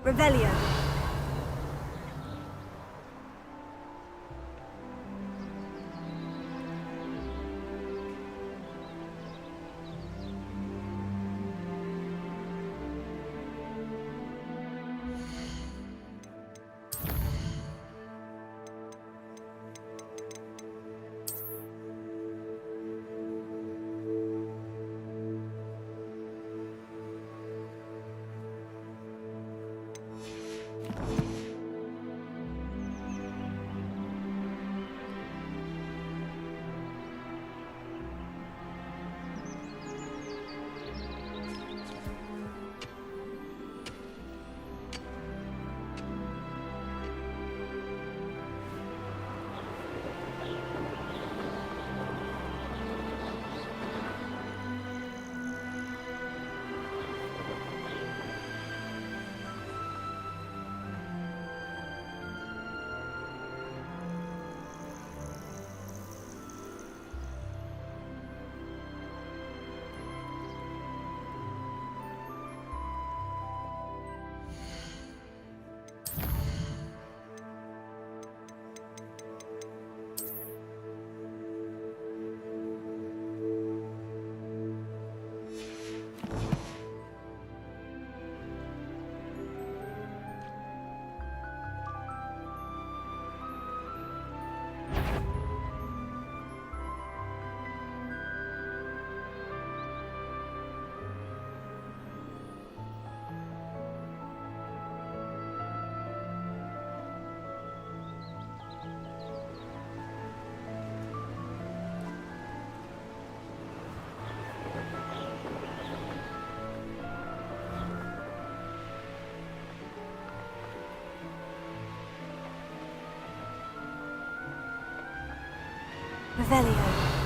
Revelio. Revelio.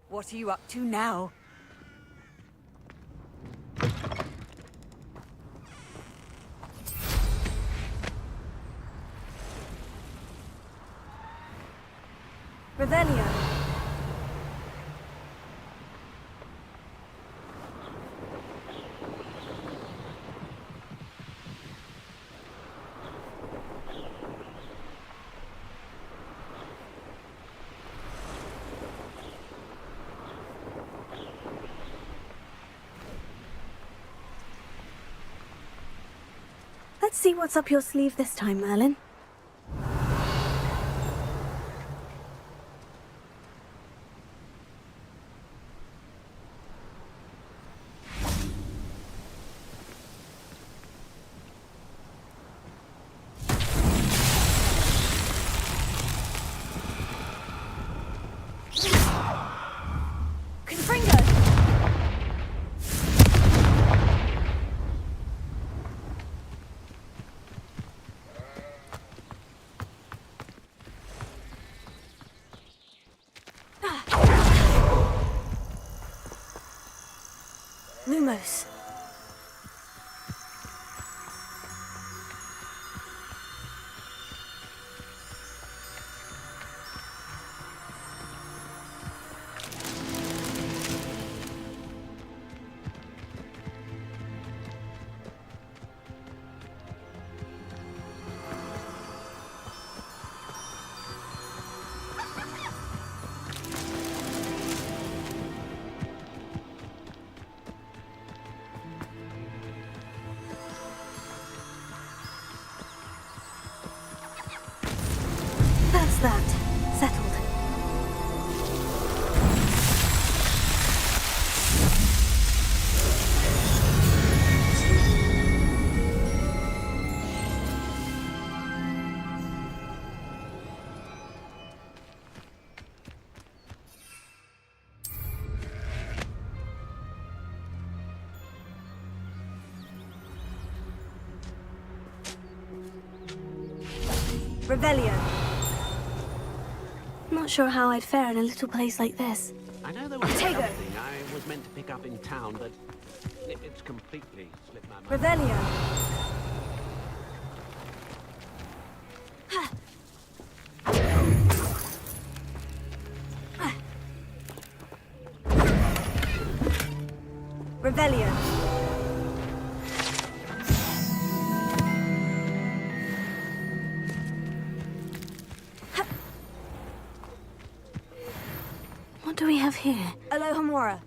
What are you up to now? Revelio. Let's see what's up your sleeve this time, Merlin. Confringo! Lumos. That's that. Settled. Revelio. Not sure how I'd fare in a little place like this. I know there was Ortega. something I was meant to pick up in town, but it's completely slipped my mind. Revelio. Revelio. What do we have here? Alohomora.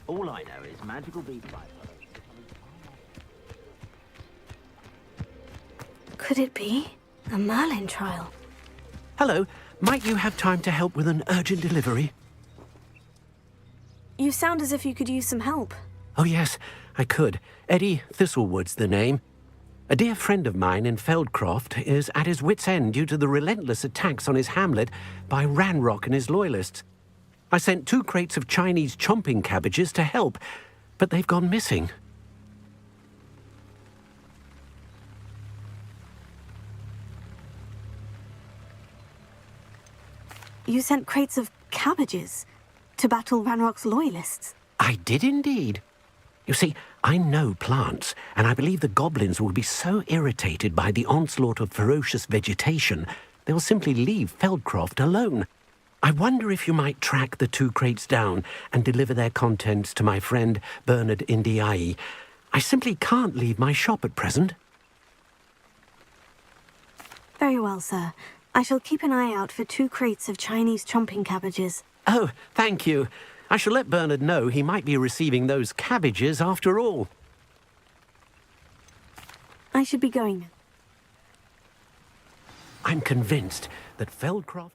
All I know is magical beast byproducts. Could it be a Merlin trial? Hello, might you have time to help with an urgent delivery? You sound as if you could use some help. Oh yes, I could. Eddie Thistlewood's the name. A dear friend of mine in Feldcroft is at his wit's end due to the relentless attacks on his hamlet by Ranrock and his loyalists. I sent 2 crates of Chinese chomping cabbages to help, but they've gone missing. You sent crates of cabbages to battle Ranrock's loyalists. I did indeed. You see, I know plants, and I believe the goblins will be so irritated by the onslaught of ferocious vegetation, they'll simply leave Feldcroft alone. I wonder if you might track the 2 crates down and deliver their contents to my friend Bernard Indiai. I simply can't leave my shop at present. Very well, sir. I shall keep an eye out for 2 crates of Chinese chomping cabbages. Oh, thank you. I shall let Bernard know he might be receiving those cabbages after all. I should be going. I'm convinced that Feldcroft...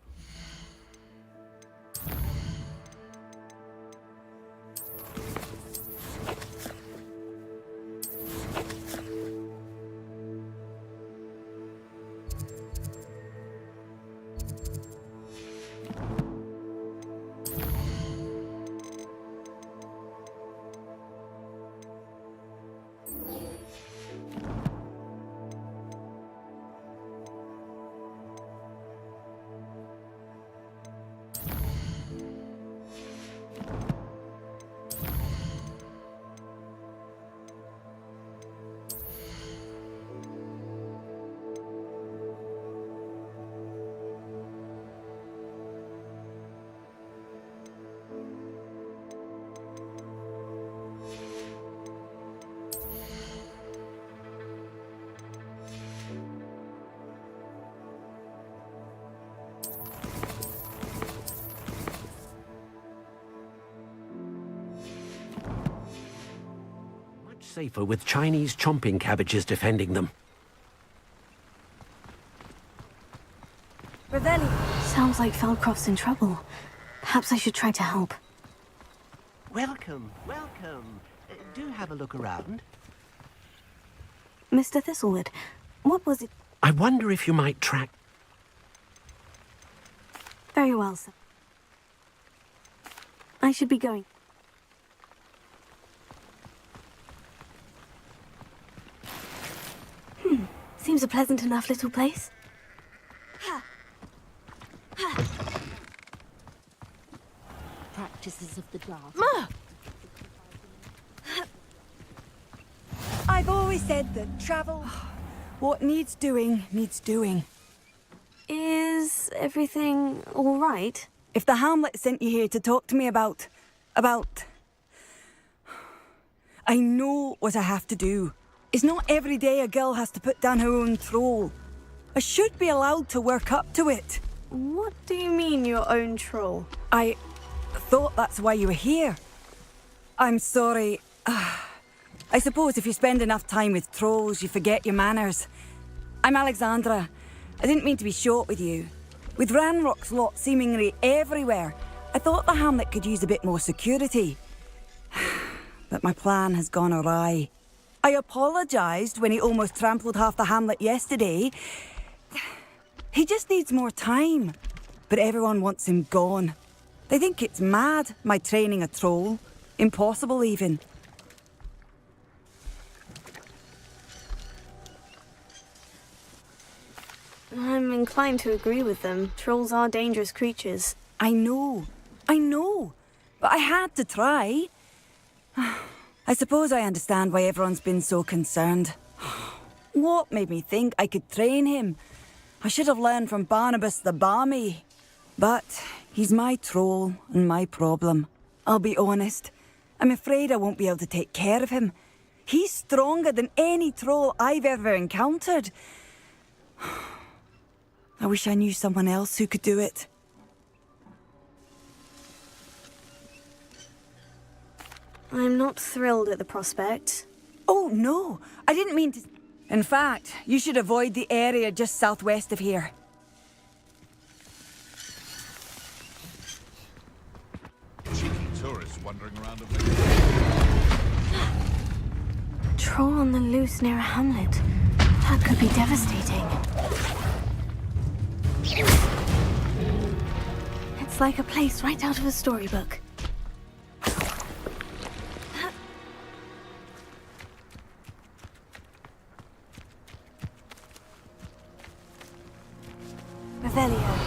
safer with Chinese chomping cabbages defending them. Revelio. Sounds like Feldcroft's in trouble. Perhaps I should try to help. Welcome, welcome. Do have a look around. Mr. Thistlewood, what was it? I wonder if you might track... Very well, sir. I should be going. Seems a pleasant enough little place. Practices of the dark. Ma! I've always said that travel... What needs doing, needs doing. Is everything all right? If the Hamlet sent you here to talk to me about... I know what I have to do. It's not every day a girl has to put down her own troll. I should be allowed to work up to it. What do you mean, your own troll? I thought that's why you were here. I'm sorry. I suppose if you spend enough time with trolls, you forget your manners. I'm Alexandra. I didn't mean to be short with you. With Ranrock's lot seemingly everywhere, I thought the Hamlet could use a bit more security. But my plan has gone awry. I apologised when he almost trampled half the Hamlet yesterday. He just needs more time. But everyone wants him gone. They think it's mad, my training a troll. Impossible, even. I'm inclined to agree with them. Trolls are dangerous creatures. I know. But I had to try. I suppose I understand why everyone's been so concerned. What made me think I could train him? I should have learned from Barnabas the Barmy. But he's my troll and my problem. I'll be honest. I'm afraid I won't be able to take care of him. He's stronger than any troll I've ever encountered. I wish I knew someone else who could do it. I'm not thrilled at the prospect. Oh, no. I didn't mean to... In fact, you should avoid the area just southwest of here. Cheeky tourists wandering around a Troll on the loose near a hamlet. That could be devastating. It's like a place right out of a storybook. Revelio.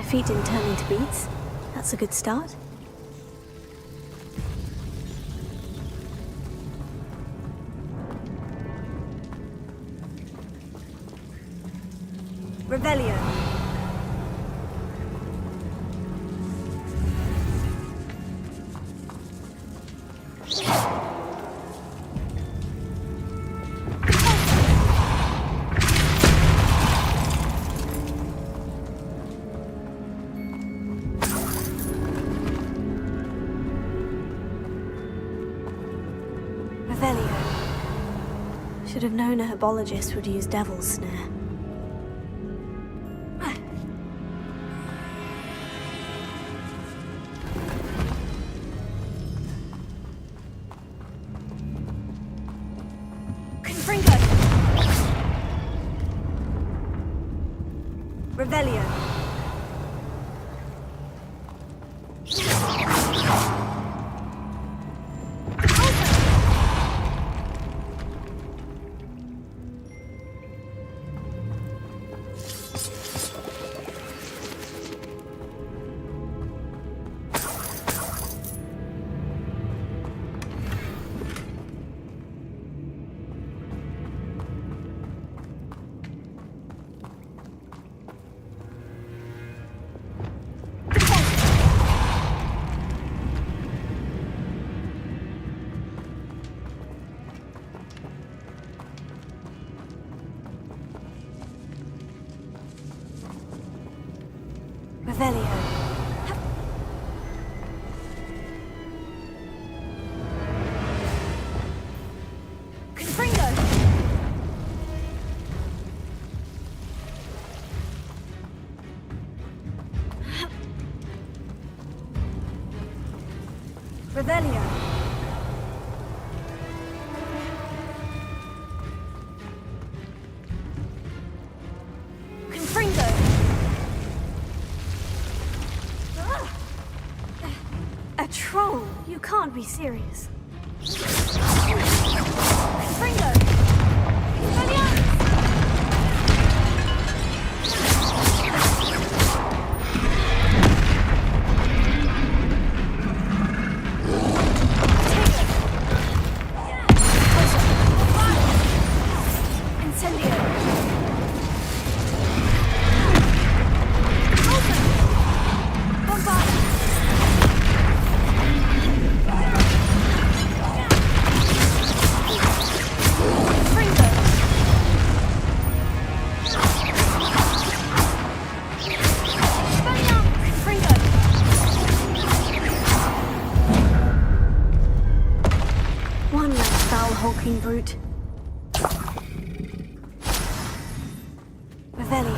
Feet didn't turn into beets. That's a good start. Revelio. Revelio. Should have known a herbologist would use Devil's Snare. Confringo. Revelio. Revelio. Confringo. Revelio. Confringo. A troll? You can't be serious. Confringo. Incendio. Bombard. One less foul hulking brute. Revelio.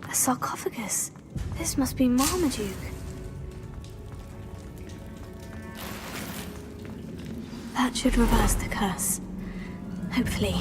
A sarcophagus. This must be Marmaduke. That should reverse the curse. Hopefully.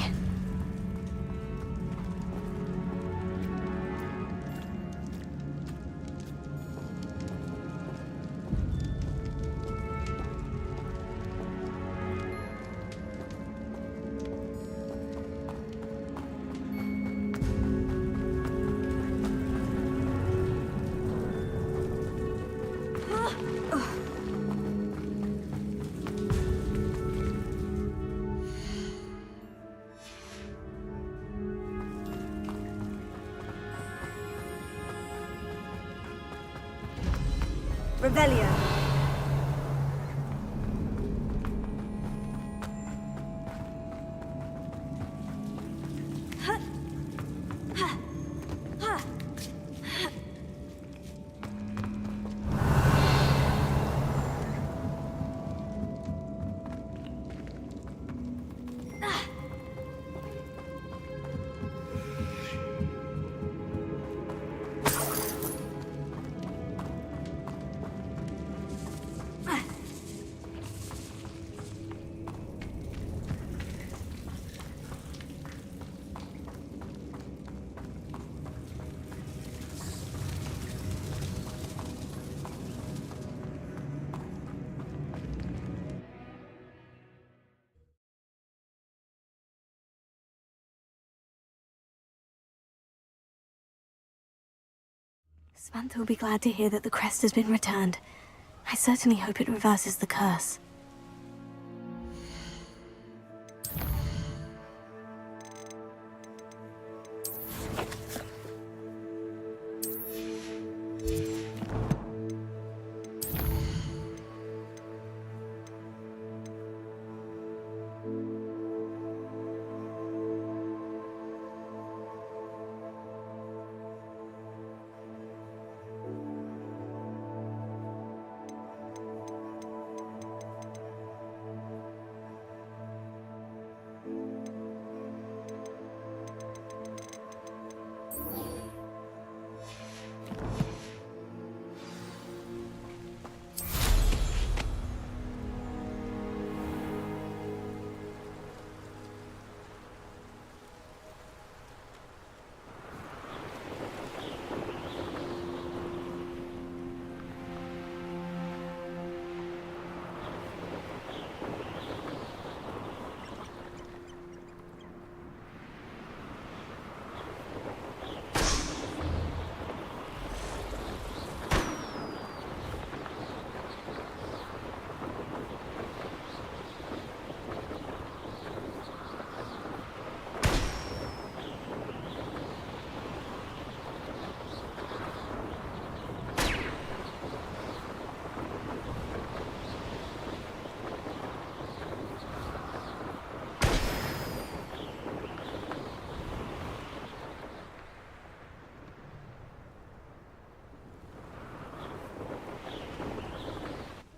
Revelio. Samantha will be glad to hear that the crest has been returned. I certainly hope it reverses the curse.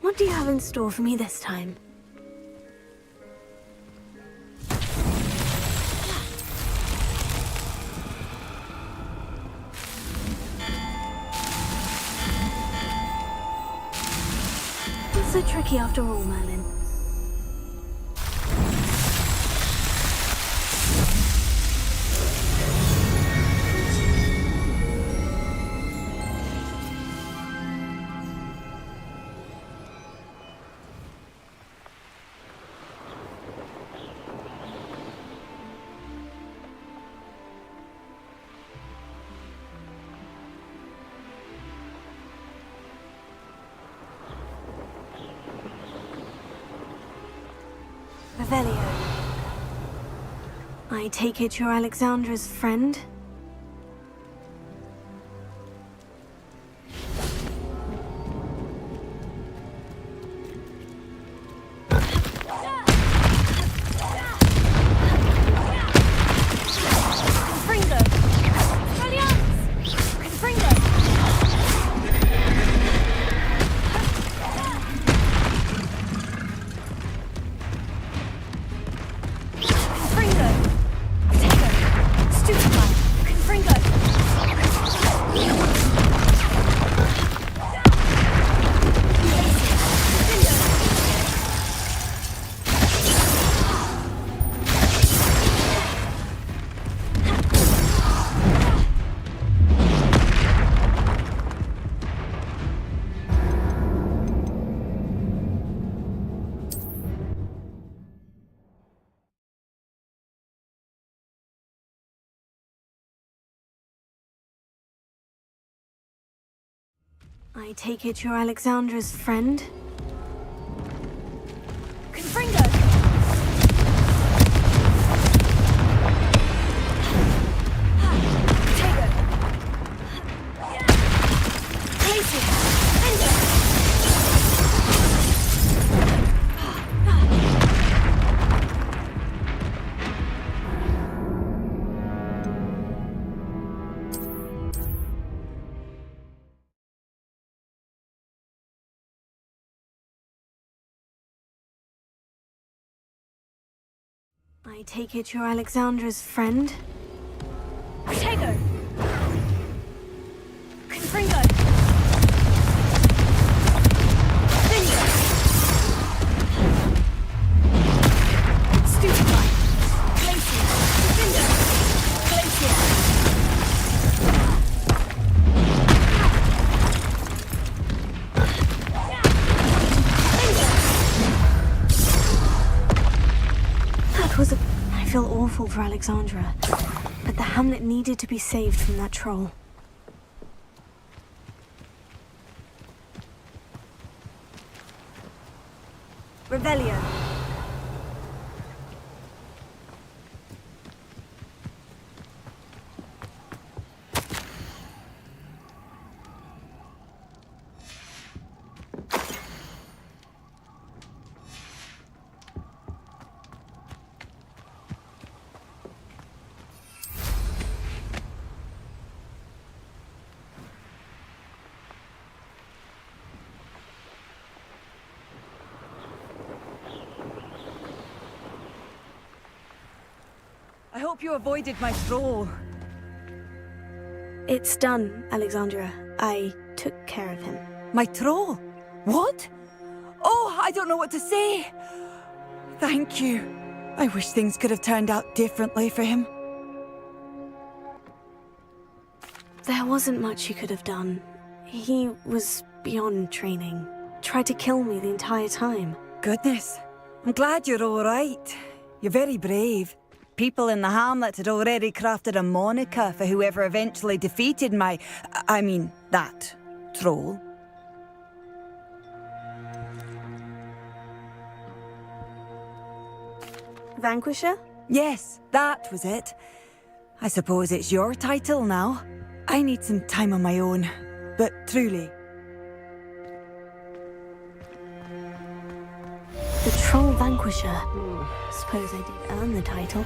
What do you have in store for me this time? Not so tricky after all, Merlin. Revelio. I take it you're Alexandra's friend? I take it you're Alexandra's friend? Confringo! I take it you're Alexandra's friend? Protego! Confringo! Vingo! Stupefy! Glacier! Vingo! Glacier! I feel awful for Alexandra, but the hamlet needed to be saved from that troll. Revelio. I hope you avoided my troll. It's done, Alexandra. I took care of him. My troll? What? Oh, I don't know what to say. Thank you. I wish things could have turned out differently for him. There wasn't much you could have done. He was beyond training. Tried to kill me the entire time. Goodness. I'm glad you're all right. You're very brave. People in the hamlet had already crafted a moniker for whoever eventually defeated that troll. Vanquisher? Yes, that was it. I suppose it's your title now. I need some time on my own, but truly. The Troll Vanquisher. Suppose I did earn the title.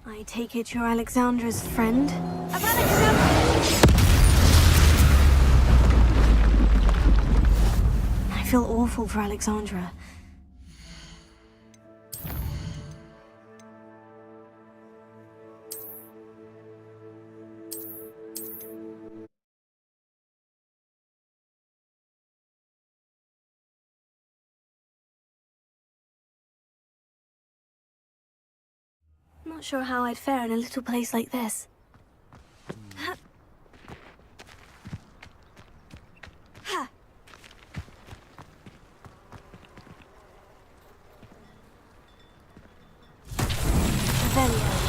I take it you're Alexandra's friend? I feel awful for Alexandra. Not sure how I'd fare in a little place like this. Revelio.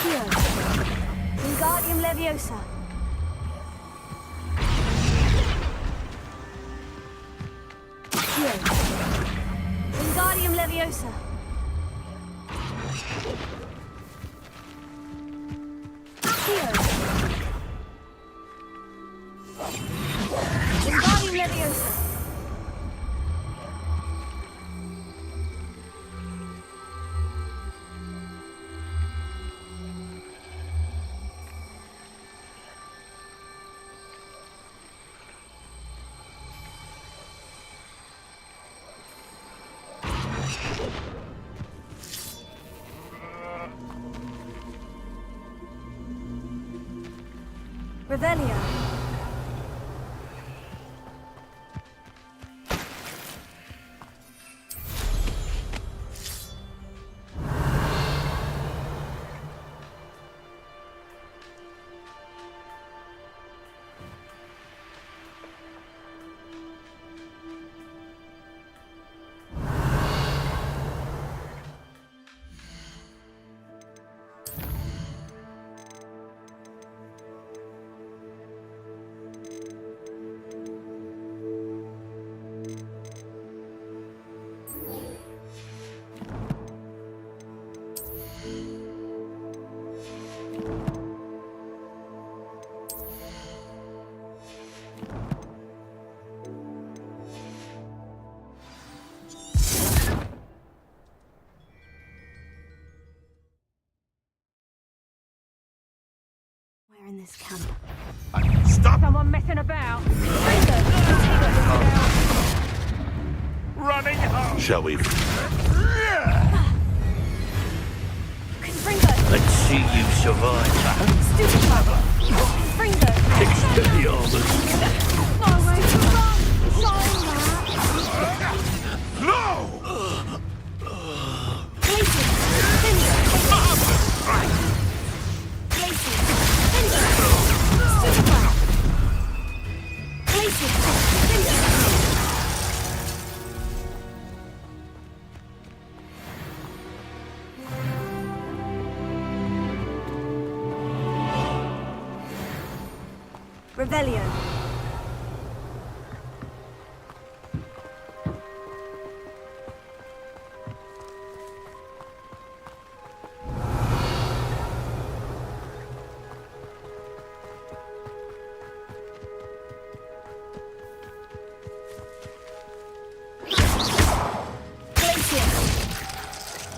Accio. Wingardium Leviosa. Accio. Wingardium Leviosa. Accio. Wingardium Leviosa. Revelio. They're in this camp. Stop Someone messing about. running home! Shall we? Confringo! Let's see you survive. Stupefy! Confringo! Expelliarmus. My way to run! Sorry, Matt! No! Places! Finger! Places! Finger! Stupefy! Places! Finger! Rebellion. Glacier.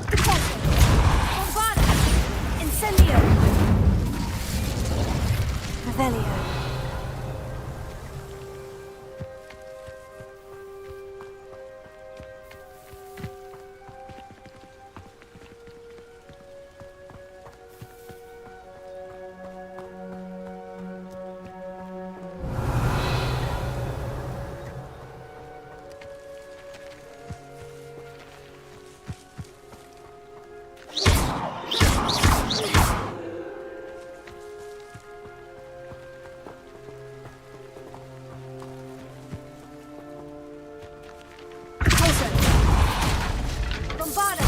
Deposit. Bombardment. Incendio. Rebellion. Bombarda!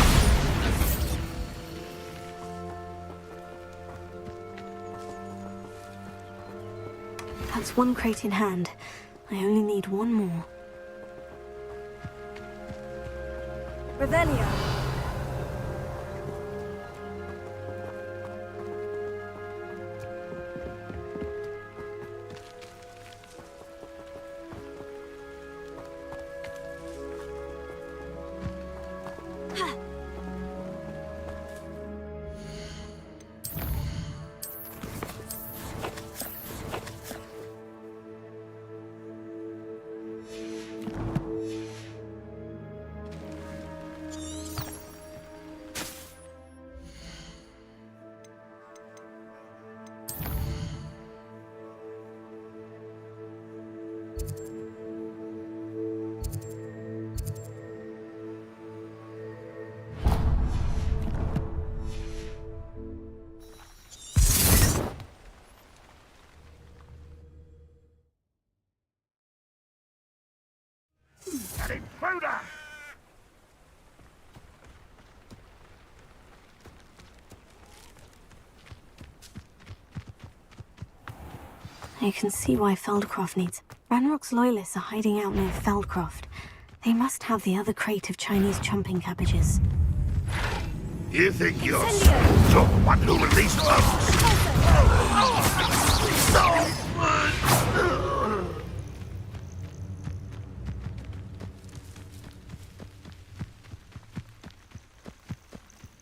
That's one crate in hand. I only need one more. Revelio. An intruder! I can see why Feldcroft needs. Ranrock's loyalists are hiding out near Feldcroft. They must have the other crate of Chinese chumping cabbages. You think you're the one who released us?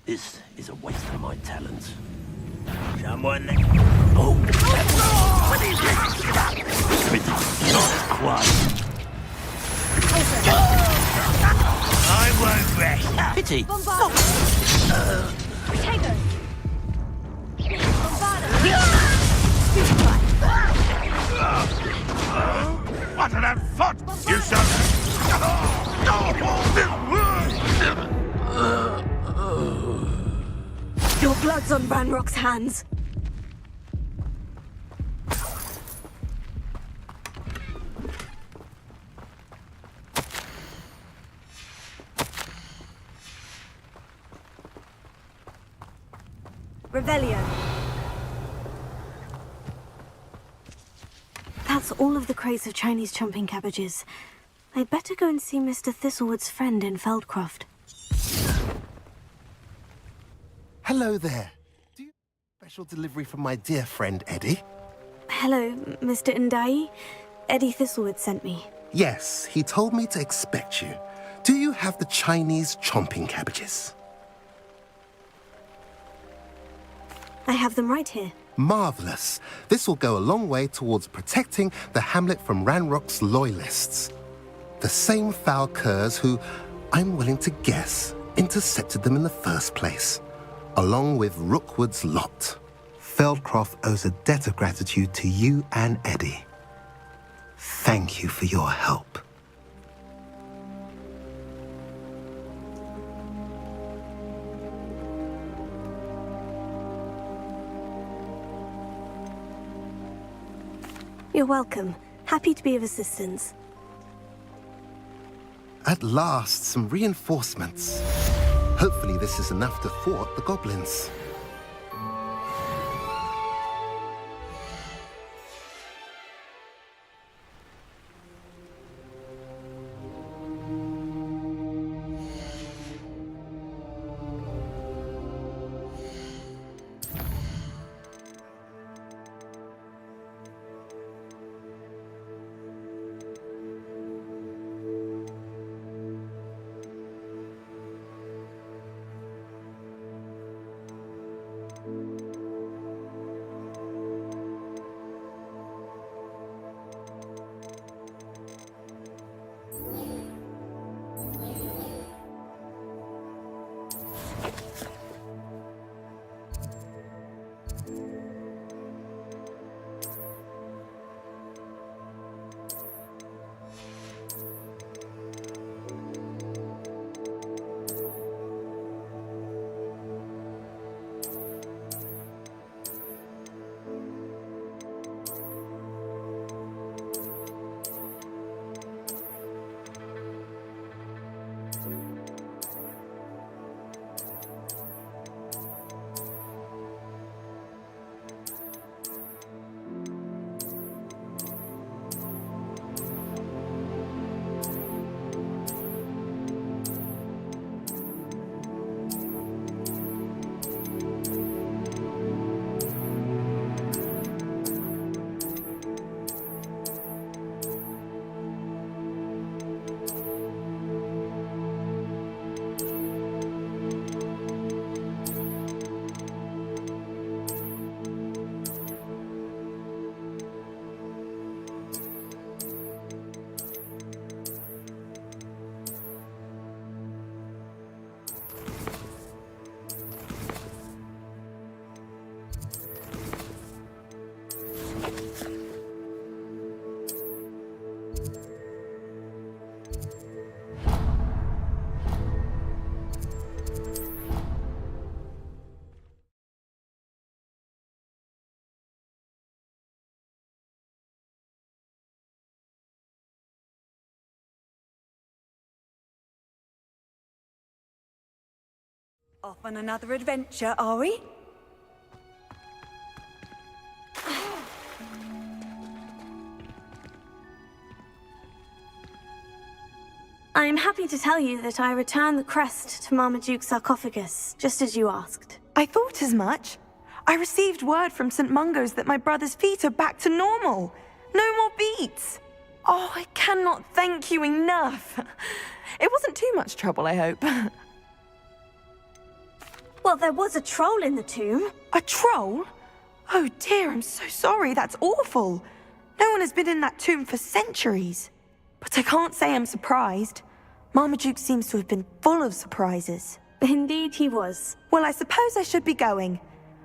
This is a waste of my talents. Someone... Oh! Not quite. I won't rest. Pity. Bombarda! Potato! Bombarda! What an foot! You shall... Your blood's on Ranrock's hands. Revelio. That's all of the crates of Chinese chumping cabbages. I'd better go and see Mr. Thistlewood's friend in Feldcroft. Hello there. Do you have a special delivery from my dear friend Eddie? Hello, Mr. Ndai. Eddie Thistlewood sent me. Yes, he told me to expect you. Do you have the Chinese chomping cabbages? I have them right here. Marvelous. This will go a long way towards protecting the hamlet from Ranrock's loyalists. The same foul curs who, I'm willing to guess, intercepted them in the first place, along with Rookwood's lot. Feldcroft owes a debt of gratitude to you and Eddie. Thank you for your help. You're welcome. Happy to be of assistance. At last, some reinforcements. Hopefully this is enough to thwart the goblins. Off on another adventure, are we? I am happy to tell you that I returned the crest to Marmaduke's sarcophagus, just as you asked. I thought as much. I received word from St. Mungo's that my brother's feet are back to normal. No more beats. Oh, I cannot thank you enough. It wasn't too much trouble, I hope. Well, there was a troll in the tomb. A troll? Oh dear, I'm so sorry. That's awful. No one has been in that tomb for centuries. But I can't say I'm surprised. Marmaduke seems to have been full of surprises. Indeed he was. Well, I suppose I should be going.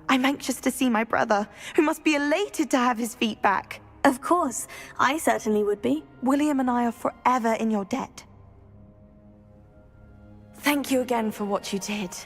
I'm anxious to see my brother, who must be elated to have his feet back. Of course, I certainly would be. William and I are forever in your debt. Thank you again for what you did.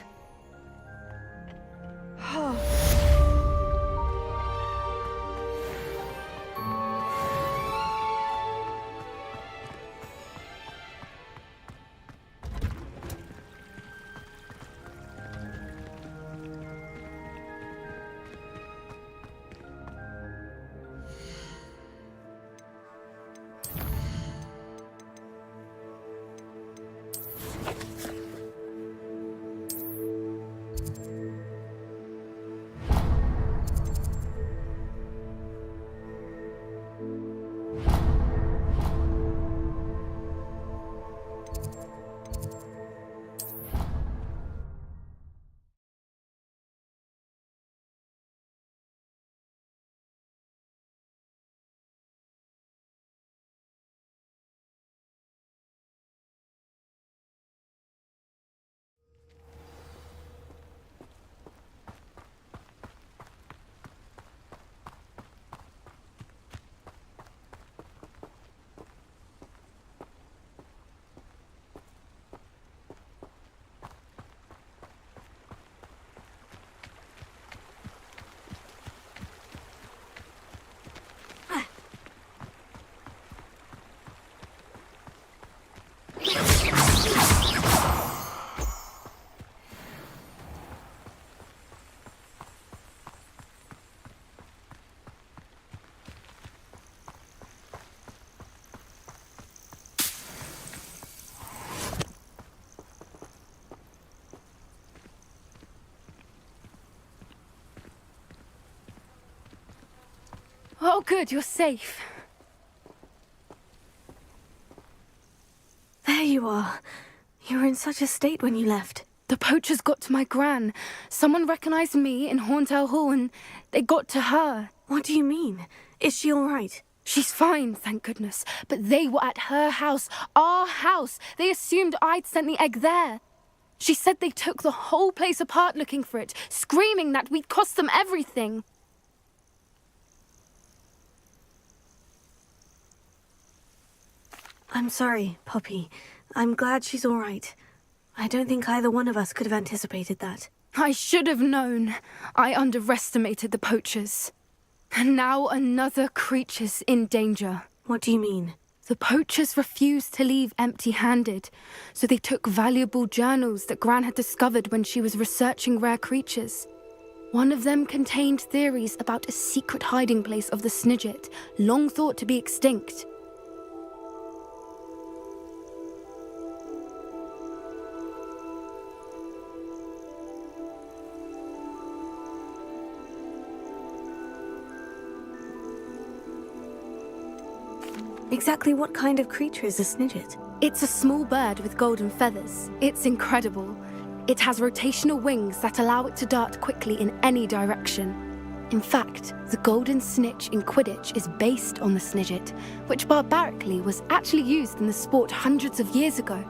Oh, good, you're safe. There you are. You were in such a state when you left. The poachers got to my gran. Someone recognized me in Horntail Hall and they got to her. What do you mean? Is she all right? She's fine, thank goodness. But they were at her house, our house. They assumed I'd sent the egg there. She said they took the whole place apart looking for it, screaming that we'd cost them everything. I'm sorry, Poppy. I'm glad she's all right. I don't think either one of us could have anticipated that. I should have known. I underestimated the poachers. And now another creature's in danger. What do you mean? The poachers refused to leave empty-handed, so they took valuable journals that Gran had discovered when she was researching rare creatures. One of them contained theories about a secret hiding place of the Snidget, long thought to be extinct. Exactly what kind of creature is a Snidget? It's a small bird with golden feathers. It's incredible. It has rotational wings that allow it to dart quickly in any direction. In fact, the golden snitch in Quidditch is based on the Snidget, which barbarically was actually used in the sport hundreds of years ago.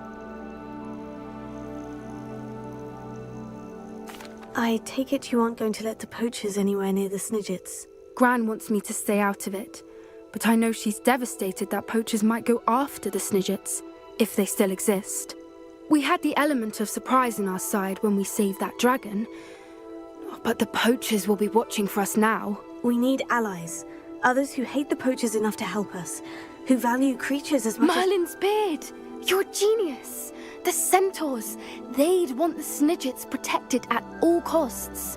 I take it you aren't going to let the poachers anywhere near the Snidgets. Gran wants me to stay out of it, but I know she's devastated that poachers might go after the Snidgets, if they still exist. We had the element of surprise on our side when we saved that dragon, but the poachers will be watching for us now. We need allies. Others who hate the poachers enough to help us. Who value creatures as much Merlin's beard! You're a genius! The centaurs! They'd want the Snidgets protected at all costs.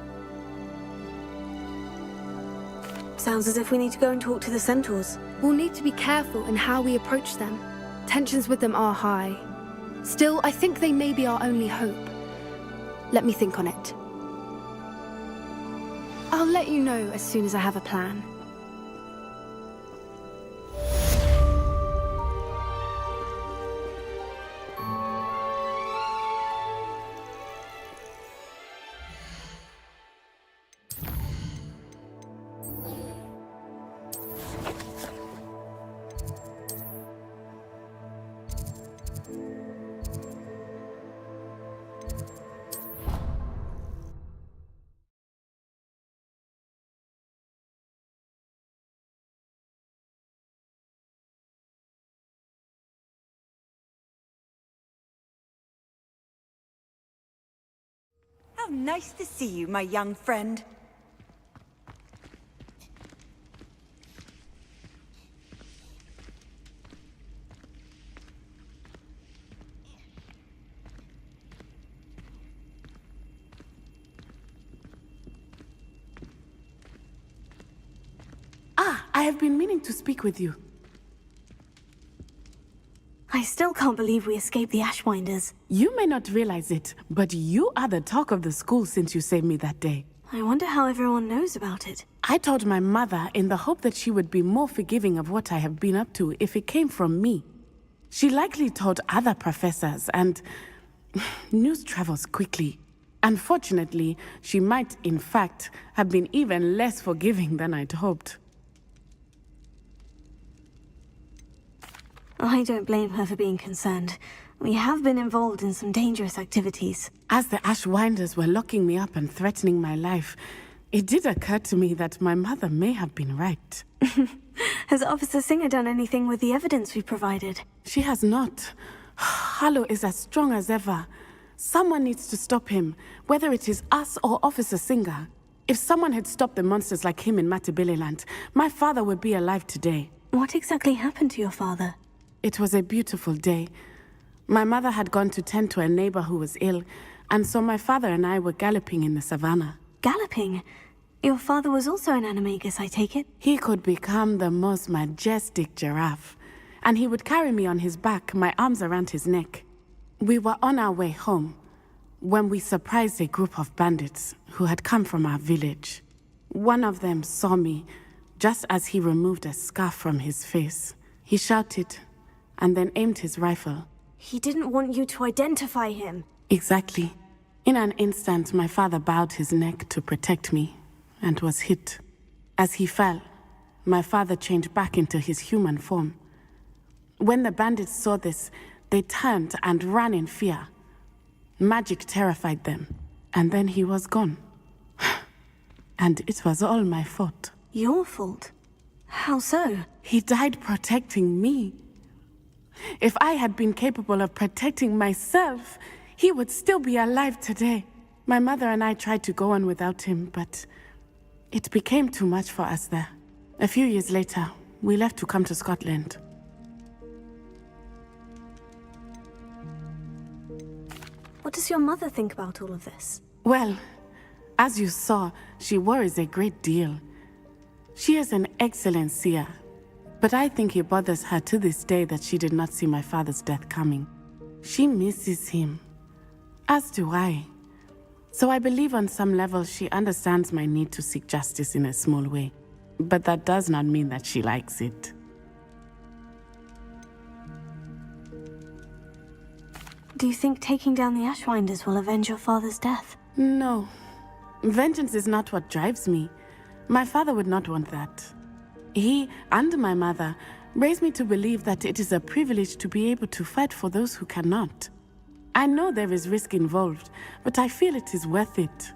Sounds as if we need to go and talk to the centaurs. We'll need to be careful in how we approach them. Tensions with them are high. Still, I think they may be our only hope. Let me think on it. I'll let you know as soon as I have a plan. How nice to see you, my young friend. I have been meaning to speak with you. I still can't believe we escaped the Ashwinders. You may not realize it, but you are the talk of the school since you saved me that day. I wonder how everyone knows about it. I told my mother in the hope that she would be more forgiving of what I have been up to if it came from me. She likely told other professors, and news travels quickly. Unfortunately, she might, in fact, have been even less forgiving than I'd hoped. I don't blame her for being concerned. We have been involved in some dangerous activities. As the Ashwinders were locking me up and threatening my life, it did occur to me that my mother may have been right. Has Officer Singer done anything with the evidence we provided? She has not. Harlow is as strong as ever. Someone needs to stop him, whether it is us or Officer Singer. If someone had stopped the monsters like him in Matabeleland, my father would be alive today. What exactly happened to your father? It was a beautiful day. My mother had gone to tend to a neighbor who was ill, and so my father and I were galloping in the savannah. Galloping? Your father was also an animagus, I take it? He could become the most majestic giraffe, and he would carry me on his back, my arms around his neck. We were on our way home when we surprised a group of bandits who had come from our village. One of them saw me, Just as he removed a scarf from his face, he shouted and then aimed his rifle. He didn't want you to identify him. Exactly. In an instant, my father bowed his neck to protect me and was hit. As he fell, my father changed back into his human form. When the bandits saw this, they turned and ran in fear. Magic terrified them, and then he was gone. And it was all my fault. Your fault? How so? He died protecting me. If I had been capable of protecting myself, he would still be alive today. My mother and I tried to go on without him, but it became too much for us there. A few years later, we left to come to Scotland. What does your mother think about all of this? Well, as you saw, she worries a great deal. She is an excellent seer, but I think it bothers her to this day that she did not see my father's death coming. She misses him, as do I. So I believe on some level she understands my need to seek justice in a small way. But that does not mean that she likes it. Do you think taking down the Ashwinders will avenge your father's death? No. Vengeance is not what drives me. My father would not want that. He and my mother raised me to believe that it is a privilege to be able to fight for those who cannot. I know there is risk involved, but I feel it is worth it.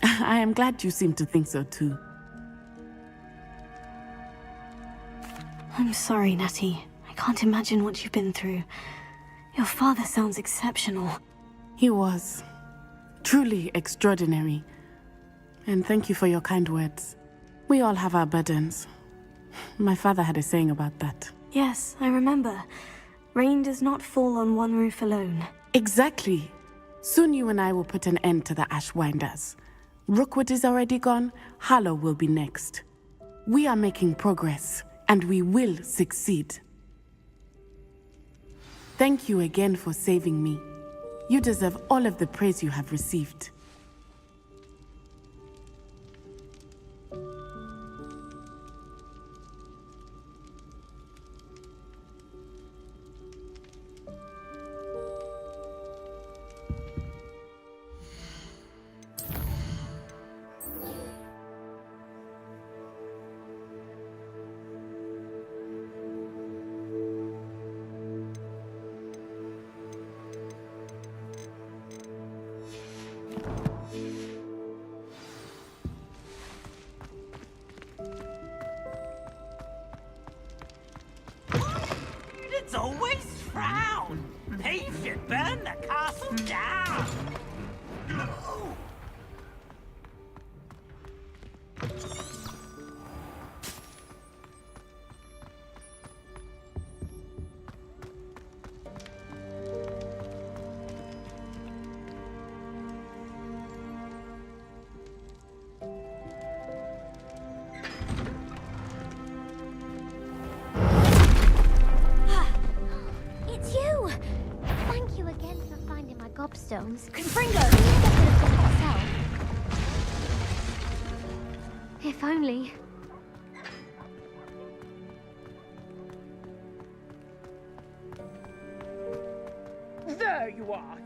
I am glad you seem to think so too. I'm sorry, Natty. I can't imagine what you've been through. Your father sounds exceptional. He was. Truly extraordinary. And thank you for your kind words. We all have our burdens. My father had a saying about that. Yes, I remember. Rain does not fall on one roof alone. Exactly. Soon you and I will put an end to the Ashwinders. Rookwood is already gone. Harlow will be next. We are making progress, and we will succeed. Thank you again for saving me. You deserve all of the praise you have received. It's always frown. He should burn the castle down. It's you! Thank you again for finding my gobstones. Confringo! If only. There you are.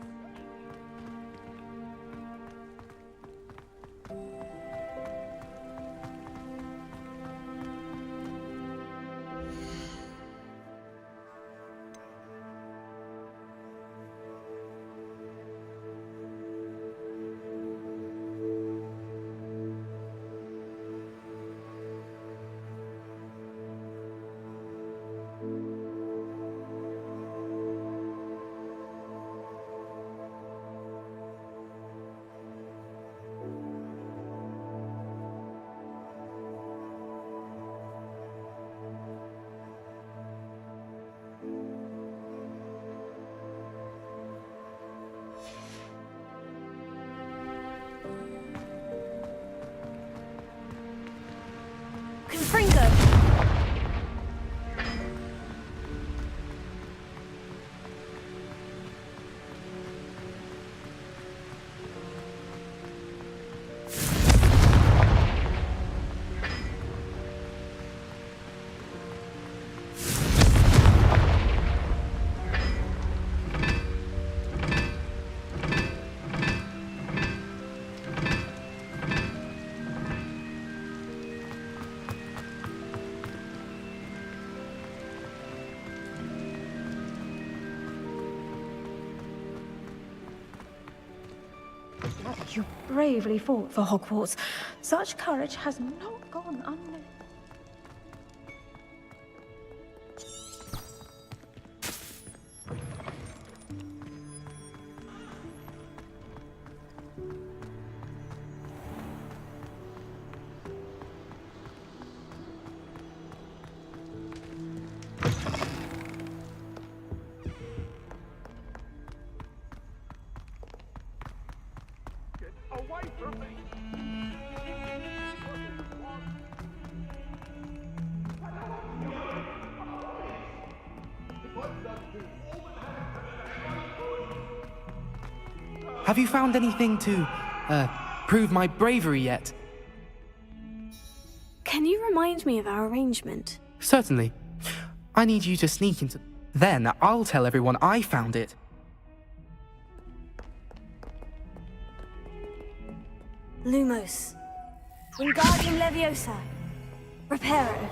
You bravely fought for Hogwarts. Such courage has not gone unnoticed. Away from me! Have you found anything to, prove my bravery yet? Can you remind me of our arrangement? Certainly. I need you to sneak into... Then I'll tell everyone I found it. Lumos. Wingardium Leviosa. Reparo.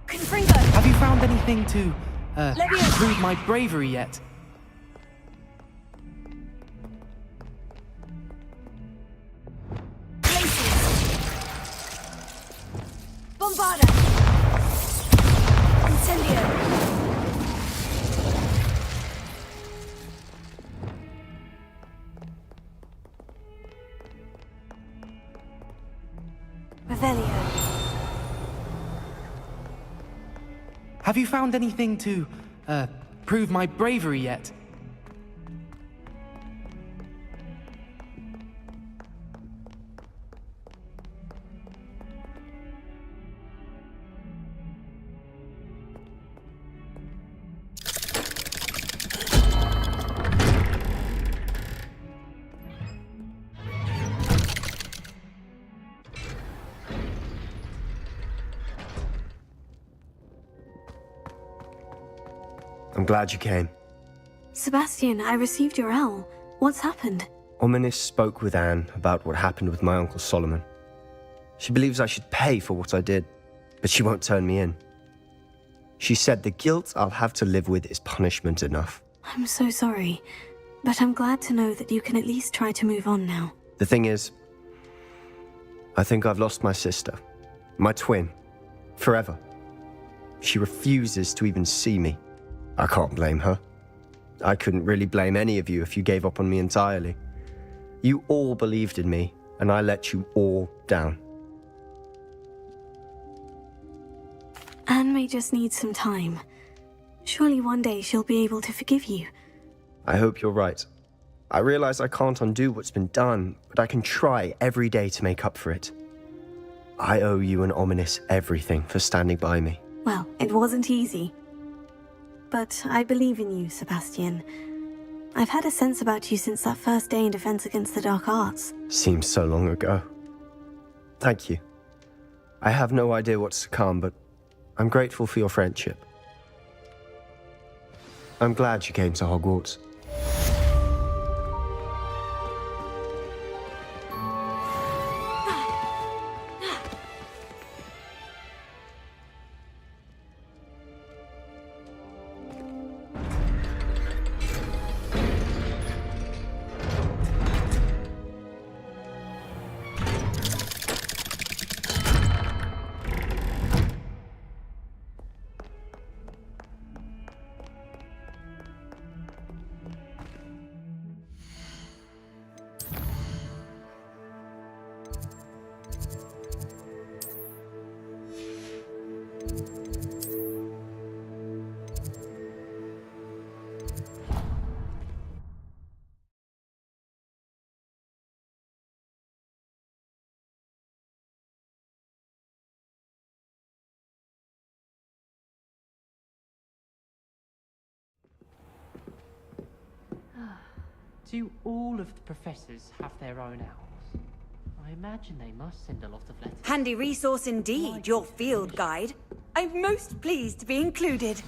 Confringo. Have you found anything to, Leviosa. prove my bravery yet? Bombarda. Incendio. Revelio. Have you found anything to, prove my bravery yet? I'm glad you came. Sebastian, I received your L. What's happened? Ominis spoke with Anne about what happened with my Uncle Solomon. She believes I should pay for what I did, but she won't turn me in. She said the guilt I'll have to live with is punishment enough. I'm so sorry, but I'm glad to know that you can at least try to move on now. The thing is, I think I've lost my sister, my twin, forever. She refuses to even see me. I can't blame her. I couldn't really blame any of you if you gave up on me entirely. You all believed in me, and I let you all down. Anne may just need some time. Surely one day she'll be able to forgive you. I hope you're right. I realize I can't undo what's been done, but I can try every day to make up for it. I owe you and Ominis everything for standing by me. Well, it wasn't easy. But I believe in you, Sebastian. I've had a sense about you since that first day in Defense Against the Dark Arts. Seems so long ago. Thank you. I have no idea what's to come, but I'm grateful for your friendship. I'm glad you came to Hogwarts. Do all of the professors have their own owls? I imagine they must send a lot of letters. Handy resource indeed, your field guide. I'm most pleased to be included.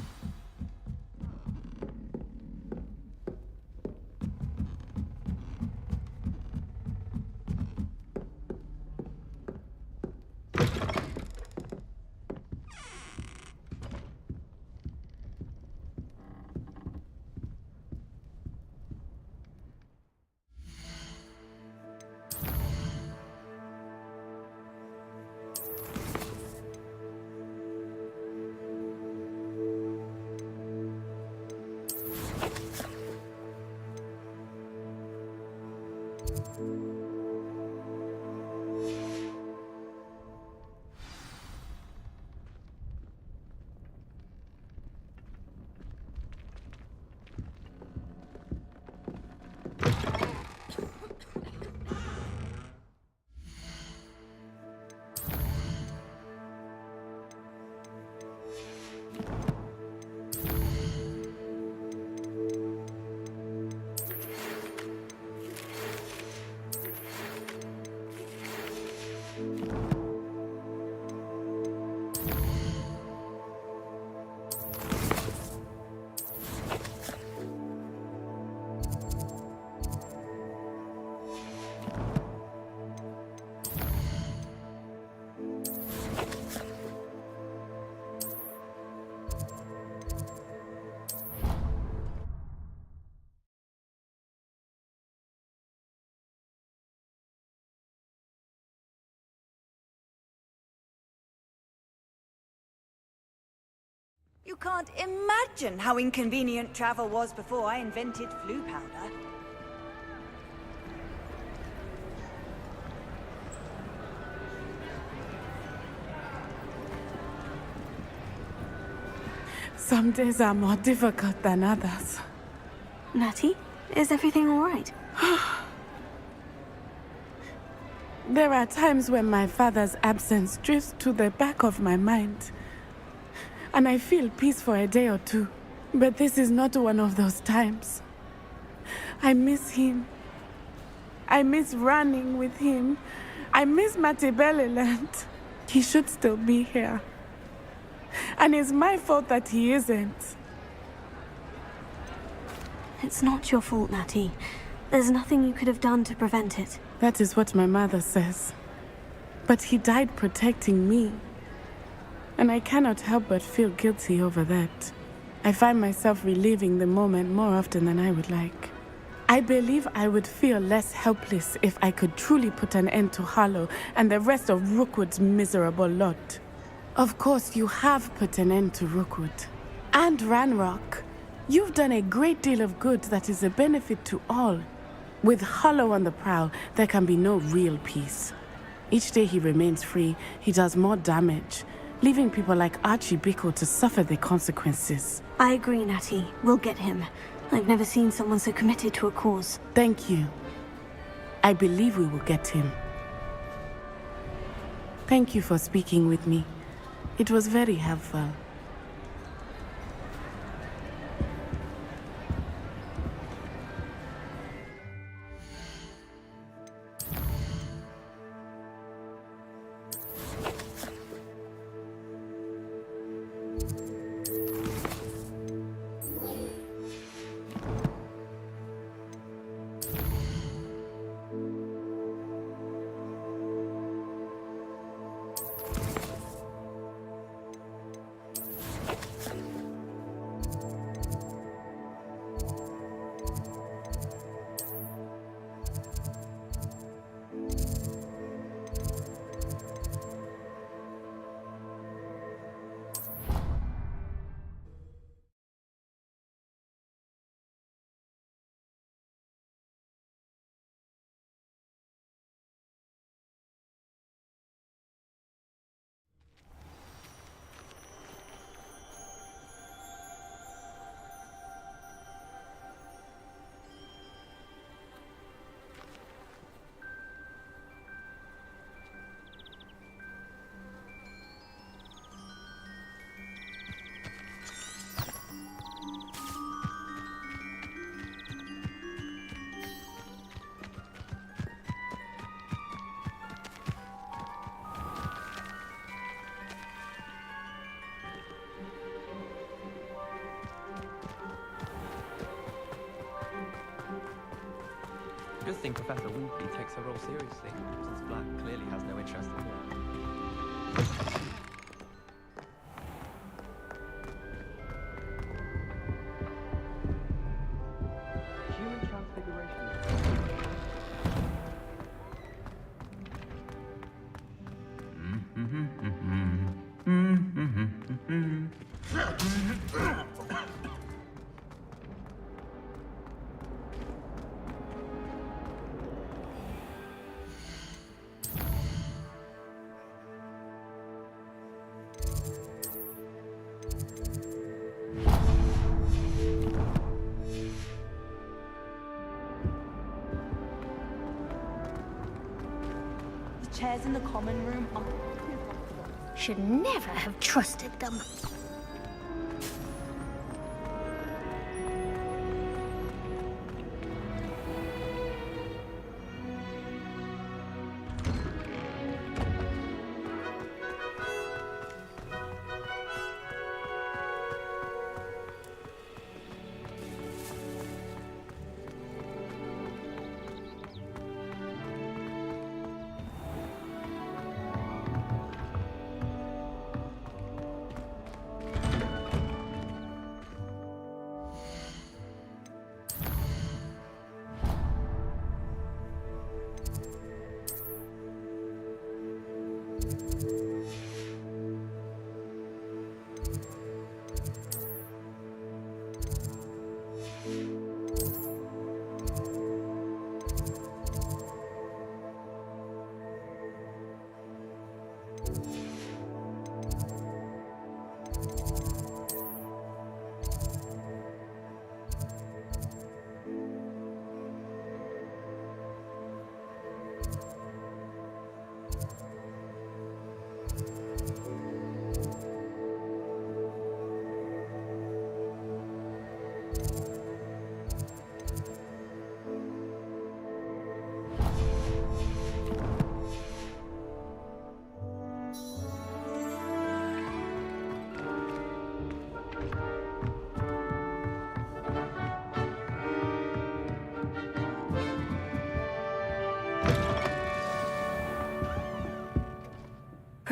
You can't imagine how inconvenient travel was before I invented flu powder. Some days are more difficult than others. Natty, is everything all right? There are times when my father's absence drifts to the back of my mind, and I feel peace for a day or two. But this is not one of those times. I miss him. I miss running with him. I miss Matibeleland. He should still be here. And it's my fault that he isn't. It's not your fault, Natty. There's nothing you could have done to prevent it. That is what my mother says. But he died protecting me. And I cannot help but feel guilty over that. I find myself reliving the moment more often than I would like. I believe I would feel less helpless if I could truly put an end to Harlow and the rest of Rookwood's miserable lot. Of course, you have put an end to Rookwood. And Ranrock. You've done a great deal of good that is a benefit to all. With Harlow on the prowl, there can be no real peace. Each day he remains free, he does more damage, leaving people like Archie Bickle to suffer the consequences. I agree, Natty. We'll get him. I've never seen someone so committed to a cause. Thank you. I believe we will get him. Thank you for speaking with me. It was very helpful. Good thing Professor Weasley takes her role seriously, since Black clearly has no interest in her. Human transfiguration. The chairs in the common room are... Should never have trusted them.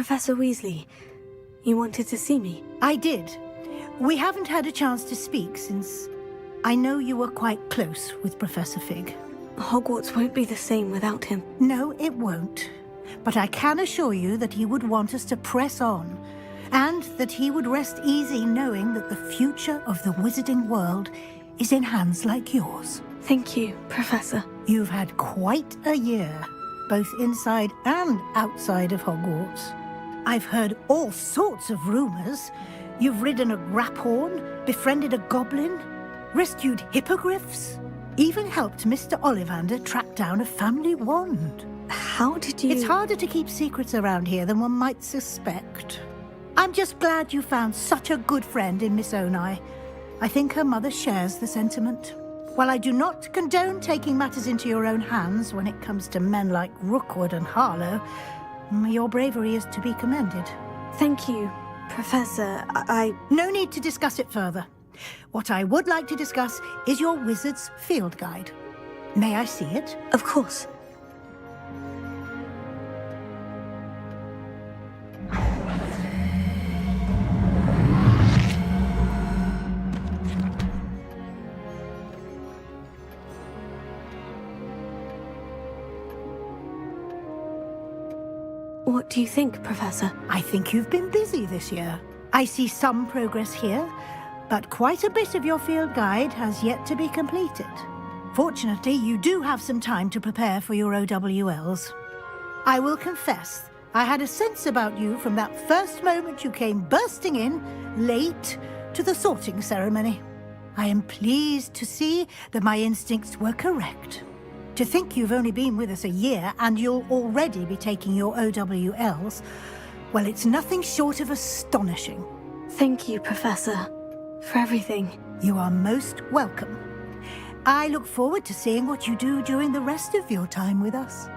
Professor Weasley, you wanted to see me? I did. We haven't had a chance to speak since I know you were quite close with Professor Fig. Hogwarts won't be the same without him. No, it won't. But I can assure you that he would want us to press on, and that he would rest easy knowing that the future of the wizarding world is in hands like yours. Thank you, Professor. You've had quite a year, both inside and outside of Hogwarts. I've heard all sorts of rumors. You've ridden a graphorn, befriended a goblin, rescued hippogriffs, even helped Mr. Ollivander track down a family wand. How did you... It's harder to keep secrets around here than one might suspect. I'm just glad you found such a good friend in Miss Onai. I think her mother shares the sentiment. While I do not condone taking matters into your own hands when it comes to men like Rookwood and Harlow, your bravery is to be commended. Thank you, Professor. No need to discuss it further. What I would like to discuss is your wizard's field guide. May I see it? Of course. What do you think, Professor? I think you've been busy this year. I see some progress here, but quite a bit of your field guide has yet to be completed. Fortunately, you do have some time to prepare for your OWLs. I will confess, I had a sense about you from that first moment you came bursting in, late, to the sorting ceremony. I am pleased to see that my instincts were correct. To think you've only been with us a year and you'll already be taking your OWLs, well, it's nothing short of astonishing. Thank you, Professor, for everything. You are most welcome. I look forward to seeing what you do during the rest of your time with us.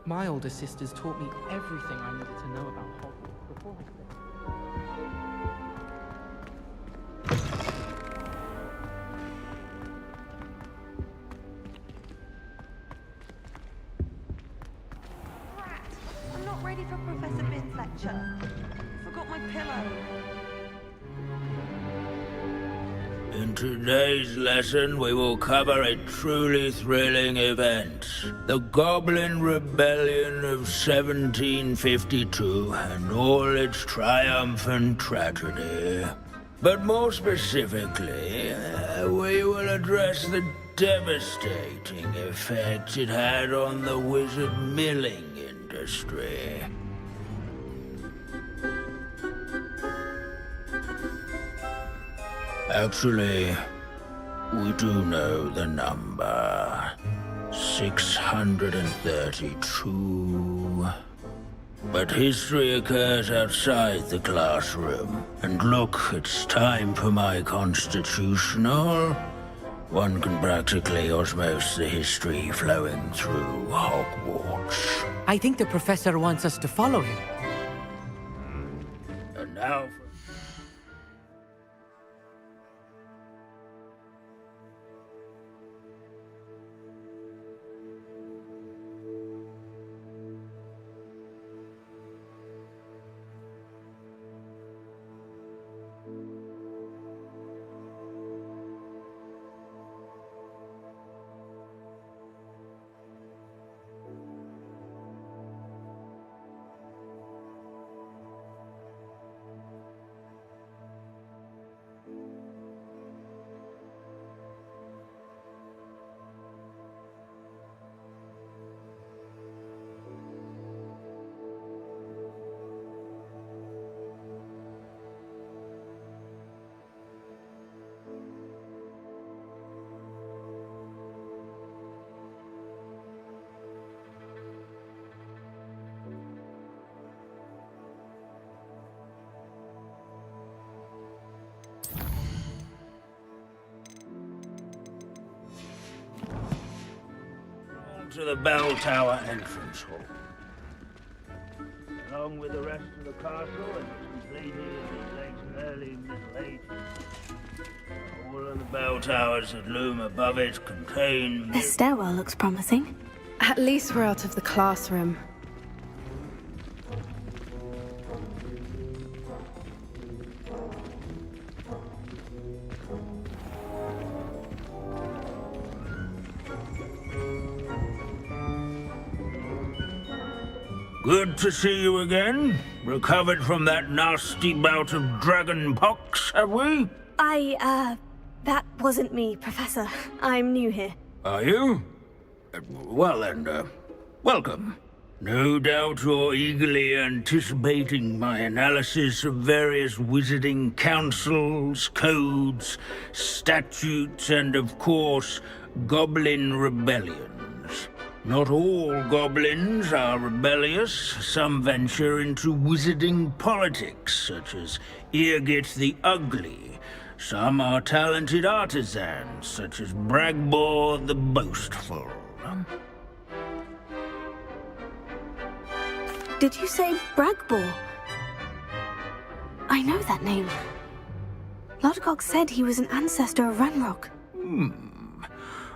My older sisters taught me everything I needed to know about Hogwarts before I Rat! I'm not ready for Professor Bin's lecture. Forgot my pillow. In today's lesson, we will cover a truly thrilling event. The Goblin Rebellion of 1752 and all its triumphant tragedy. But more specifically, we will address the devastating effect it had on the wizard milling industry. Actually, we do know the number. 632. But history occurs outside the classroom. And look, it's time for my constitutional. One can practically osmose the history flowing through Hogwarts. I think the professor wants us to follow him. And now to the bell tower entrance hall. Along with the rest of the castle, it was completed in the late early Middle Ages. All of the bell towers that loom above it contain... This stairwell looks promising. At least we're out of the classroom. Good to see you again. Recovered from that nasty bout of dragon pox, have we? That wasn't me, Professor. I'm new here. Are you? Well then, welcome. No doubt you're eagerly anticipating my analysis of various wizarding councils, codes, statutes, and of course, goblin rebellions. Not all goblins are rebellious. Some venture into wizarding politics, such as Irgit the Ugly. Some are talented artisans, such as Bragbor the Boastful. Did you say Bragbor? I know that name. Lodgok said he was an ancestor of Ranrock.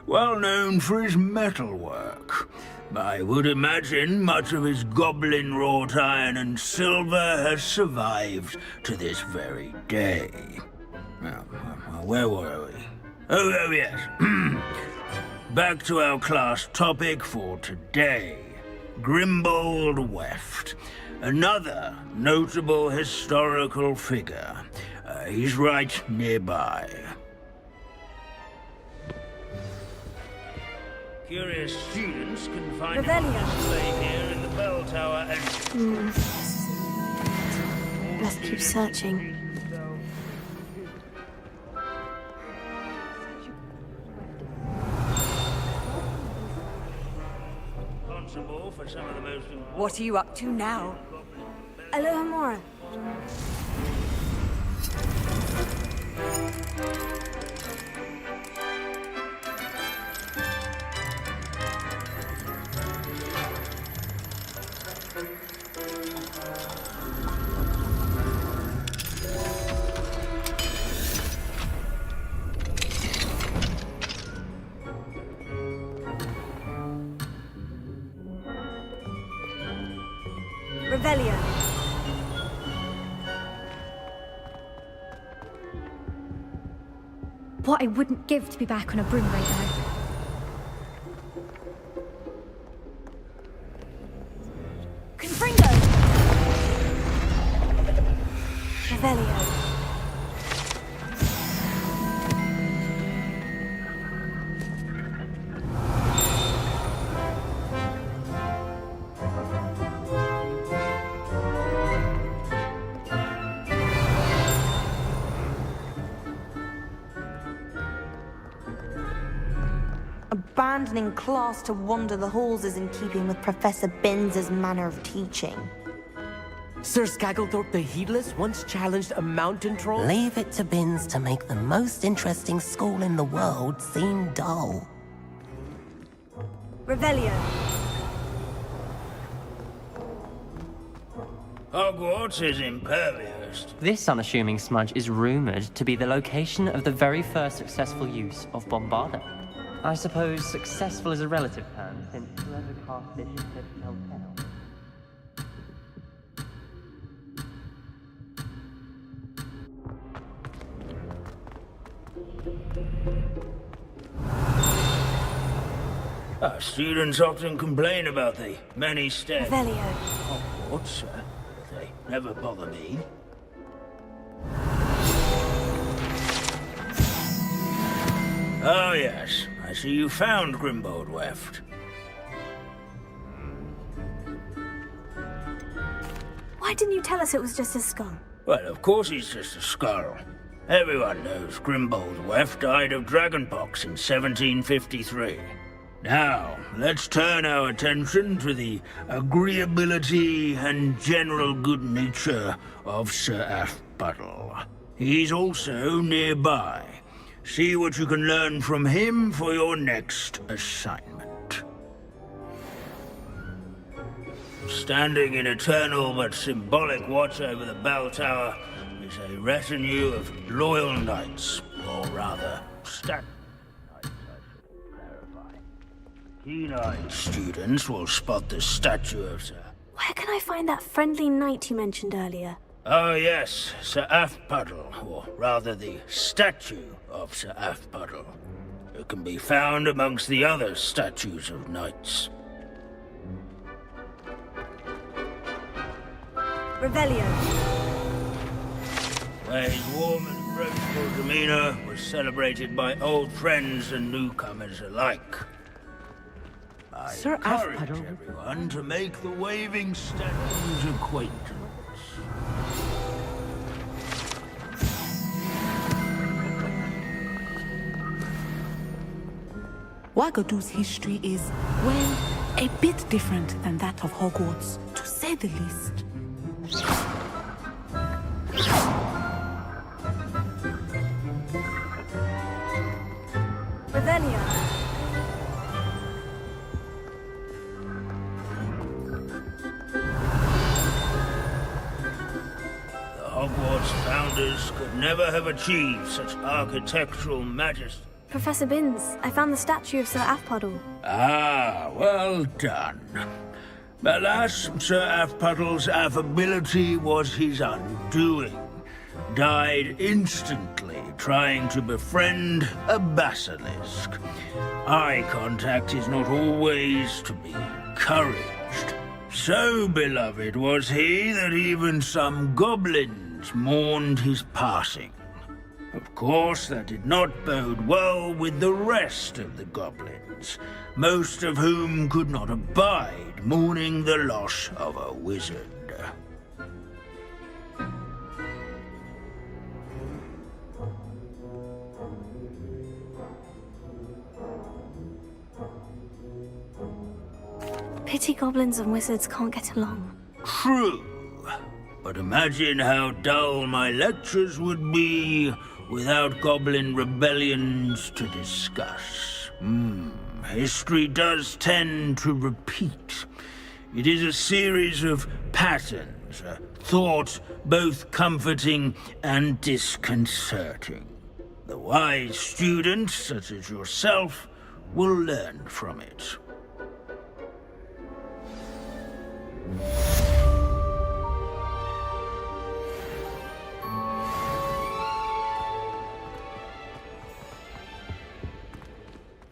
Well known for his metalwork. I would imagine much of his goblin-wrought iron and silver has survived to this very day. Now, where were we? Oh yes. Back to our class topic for today. Grimbold Weft. Another notable historical figure. He's right nearby. Curious students can find him here in the bell tower and... Let's keep searching. For some of the most important... What are you up to now? Alohomora. Revelio. What I wouldn't give to be back on a broom right now. Confringo! Revelio. Abandoning class to wander the halls is in keeping with Professor Binns's manner of teaching. Sir Skagglethorpe the Heedless once challenged a mountain troll? Leave it to Binns to make the most interesting school in the world seem dull. Revelio. Hogwarts is impervious. This unassuming smudge is rumored to be the location of the very first successful use of Bombarda. I suppose successful is a relative term, since whoever cast this ship fell down. Our students often complain about the many steps. Revelio. Hogwarts, sir. They never bother me. Oh yes, I see you found Grimbold Weft. Why didn't you tell us it was just a skull? Well, of course he's just a skull. Everyone knows Grimbold Weft died of dragonpox in 1753. Now, let's turn our attention to the agreeability and general good nature of Sir Aphbuttle. He's also nearby. See what you can learn from him for your next assignment. Standing in eternal but symbolic watch over the bell tower is a retinue of loyal knights, or rather, knights, I should clarify. Keen-eyed students will spot the statue of Sir... Where can I find that friendly knight you mentioned earlier? Oh yes, Sir Afpuddle, or rather the statue of Sir Afpuddle. It can be found amongst the other statues of knights. Revelio. Where his warm and approachable demeanor was celebrated by old friends and newcomers alike. I Sir encourage Afpuddle. everyone to make the waving statue's acquaintance. Wagadu's history is, well, a bit different than that of Hogwarts, to say the least. Revelio. The Hogwarts founders could never have achieved such architectural majesty. Professor Binns, I found the statue of Sir Afpuddle. Ah, well done. Alas, Sir Afpuddle's affability was his undoing. Died instantly trying to befriend a basilisk. Eye contact is not always to be encouraged. So beloved was he that even some goblins mourned his passing. Of course, that did not bode well with the rest of the goblins, most of whom could not abide mourning the loss of a wizard. Pity goblins and wizards can't get along. True, but imagine how dull my lectures would be without goblin rebellions to discuss. History does tend to repeat. It is a series of patterns, a thought both comforting and disconcerting. The wise student, such as yourself, will learn from it.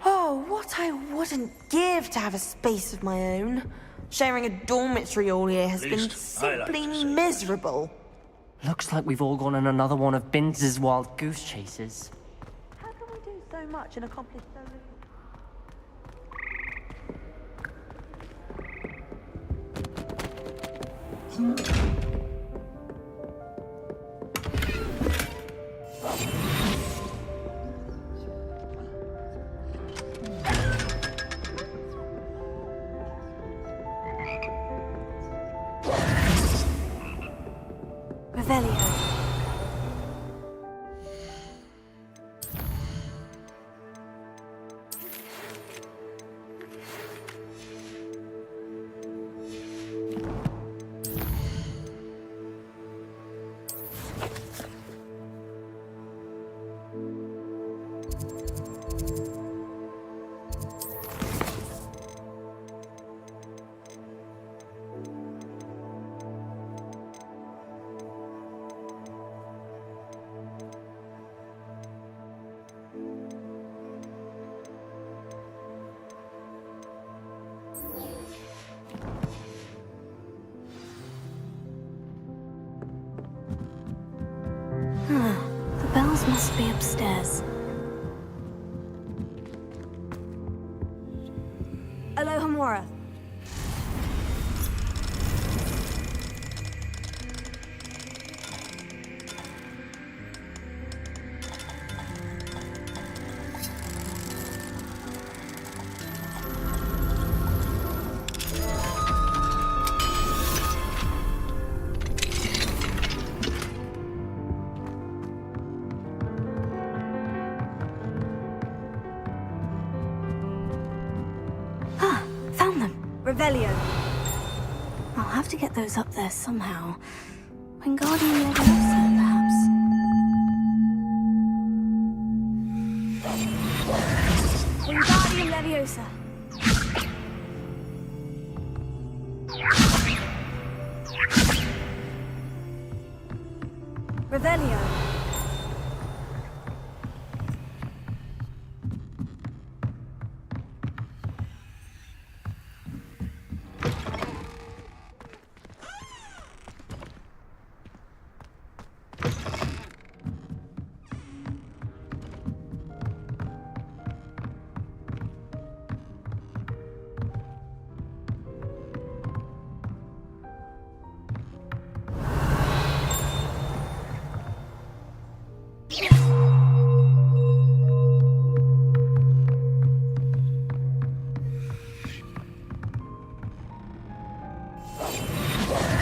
Oh, what I wouldn't give to have a space of my own. Sharing a dormitory all year has been simply miserable. Looks like we've all gone on another one of Binns' wild goose chases. How can we do so much and accomplish so little? Revelio. The bells must be upstairs. Alohomora. Revelio. I'll have to get those up there somehow. Wingardium Leviosa, perhaps? Wingardium Leviosa. Revelio.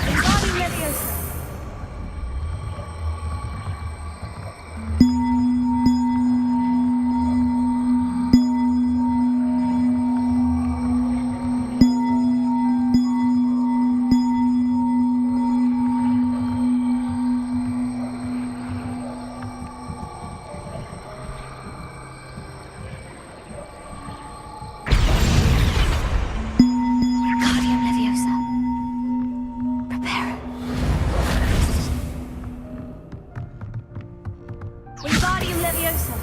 Wingardium Leviosa. Wingardium Leviosa. Prepare. Wingardium Leviosa.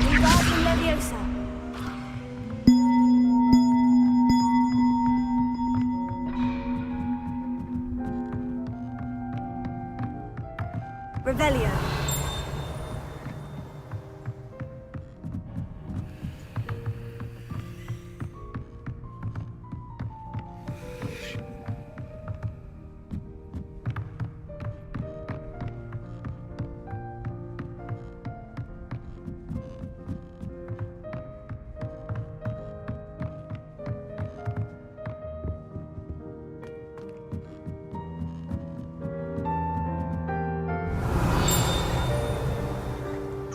Wingardium Leviosa. Revelio.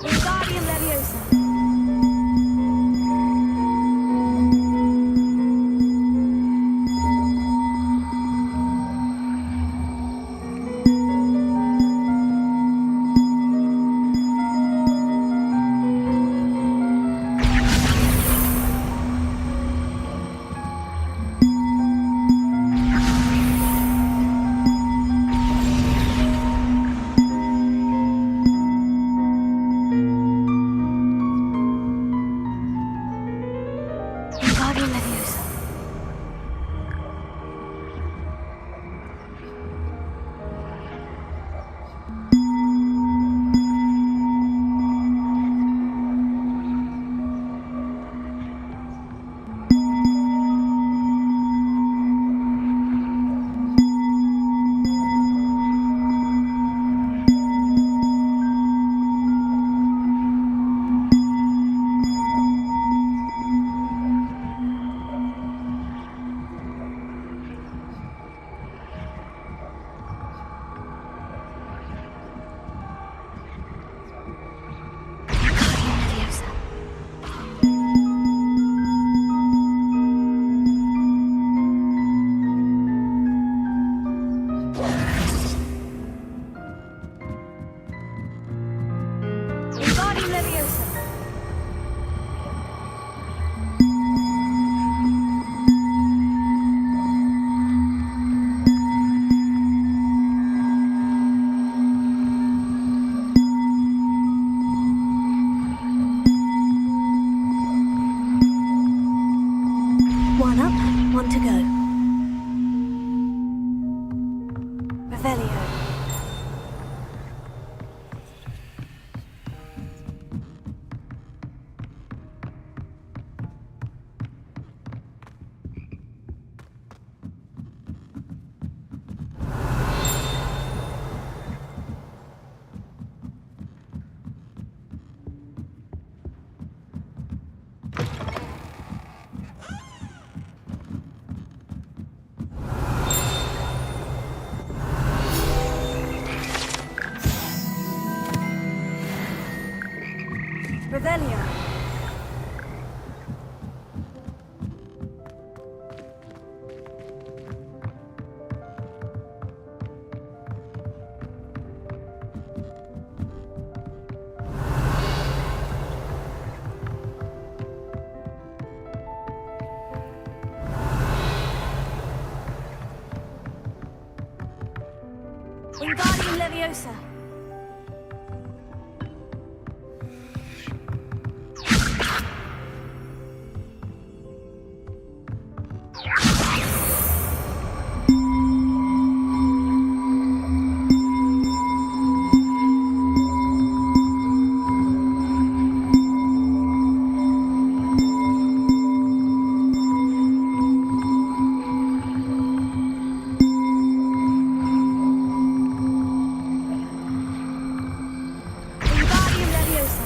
Wingardium Leviosa. Wingardium Leviosa. Wingardium Leviosa. Wingardium Leviosa. One up, one to go. Revelio. Delia. Wingardium Leviosa. Wingardium Leviosa.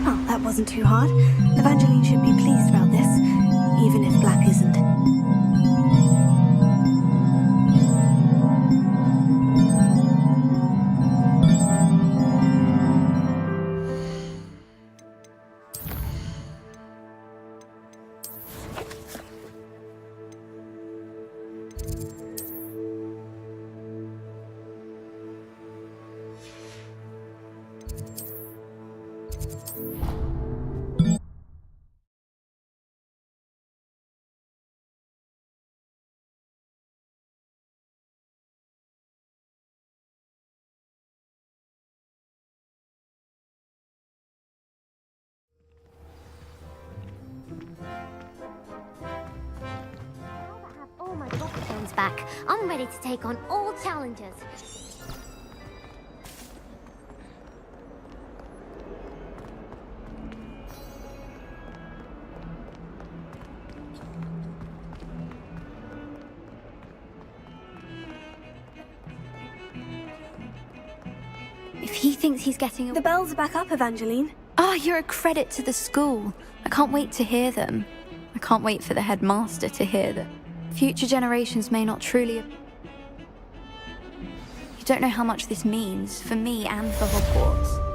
Oh, that wasn't too hard. Evangeline should be pleased about this, even if Black isn't. All my gobstones back. I'm ready to take on all challenges. If he thinks he's getting... The bells are back up, Evangeline. Oh, you're a credit to the school. I can't wait to hear them. I can't wait for the headmaster to hear them. Future generations may not truly... You don't know how much this means for me and for Hogwarts.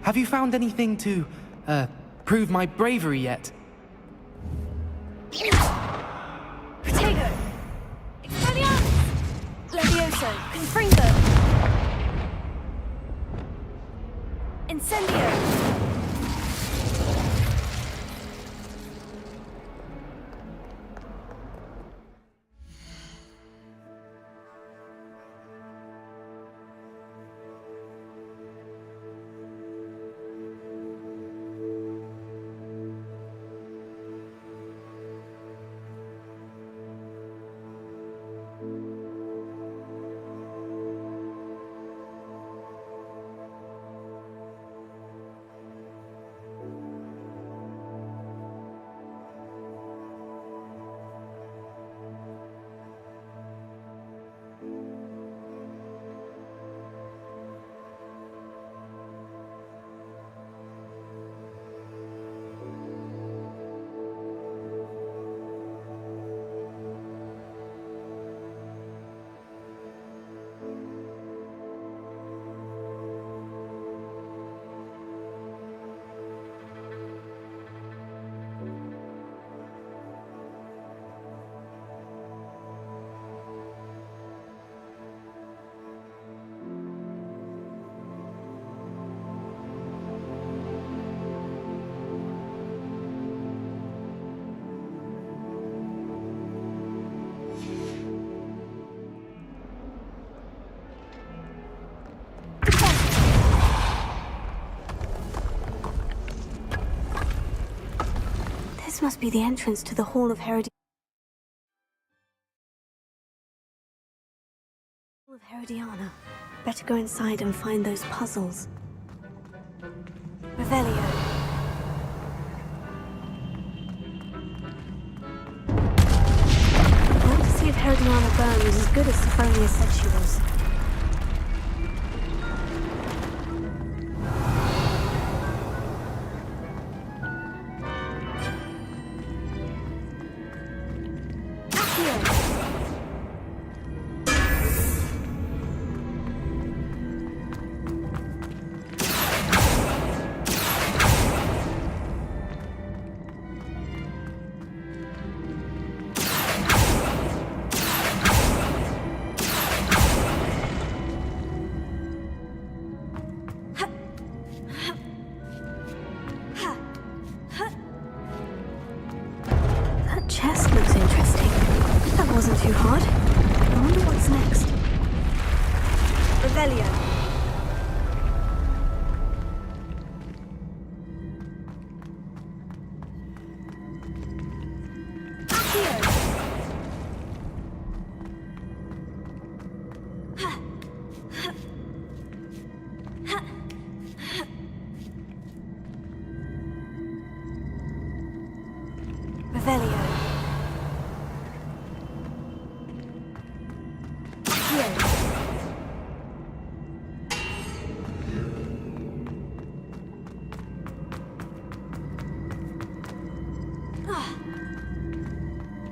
Have you found anything to, prove my bravery yet? Potato! Expelliarmus! Levioso! Confringo! Incendio! This must be the entrance to the Hall of Herodiana. Better go inside and find those puzzles. Revelio. I want to see if Herodiana Byrne was as good as Sophronia said she was. Chest looks interesting. That wasn't too hard. I wonder what's next. Revelio. Revelio.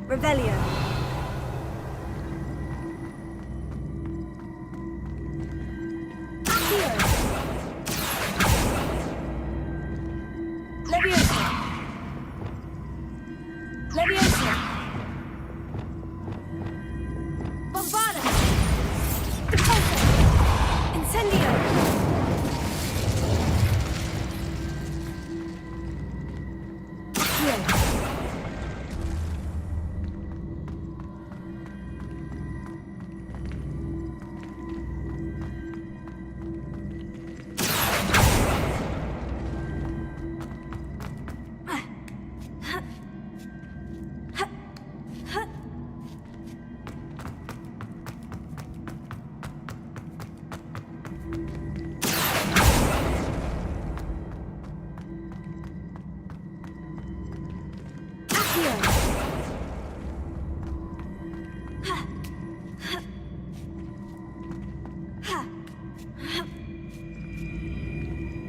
Revelio. Leviosa. Leviosa. Bombarda. Incendio.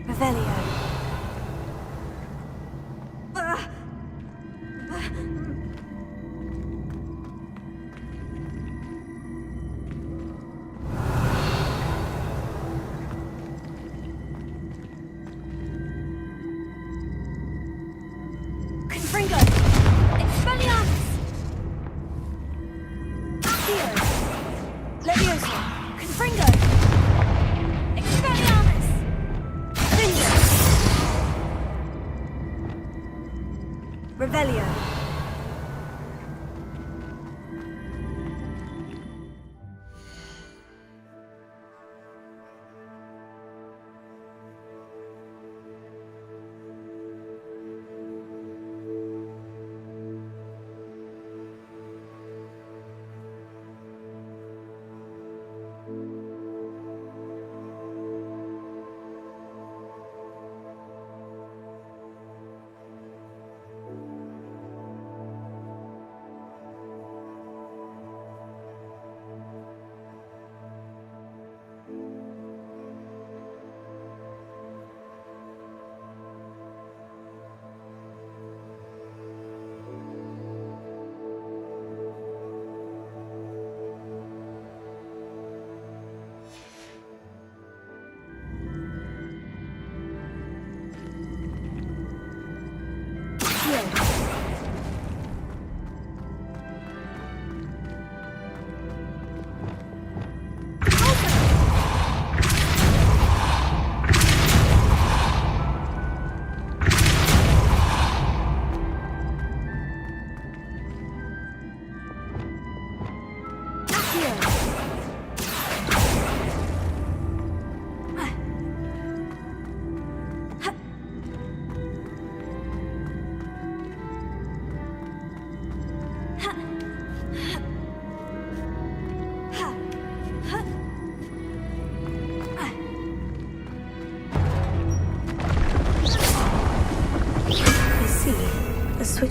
Revelio. Confringo. Expelliarmus. Accio. Leviosa. Confringo. Expelliarmus. Vinda. Revelio.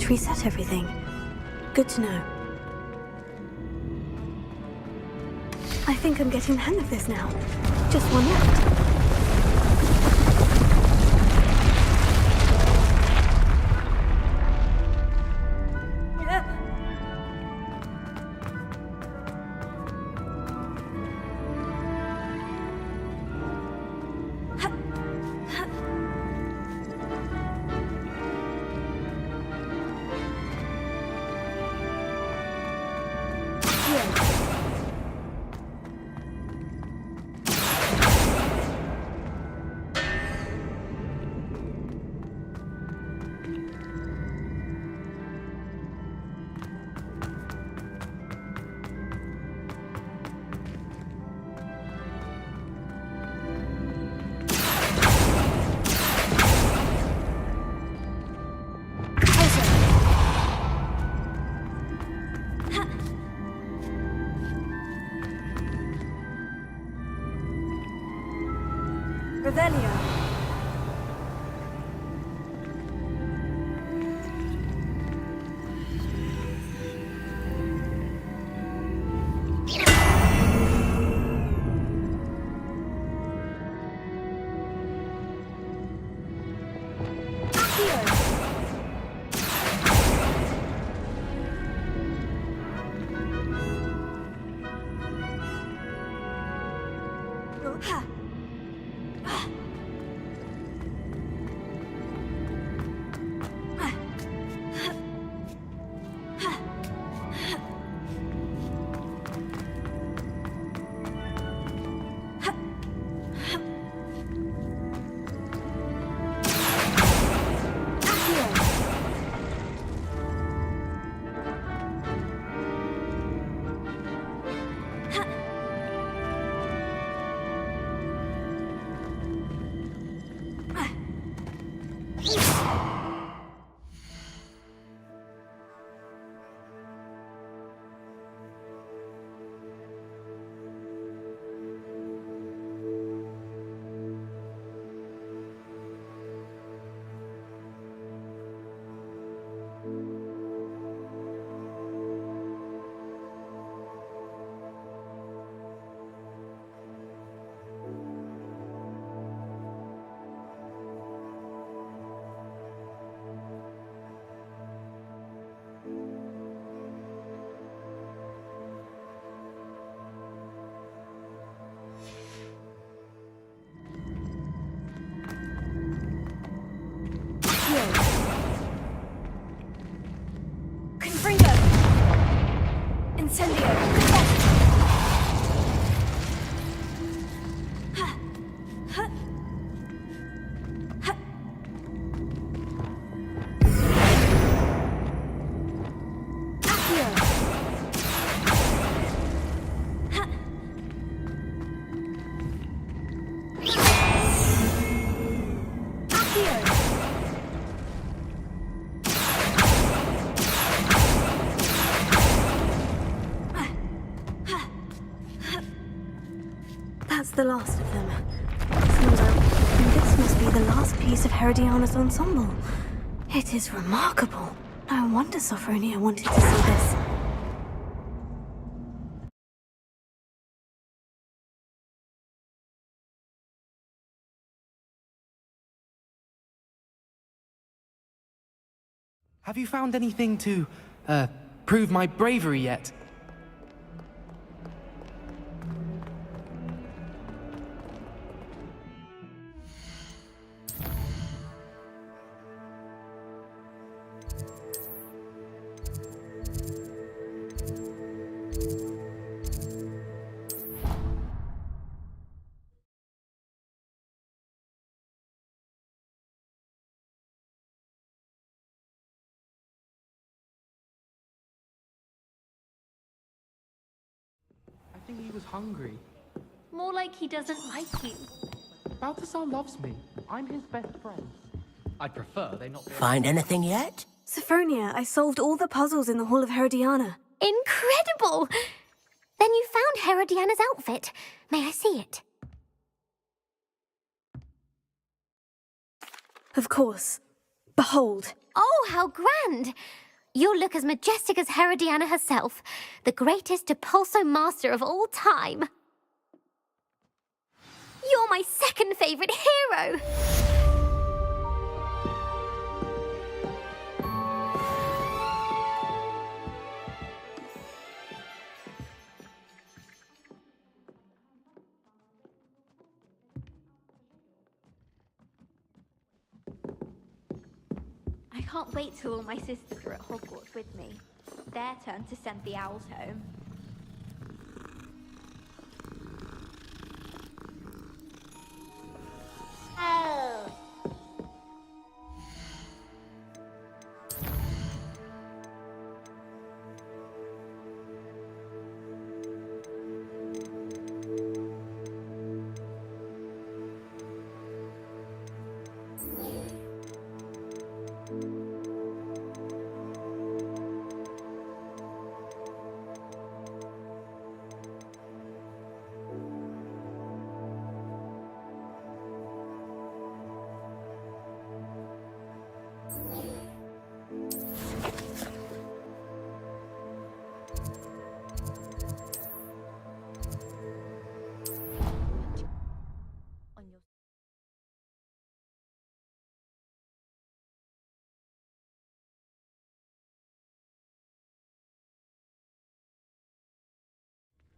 It reset everything. Good to know. I think I'm getting the hang of this now. Just one left. Revelio. That's the last of them. This must be the last piece of Herodiana's ensemble. It is remarkable. No wonder Sophronia wanted to see this. Have you found anything to, prove my bravery yet? I think he was hungry. More like he doesn't like you. Balthazar loves me. I'm his best friend. I'd prefer they not... Find anything yet? Sophronia, I solved all the puzzles in the Hall of Herodiana. Incredible! Then you found Herodiana's outfit. May I see it? Of course. Behold, Oh, how grand! You'll look as majestic as Herodiana herself, the greatest Depulso master of all time. You're my second favourite hero! I can't wait till all my sisters are at Hogwarts with me. Their turn to send the owls home. Oh.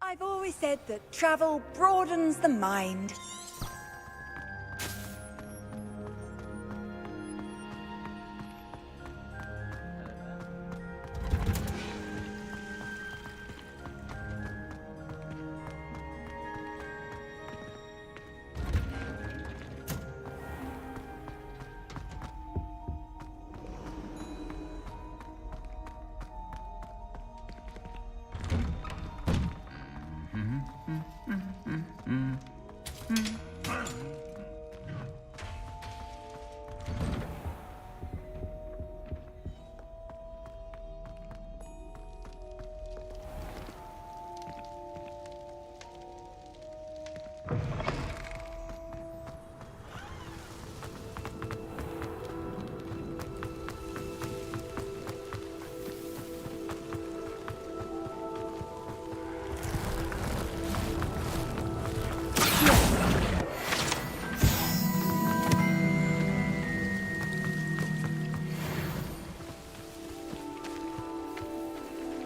I've always said that travel broadens the mind.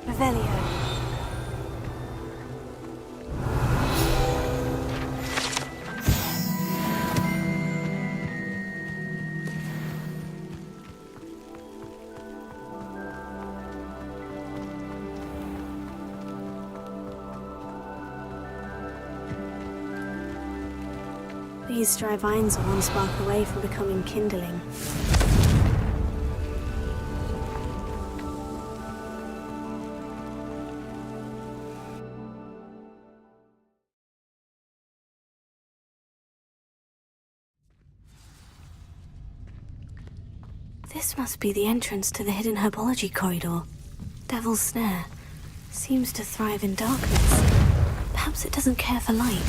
Revelio. These dry vines are one spark away from becoming kindling. This must be the entrance to the hidden herbology corridor. Devil's Snare seems to thrive in darkness. Perhaps it doesn't care for light.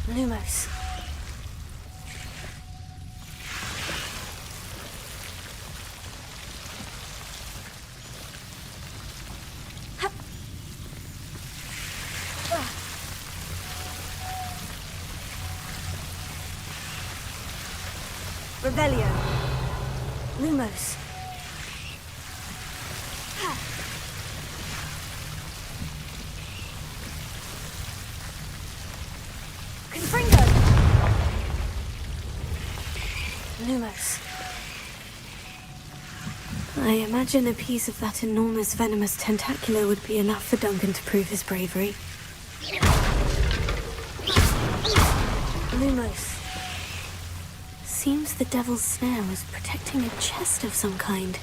Lumos. Revelio. Lumos. Confringo. Lumos. I imagine a piece of that enormous venomous tentacular would be enough for Duncan to prove his bravery. Lumos. Seems the Devil's Snare was protecting a chest of some kind.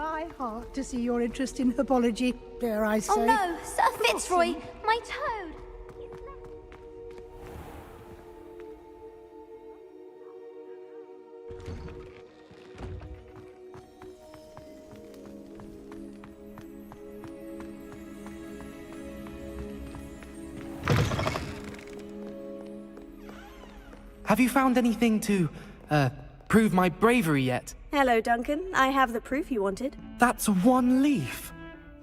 my heart to see your interest in herbology, dare I say. Oh no, Sir Fitzroy, my toad! Have you found anything to, prove my bravery yet? Hello, Duncan. I have the proof you wanted. That's one leaf.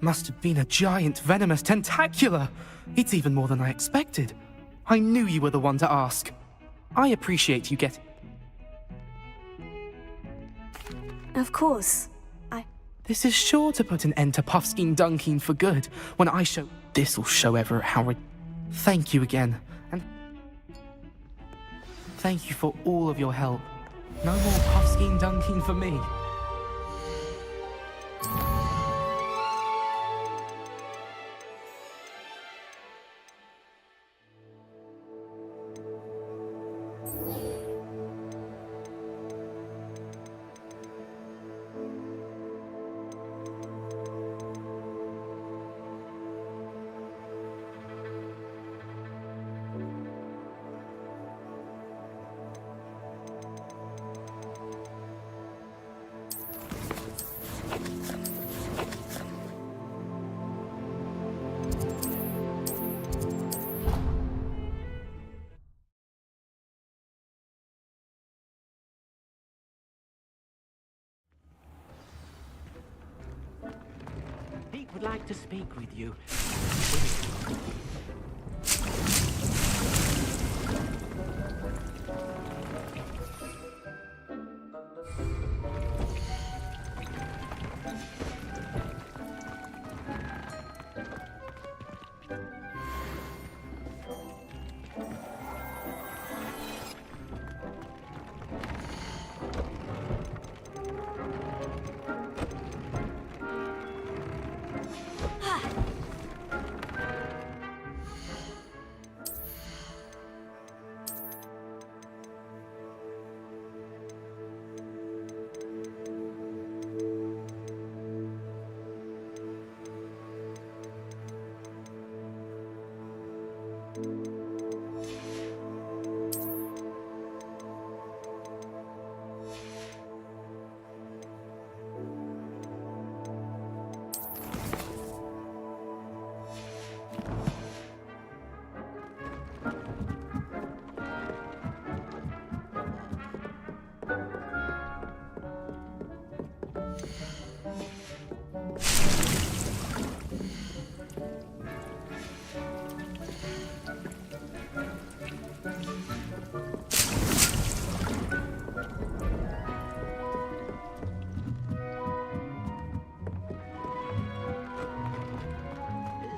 Must have been a giant venomous tentacula. It's even more than I expected. I knew you were the one to ask. I appreciate you getting... Of course. This is sure to put an end to Puffskein Dunkeen for good when I show... This'll show Everett how... Thank you again, and... Thank you for all of your help. No more Puffskein Dunkeen for me. Pete would like to speak with you.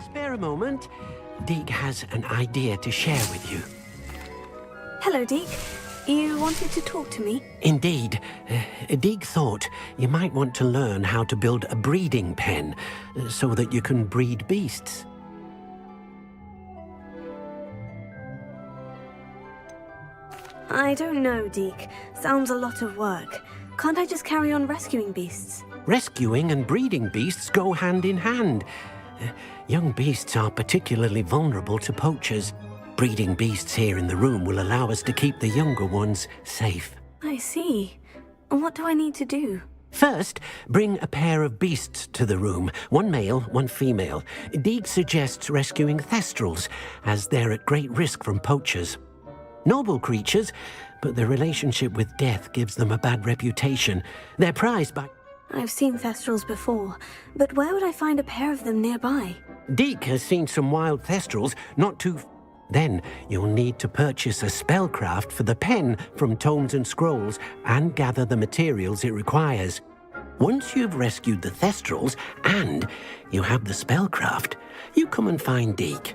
Spare a moment. Deke has an idea to share with you. Hello, Deke. You wanted to talk to me? Indeed. Deke thought you might want to learn how to build a breeding pen so that you can breed beasts. I don't know, Deke. Sounds a lot of work. Can't I just carry on rescuing beasts? Rescuing and breeding beasts go hand in hand. Young beasts are particularly vulnerable to poachers. Breeding beasts here in the room will allow us to keep the younger ones safe. I see. And what do I need to do? First, bring a pair of beasts to the room. One male, one female. Deke suggests rescuing thestrals, as they're at great risk from poachers. Noble creatures, but their relationship with death gives them a bad reputation. They're prized by... I've seen thestrals before, but where would I find a pair of them nearby? Deke has seen some wild thestrals not too... Then you'll need to purchase a spellcraft for the pen from Tomes and Scrolls and gather the materials it requires. Once you've rescued the thestrals and you have the spellcraft, you come and find Deke.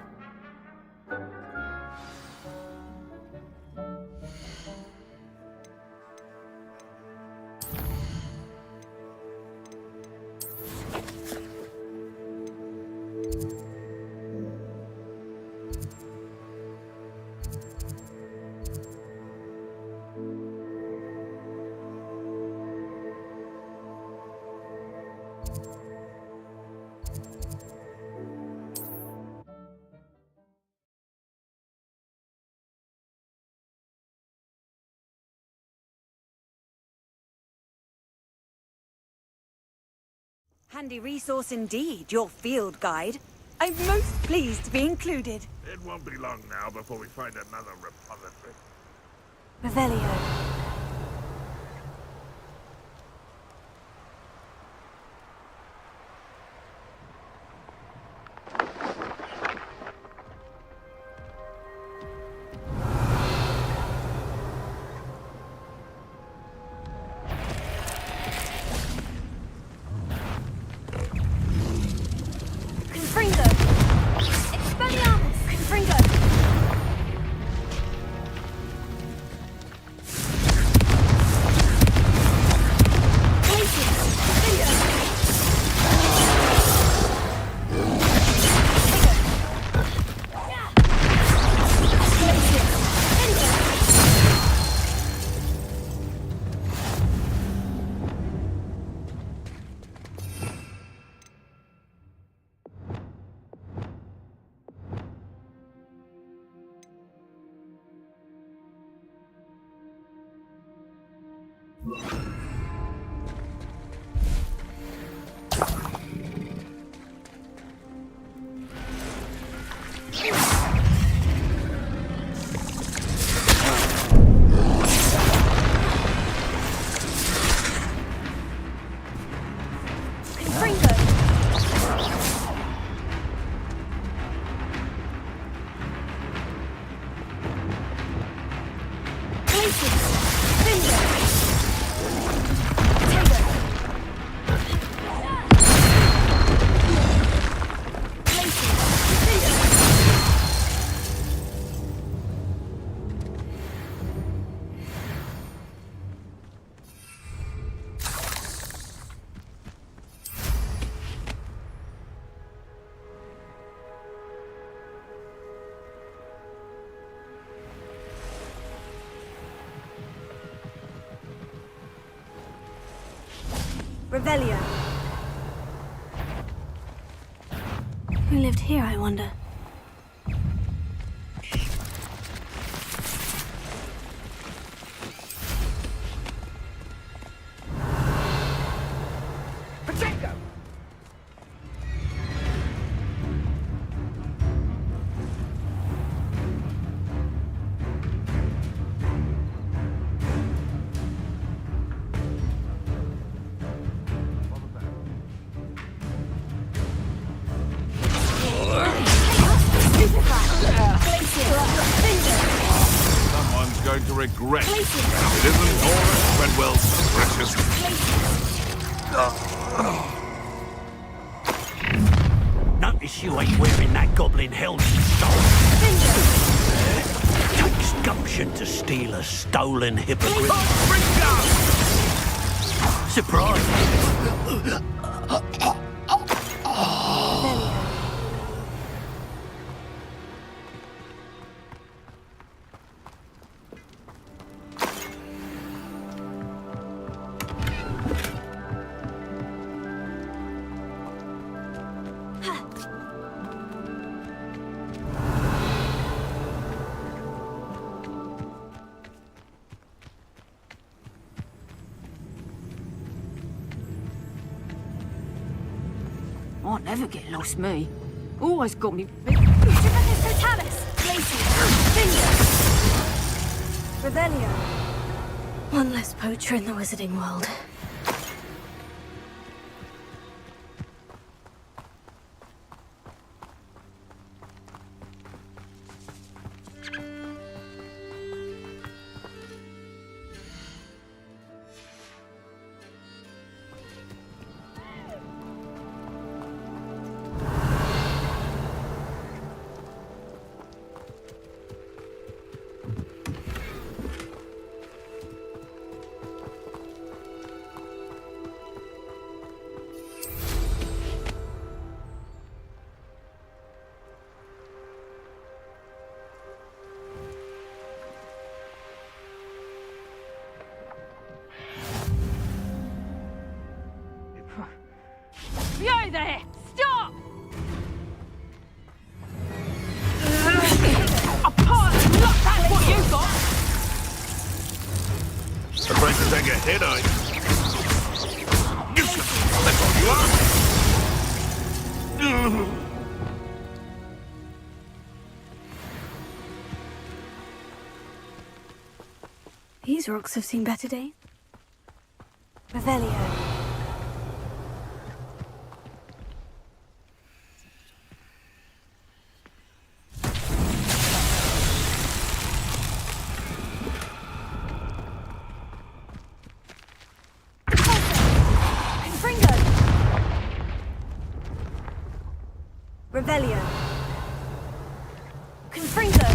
Handy resource indeed, your field guide. I'm most pleased to be included. It won't be long now before we find another repository. Revelio. Revelio. Who lived here, I wonder? Someone's going to regret it. It isn't Nora Treadwell's precious. Notice you ain't wearing that goblin helmet you stole. Takes gumption to steal a stolen hippogriff. Surprise! I'll never get lost, me. Always got me. Revelio. One less poacher in the wizarding world. Yo there! Stop! Apart! Look, that's what you got! Afraid to take a hit, are you? Useless! That's all you are! These rocks have seen better days. Revelio. Revelio. Confringo.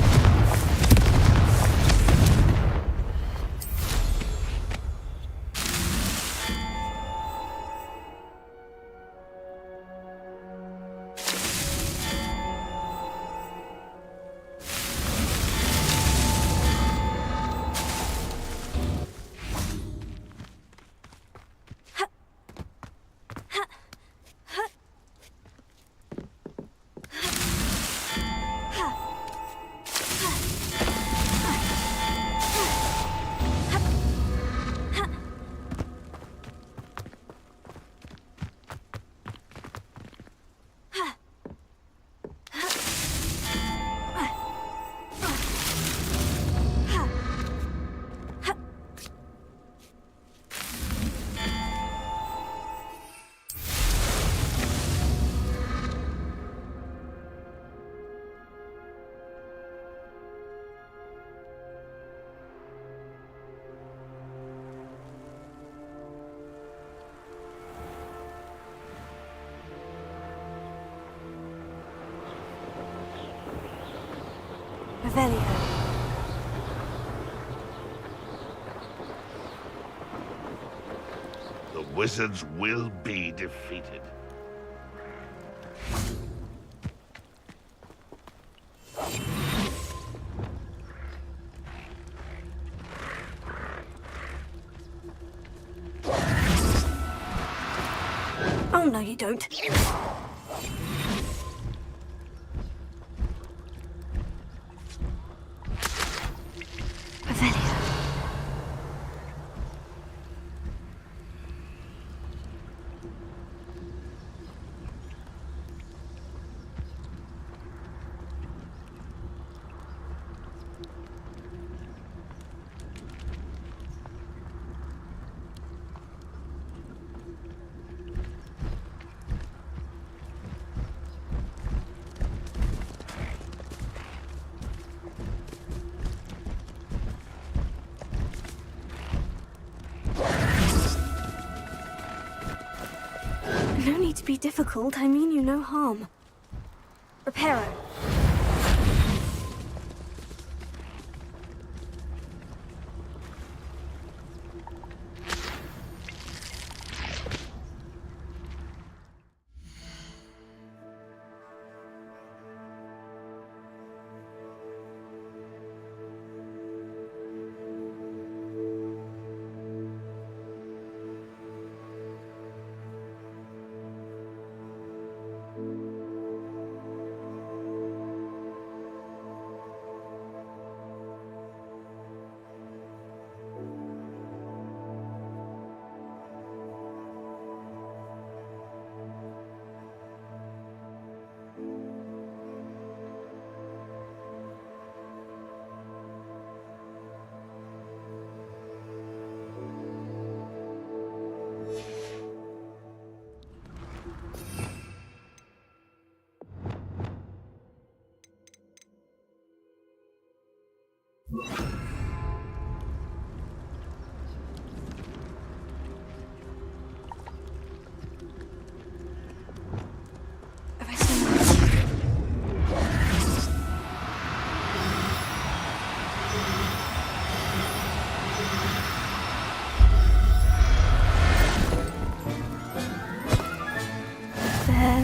Revelio. The wizards will be defeated. Oh, no, you don't. No need to be difficult. I mean you no harm. Reparo.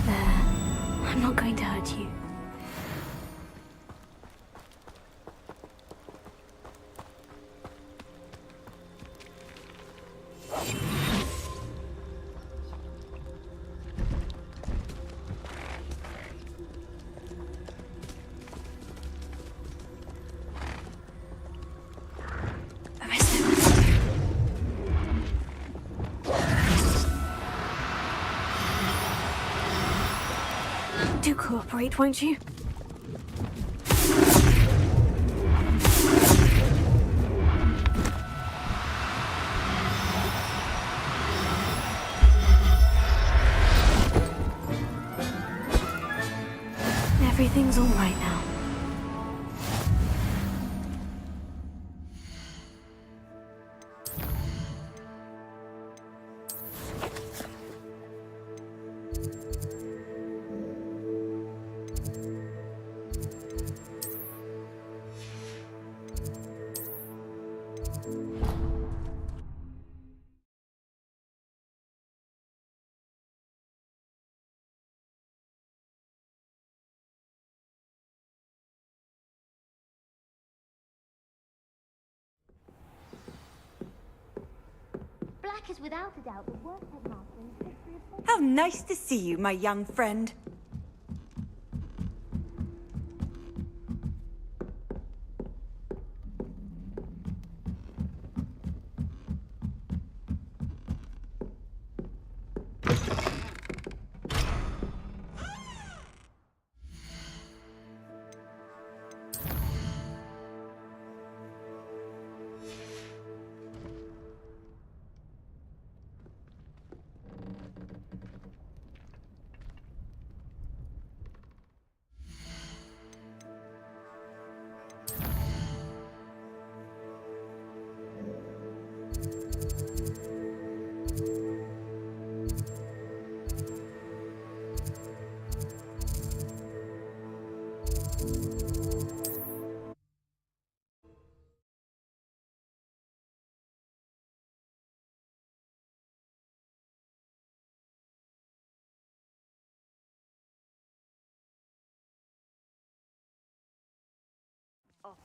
There. I'm not going to hurt you. Do cooperate, won't you? Everything's all right now. Black is without a doubt the worst headmaster in the history of... How nice to see you, my young friend.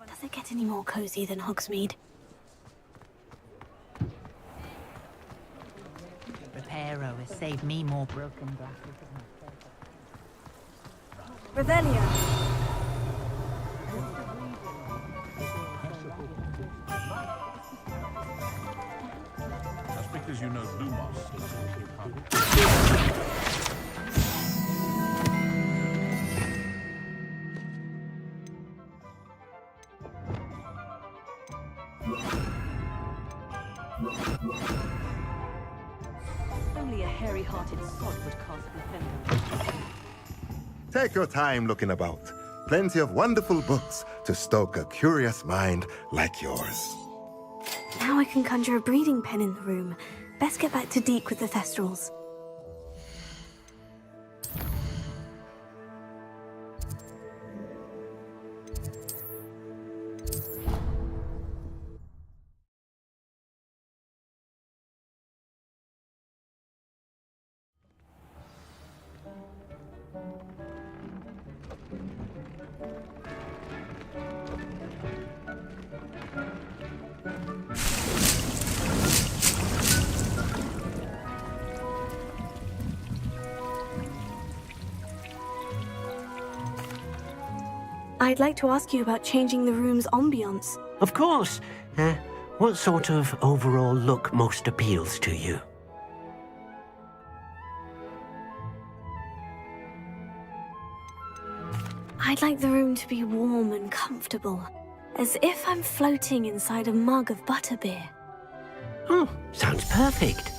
Does it get any more cozy than Hogsmeade? Reparo has saved me more broken glasses. Revelia. That's because you know Lumos. Only a hairy-hearted sod would cast Defender. Take your time looking about. Plenty of wonderful books to stoke a curious mind like yours. Now I can conjure a breeding pen in the room. Best get back to Deke with the Thestrals. I'd like to ask you about changing the room's ambiance. Of course. What sort of overall look most appeals to you? I'd like the room to be warm and comfortable, as if I'm floating inside a mug of butterbeer. Oh, sounds perfect.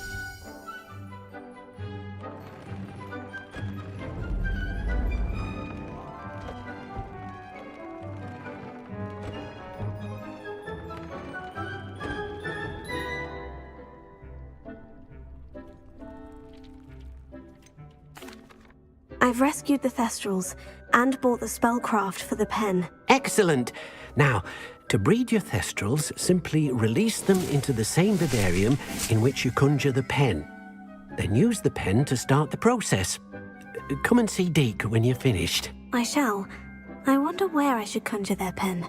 I've rescued the Thestrals and bought the spellcraft for the pen. Excellent. Now, to breed your Thestrals, simply release them into the same vivarium in which you conjure the pen. Then use the pen to start the process. Come and see Deke when you're finished. I shall. I wonder where I should conjure their pen.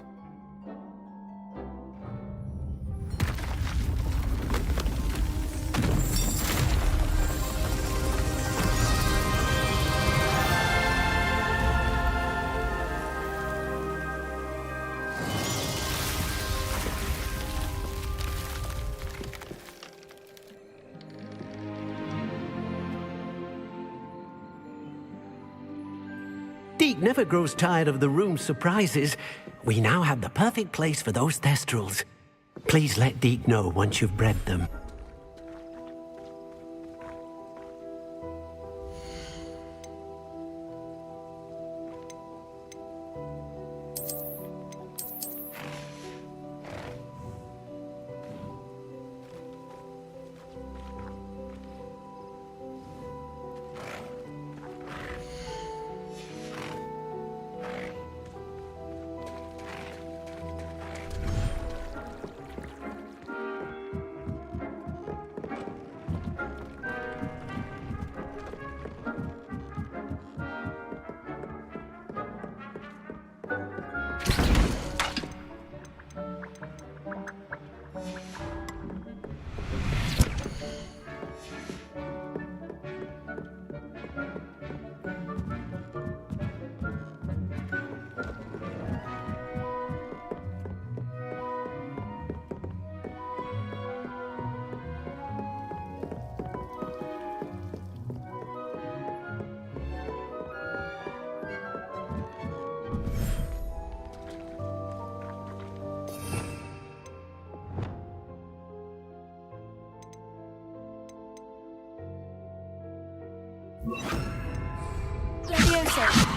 Deek never grows tired of the room's surprises. We now have the perfect place for those thestrals. Please let Deek know once you've bred them. Levioso.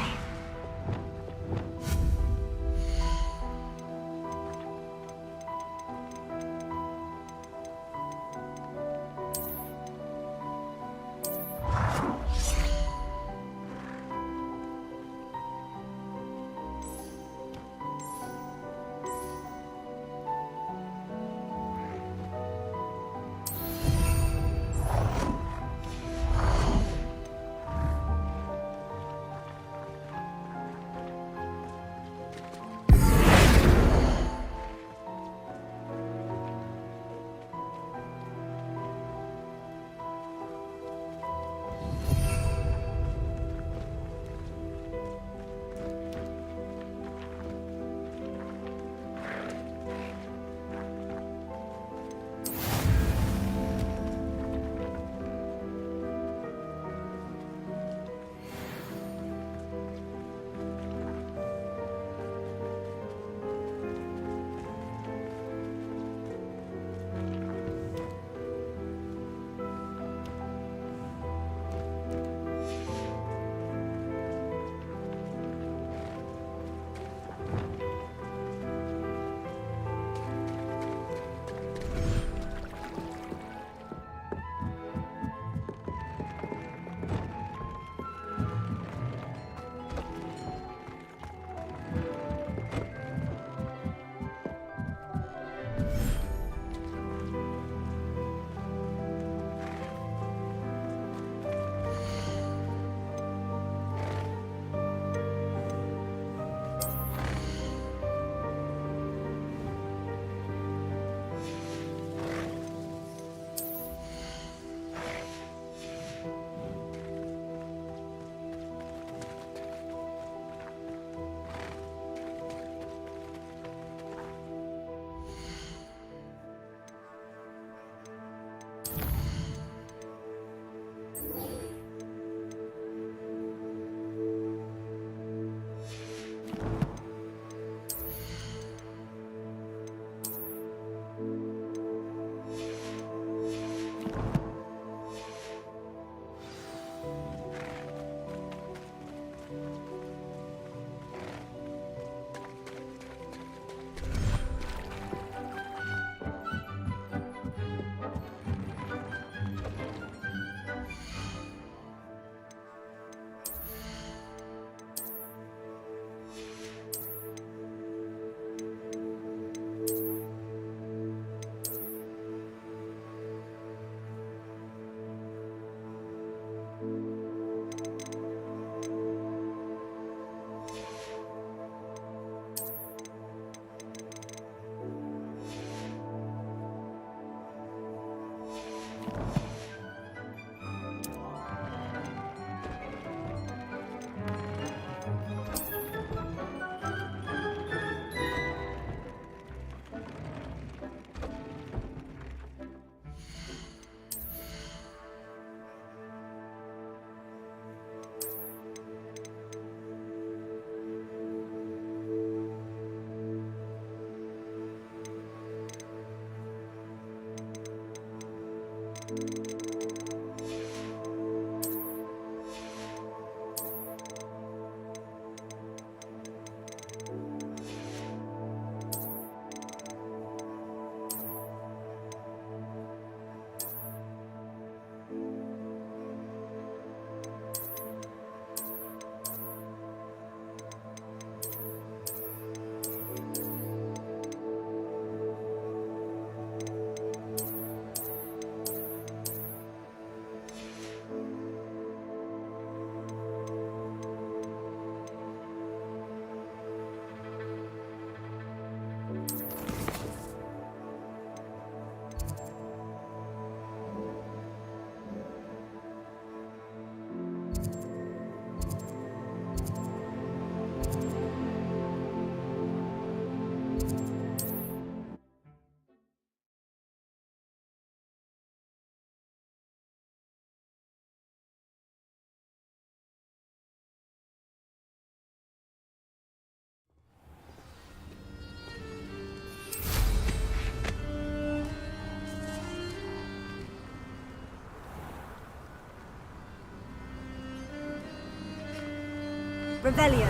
Revelio.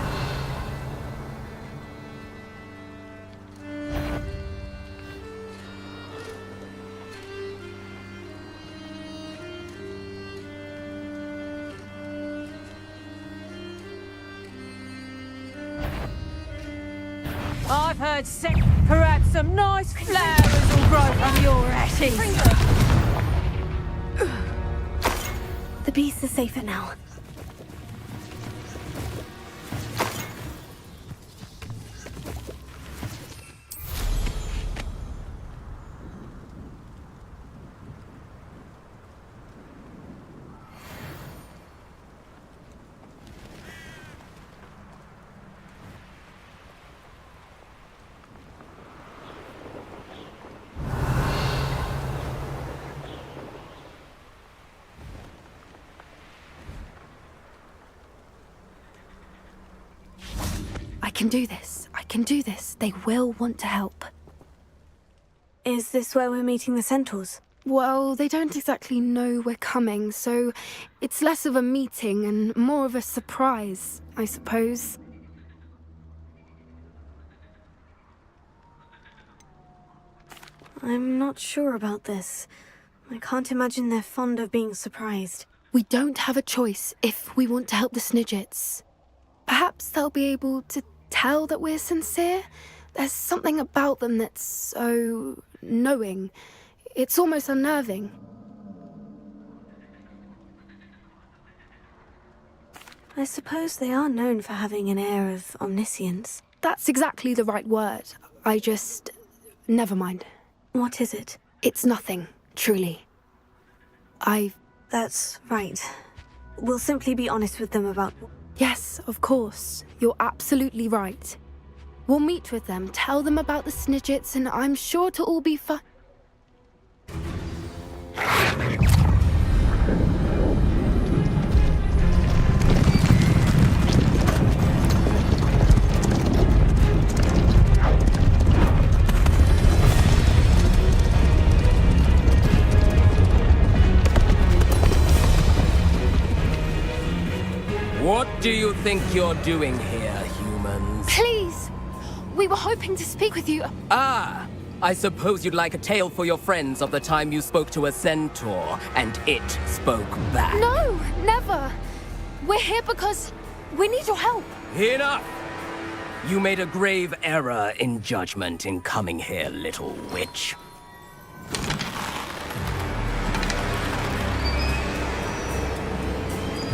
I've heard perhaps some nice flowers will grow from your ashes. The beast is safer now. I can do this. I can do this. They will want to help. Is this where we're meeting the centaurs? Well, they don't exactly know we're coming, so it's less of a meeting and more of a surprise, I suppose. I'm not sure about this. I can't imagine they're fond of being surprised. We don't have a choice if we want to help the Snidgets. Perhaps they'll be able to tell that we're sincere. There's something about them that's so knowing. It's almost unnerving. I suppose they are known for having an air of omniscience. That's exactly the right word. Never mind. What is it? It's nothing, truly. That's right. We'll simply be honest with them about... Yes, of course. You're absolutely right. We'll meet with them, tell them about the Snidgets, and I'm sure to all be fine. What do you think you're doing here, humans? Please! We were hoping to speak with you. Ah! I suppose you'd like a tale for your friends of the time you spoke to a centaur, and it spoke back. No, never! We're here because we need your help. Enough! You made a grave error in judgment in coming here, little witch.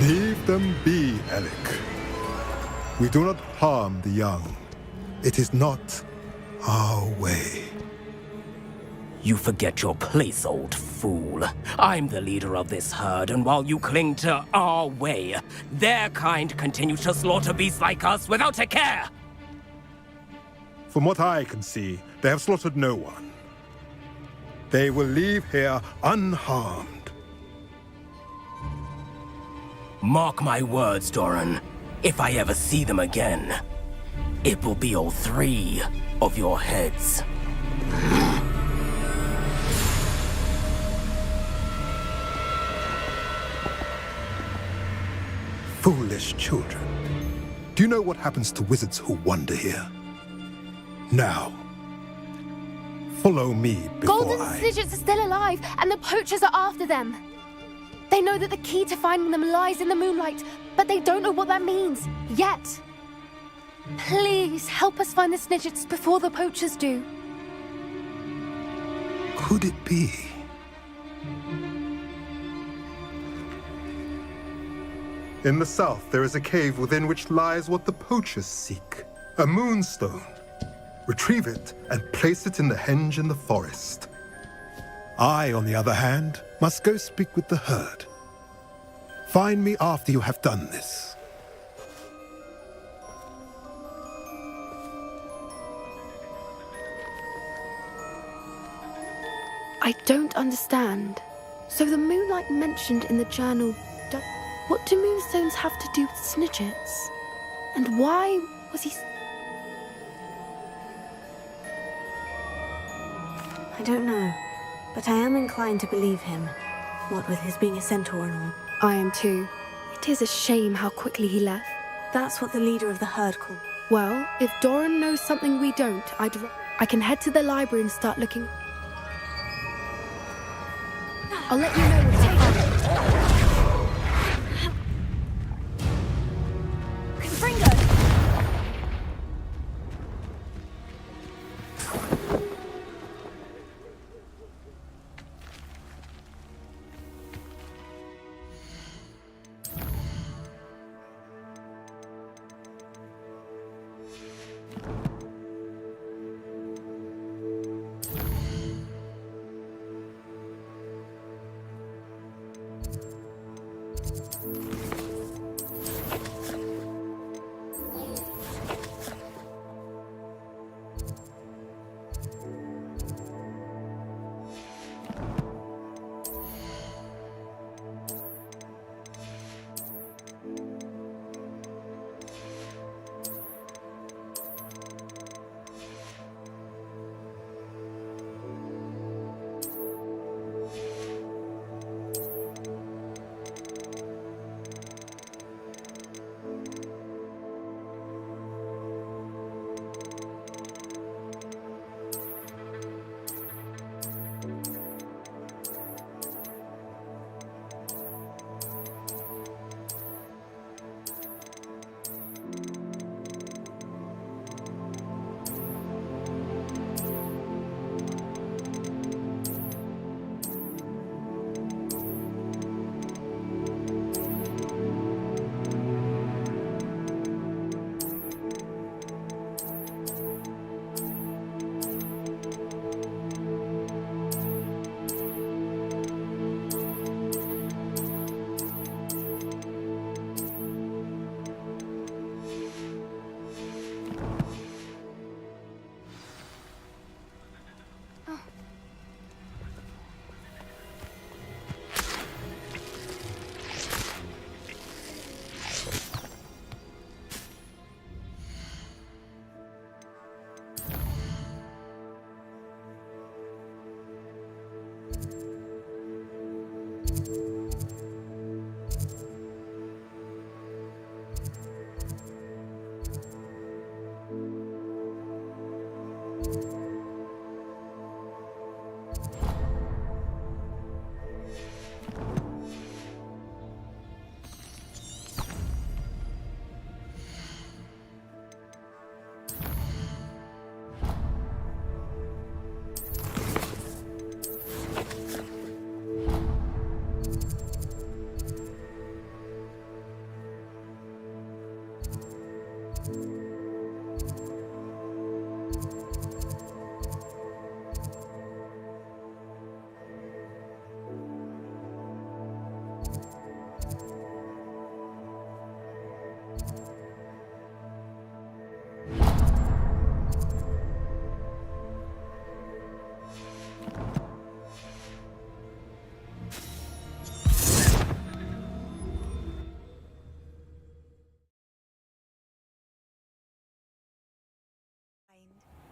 Leave them be, Alec. We do not harm the young. It is not our way. You forget your place, old fool. I'm the leader of this herd, and while you cling to our way, their kind continue to slaughter beasts like us without a care! From what I can see, they have slaughtered no one. They will leave here unharmed. Mark my words, Doran. If I ever see them again, it will be all 3 of your heads. foolish children. Do you know what happens to wizards who wander here? Now, follow me before Golden Snidgets are still alive, and the poachers are after them. They know that the key to finding them lies in the moonlight, but they don't know what that means, yet. Please, help us find the Snidgets before the poachers do. Could it be? In the south, there is a cave within which lies what the poachers seek. A moonstone. Retrieve it and place it in the henge in the forest. I, on the other hand, must go speak with the herd. Find me after you have done this. I don't understand. So the moonlight mentioned in the journal, what do moonstones have to do with Snidgets? And why was he... I don't know, but I am inclined to believe him. What with his being a centaur and all. I am too. It is a shame how quickly he left. That's what the leader of the herd called. Well, if Doran knows something we don't, I can head to the library and start looking. I'll let you know what I find.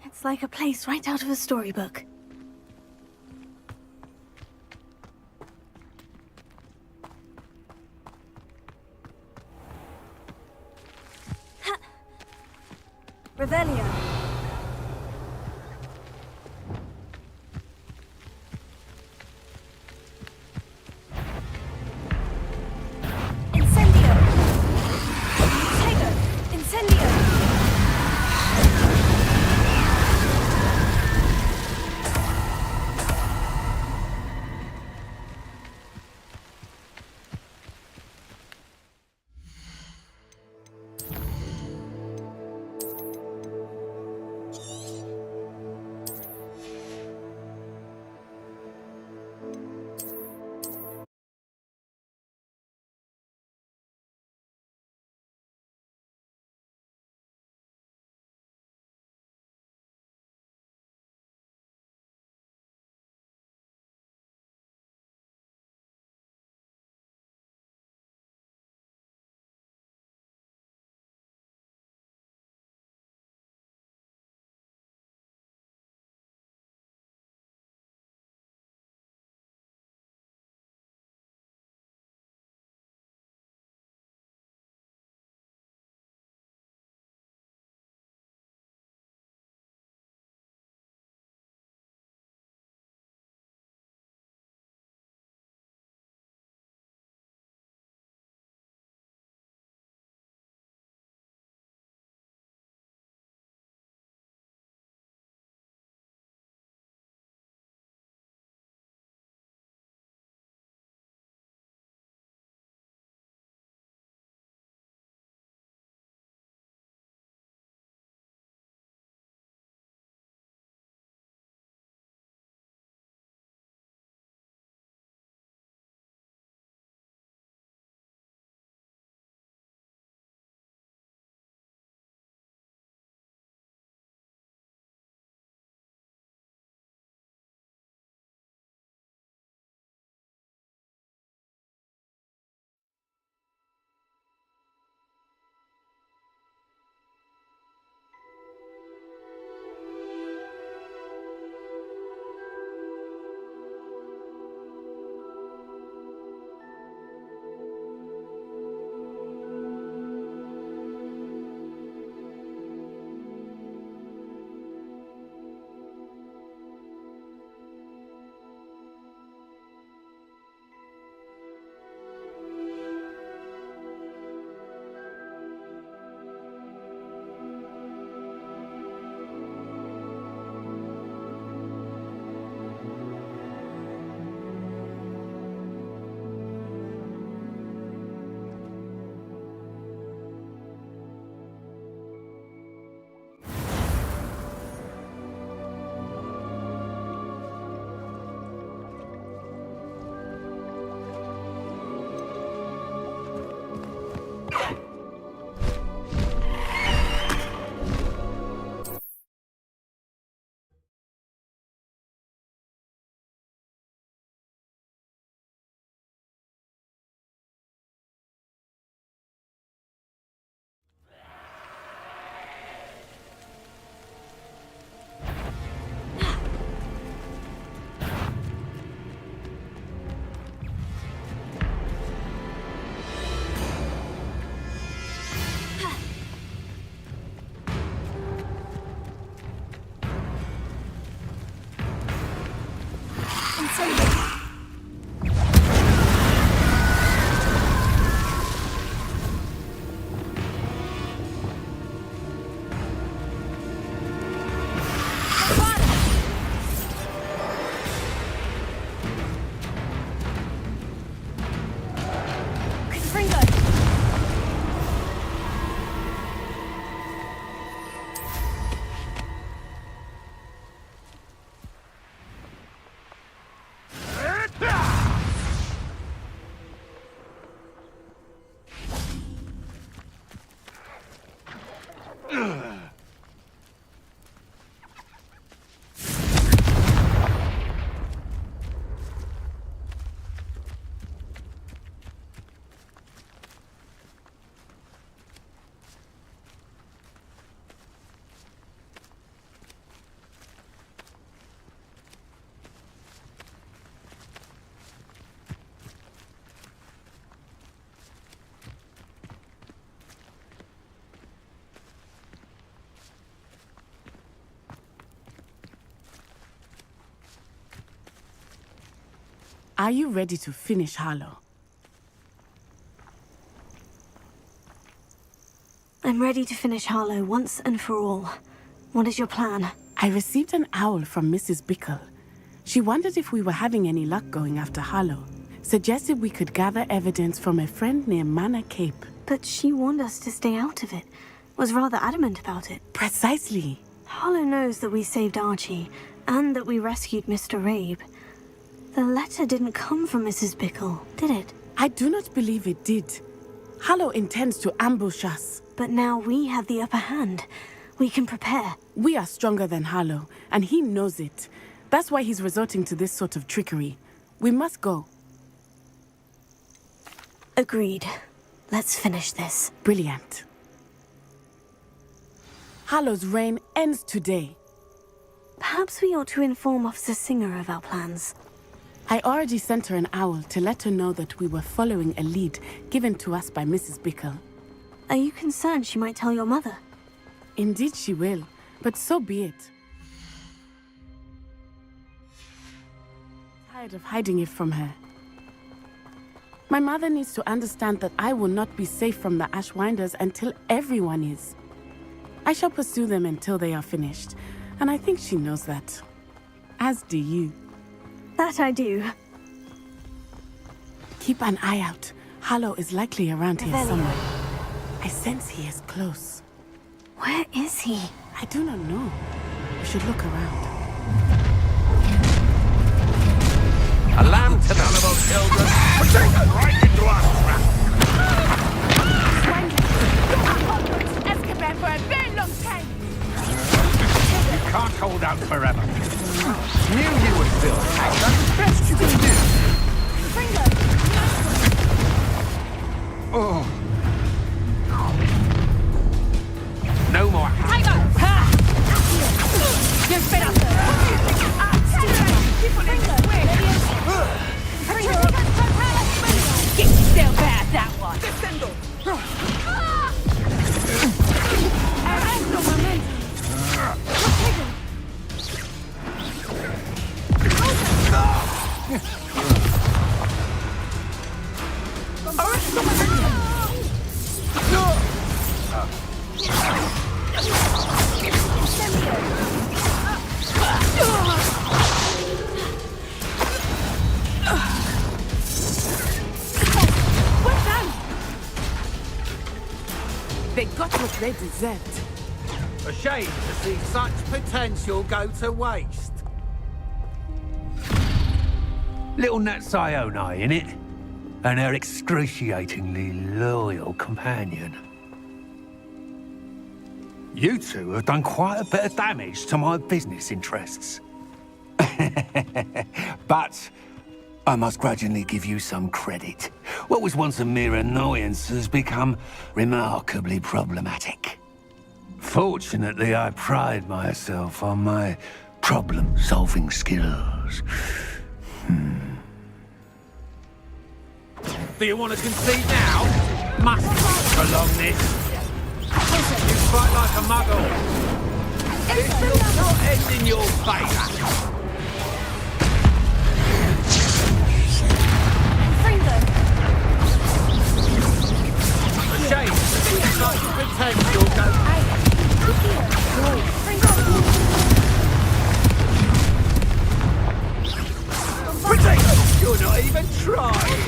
It's like a place right out of a storybook. Revelio. Incendio! Tego! Incendio! Are you ready to finish Harlow? I'm ready to finish Harlow once and for all. What is your plan? I received an owl from Mrs. Bickle. She wondered if we were having any luck going after Harlow. Suggested we could gather evidence from a friend near Manor Cape. But she warned us to stay out of it. Was rather adamant about it. Precisely. Harlow knows that we saved Archie, and that we rescued Mr. Rabe. The letter didn't come from Mrs. Bickle, did it? I do not believe it did. Harlow intends to ambush us. But now we have the upper hand. We can prepare. We are stronger than Harlow, and he knows it. That's why he's resorting to this sort of trickery. We must go. Agreed. Let's finish this. Brilliant. Harlow's reign ends today. Perhaps we ought to inform Officer Singer of our plans. I already sent her an owl to let her know that we were following a lead given to us by Mrs. Bickle. Are you concerned she might tell your mother? Indeed she will, but so be it. I'm tired of hiding it from her. My mother needs to understand that I will not be safe from the Ashwinders until everyone is. I shall pursue them until they are finished, and I think she knows that. As do you. That I do. Keep an eye out. Harlow is likely around here somewhere. I sense he is close. Where is he? I do not know. We should look around. A lamb to none of those children. Right into our trap. Azkaban for a very long time. You can't hold out forever. Knew you would still hang. That's the best you can do. Oh. No more. Tiger! You're fed up. Get still bad, that one. They got what they deserved. A shame to see such potential go to waste. Little Nat Sioni, innit? And her excruciatingly loyal companion. You two have done quite a bit of damage to my business interests. But I must grudgingly give you some credit. What was once a mere annoyance has become remarkably problematic. Fortunately, I pride myself on my problem-solving skills. Do you want to concede now? Must prolong this. You fight like a muggle. This will not end in your favour. A shame to see such potential go. You're not even trying.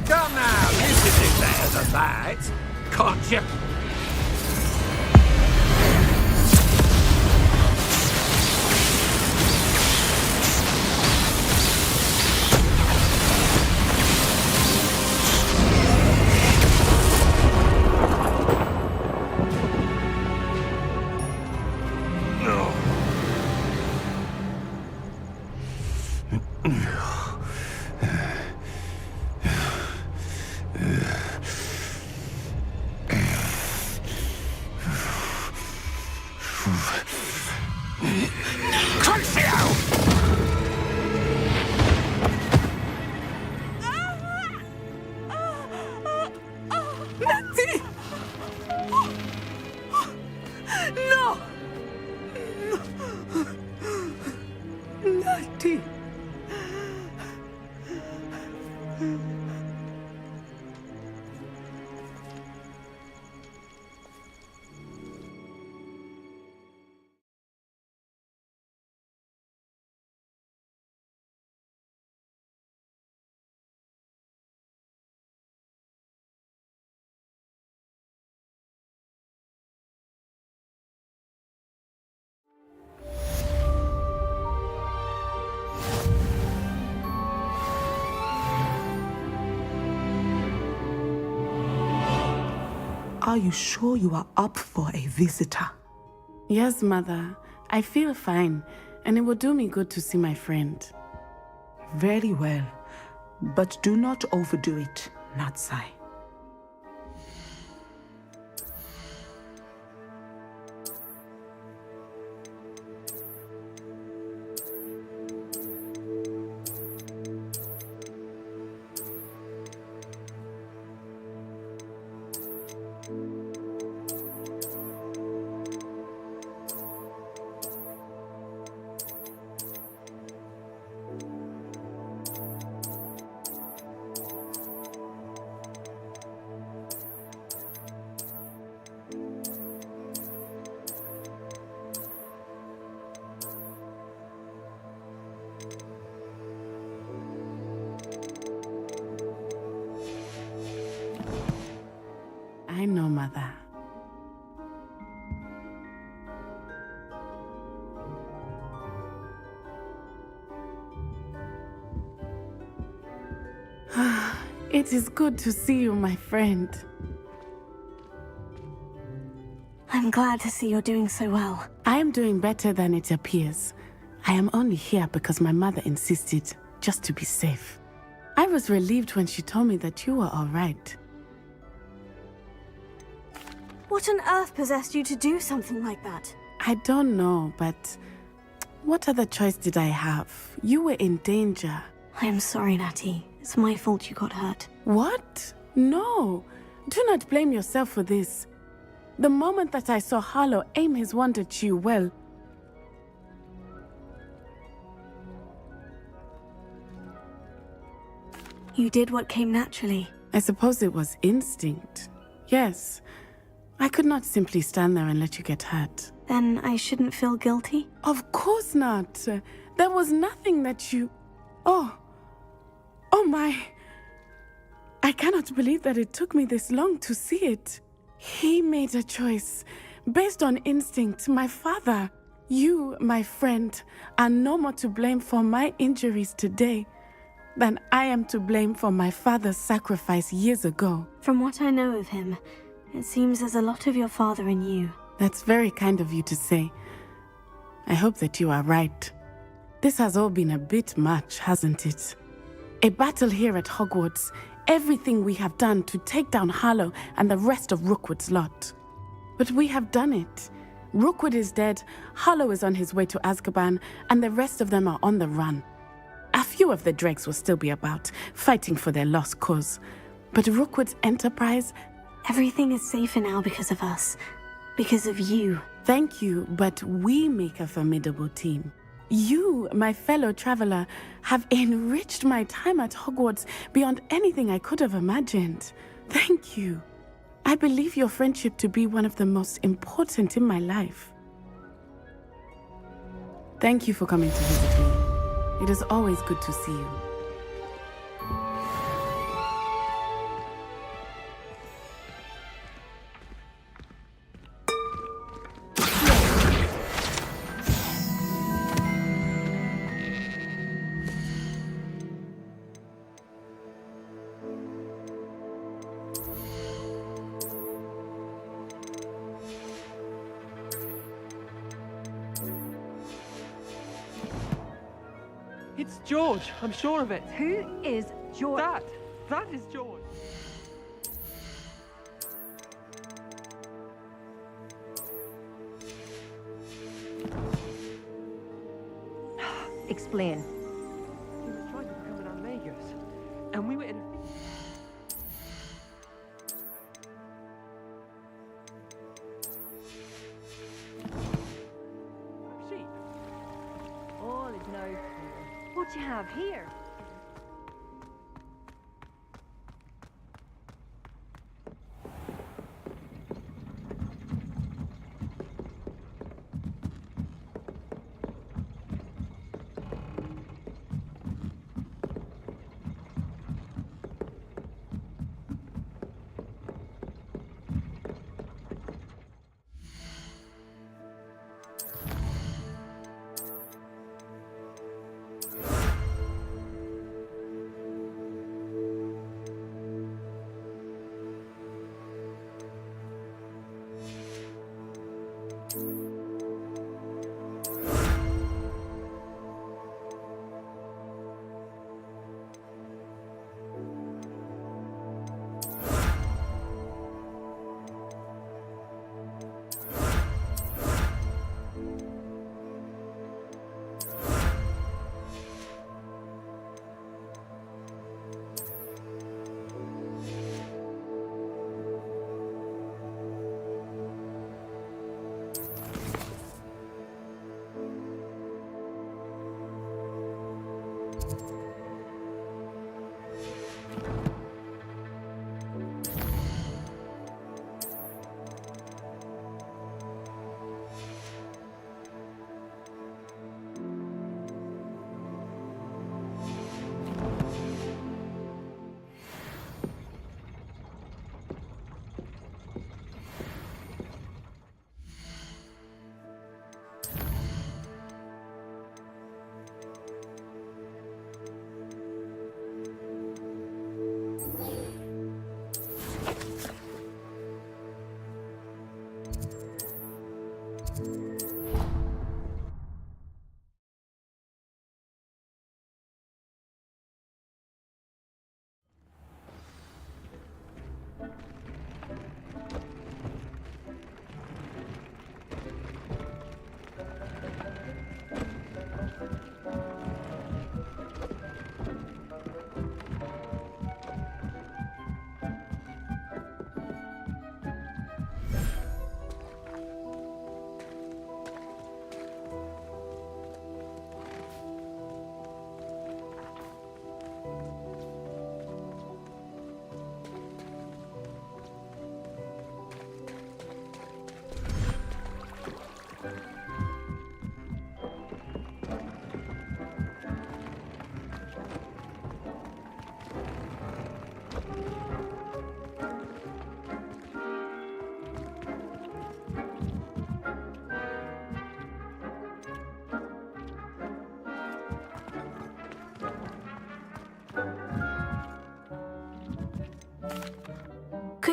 Come now, you can do better than that, can't you? Are you sure you are up for a visitor? Yes, Mother. I feel fine, and it will do me good to see my friend. Very well. But do not overdo it, Natsai. I know, Mother. It is good to see you, my friend. I'm glad to see you're doing so well. I am doing better than it appears. I am only here because my mother insisted, just to be safe. I was relieved when she told me that you were all right. What on earth possessed you to do something like that? I don't know, but what other choice did I have? You were in danger. I am sorry, Natty. It's my fault you got hurt. What? No. Do not blame yourself for this. The moment that I saw Harlow aim his wand at you, well... You did what came naturally. I suppose it was instinct. Yes. I could not simply stand there and let you get hurt. Then I shouldn't feel guilty? Of course not. There was nothing that you... Oh my... I cannot believe that it took me this long to see it. He made a choice based on instinct. My father, you, my friend, are no more to blame for my injuries today than I am to blame for my father's sacrifice years ago. From what I know of him, it seems there's a lot of your father in you. That's very kind of you to say. I hope that you are right. This has all been a bit much, hasn't it? A battle here at Hogwarts, everything we have done to take down Harlow and the rest of Rookwood's lot. But we have done it. Rookwood is dead, Harlow is on his way to Azkaban, and the rest of them are on the run. A few of the dregs will still be about, fighting for their lost cause. But Rookwood's enterprise... Everything is safer now because of us. Because of you. Thank you, but we make a formidable team. You, my fellow traveler, have enriched my time at Hogwarts beyond anything I could have imagined. Thank you. I believe your friendship to be one of the most important in my life. Thank you for coming to visit me. It is always good to see you. It's George, I'm sure of it. Who is George? That is George. Explain. He was trying to become an Animagus, and we were in... Sheep. All is no fear. What you have here?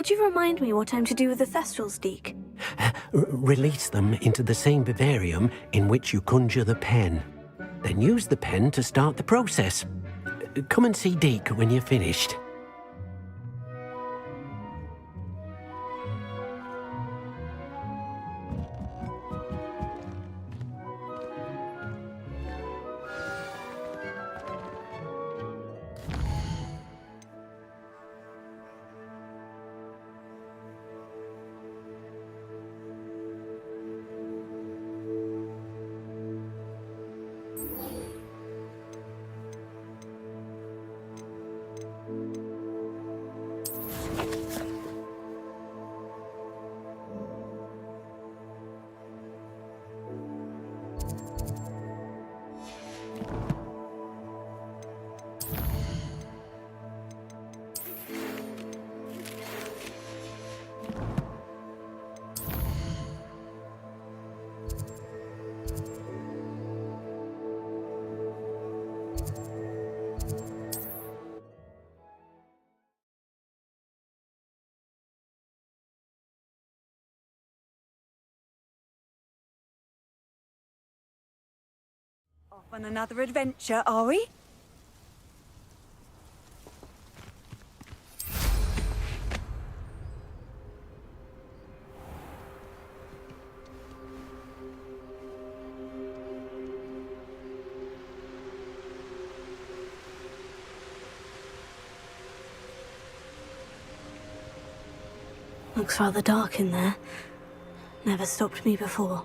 Could you remind me what I'm to do with the Thestrals, Deke? Release them into the same vivarium in which you conjure the pen. Then use the pen to start the process. Come and see Deke when you're finished. Off on another adventure, are we? Looks rather dark in there. Never stopped me before.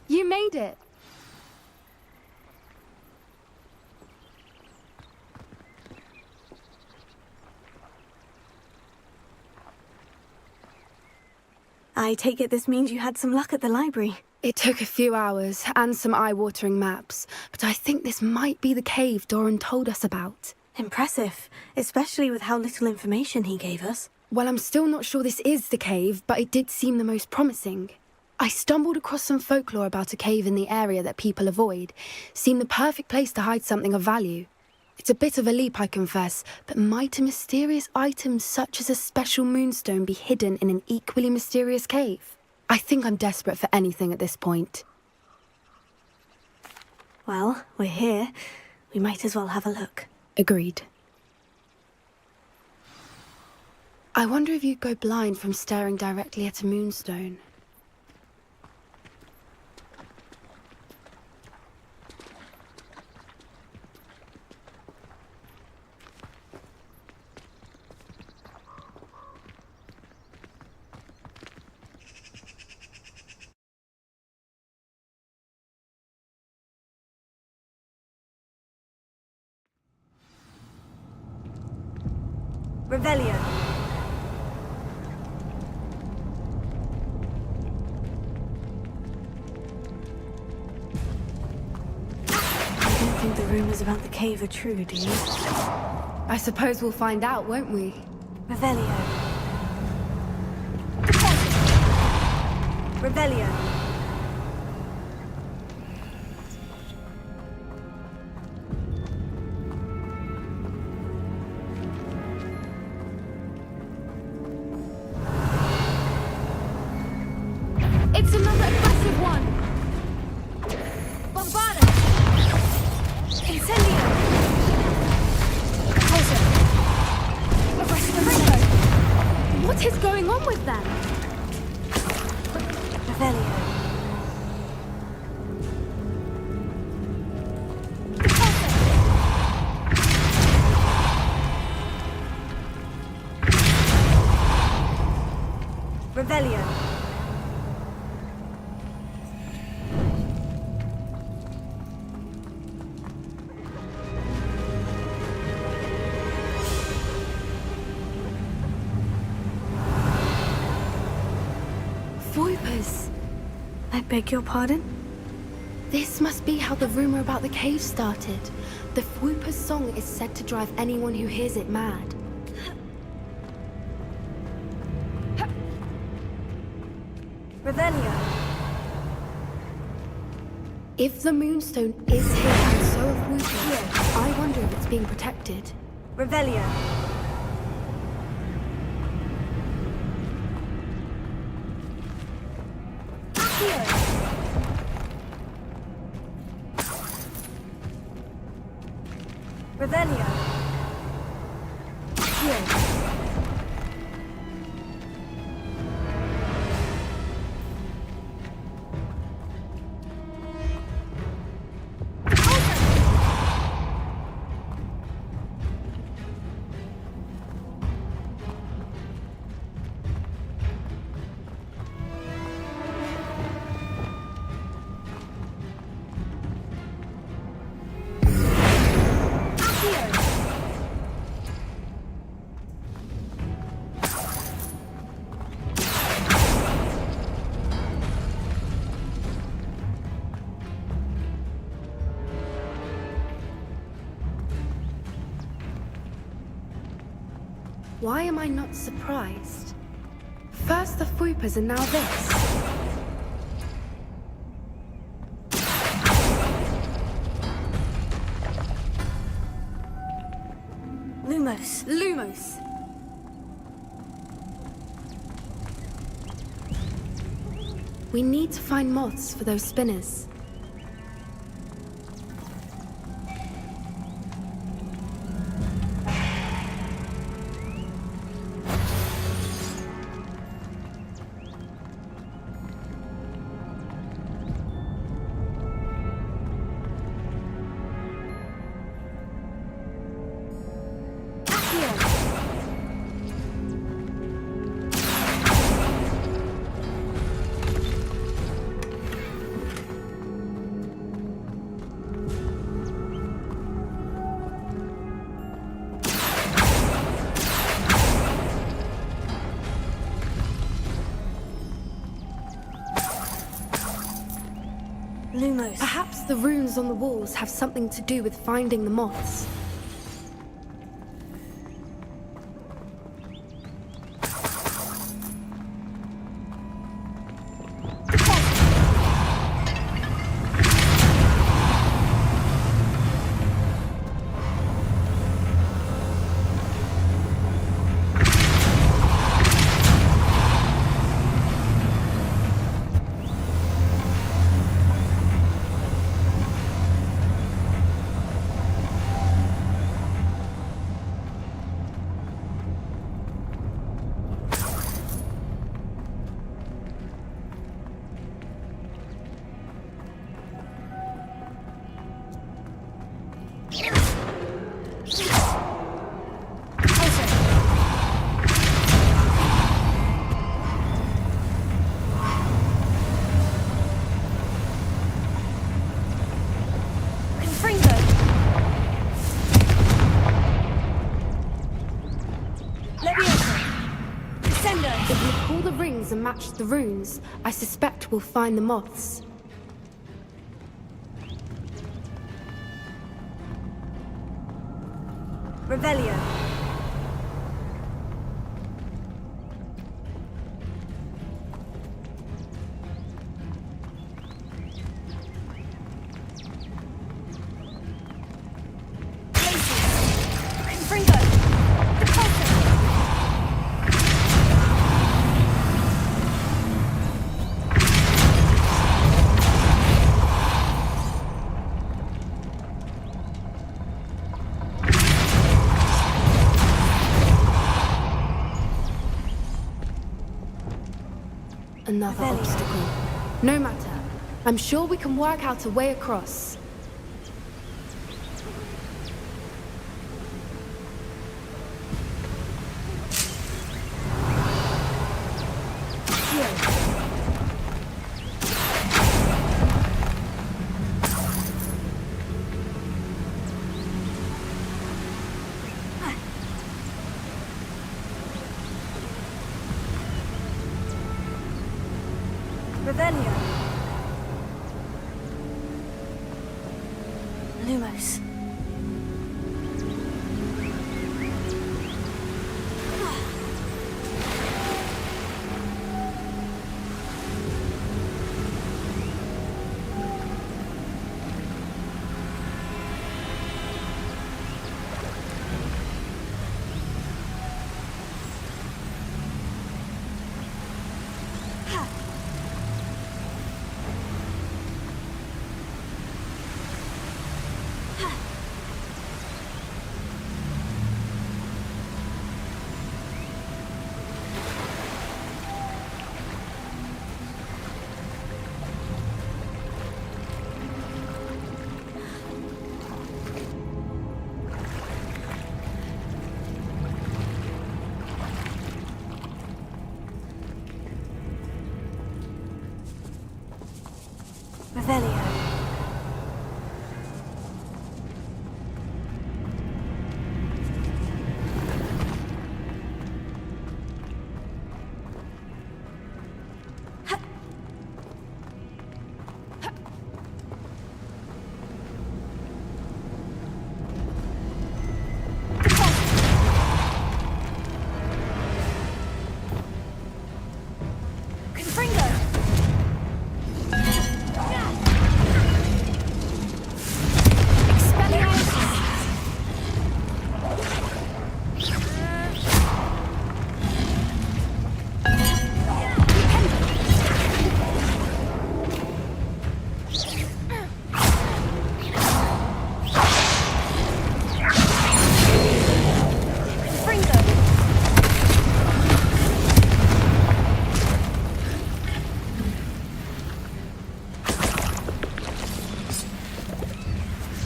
You made it! I take it this means you had some luck at the library. It took a few hours and some eye-watering maps, but I think this might be the cave Doran told us about. Impressive, especially with how little information he gave us. Well, I'm still not sure this is the cave, but it did seem the most promising. I stumbled across some folklore about a cave in the area that people avoid. Seemed the perfect place to hide something of value. It's a bit of a leap, I confess, but might a mysterious item such as a special moonstone be hidden in an equally mysterious cave? I think I'm desperate for anything at this point. Well, we're here. We might as well have a look. Agreed. I wonder if you'd go blind from staring directly at a moonstone. Revelio. You don't think the rumors about the cave are true, do you? I suppose we'll find out, won't we? Revelio. Revelio. It's another aggressive one! Bombarded! Incendio! Closer! Aggressive! What is going on with them? Revelio. Revelio. Voipers! I beg your pardon? This must be how the rumor about the cave started. The Whooper's song is said to drive anyone who hears it mad. Revelio. If the Moonstone is here and so are Whoopers, I wonder if it's being protected. Revelio. Revelio. Why am I not surprised? First the Whoopers and now this. Lumos. Lumos! We need to find moths for those spinners. Lumos. Perhaps the runes on the walls have something to do with finding the moths. and match the runes, I suspect we'll find the moths. Revelio. Another obstacle. No matter. I'm sure we can work out a way across. Revelio. Lumos. Revelio.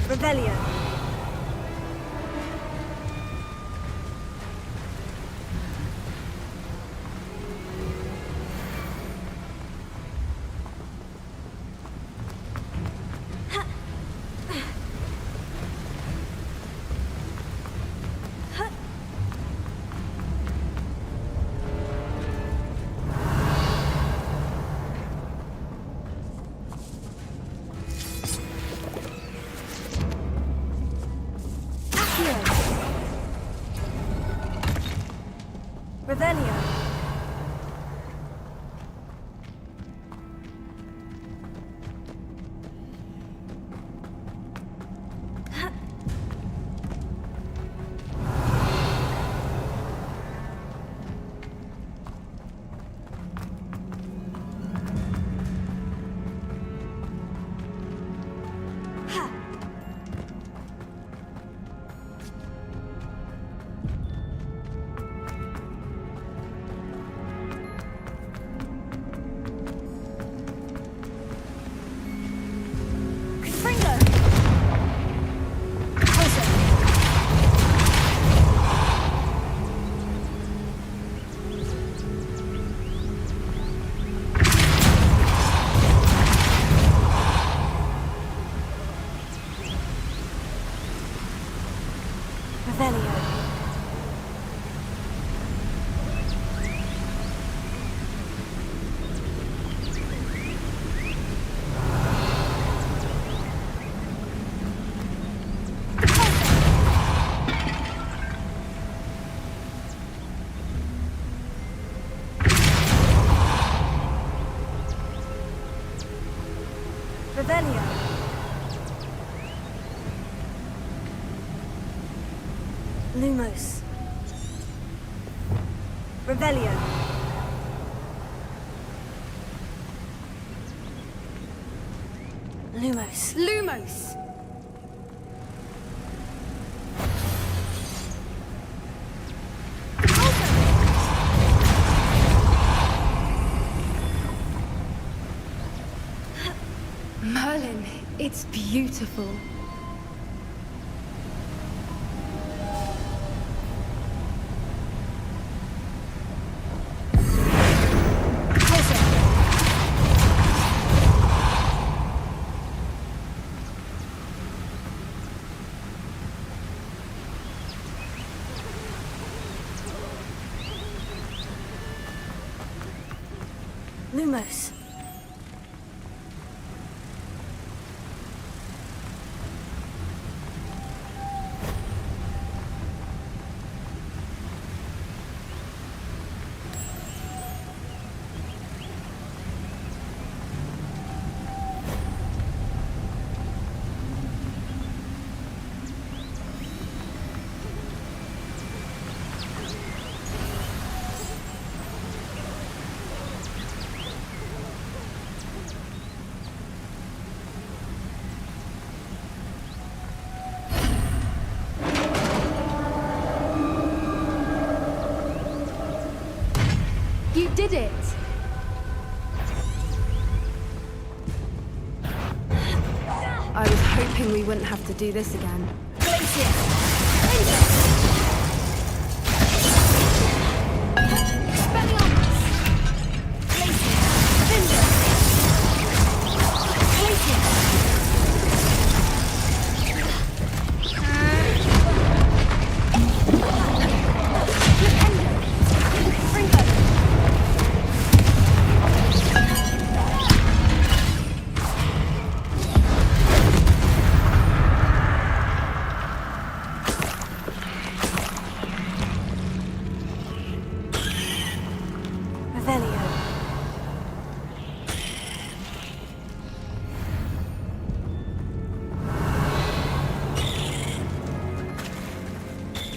Revelio. Revelio. Lumos. Revelio. Lumos. Lumos! Merlin, it's beautiful. Lumos. You did it! I was hoping we wouldn't have to do this again. Revelio.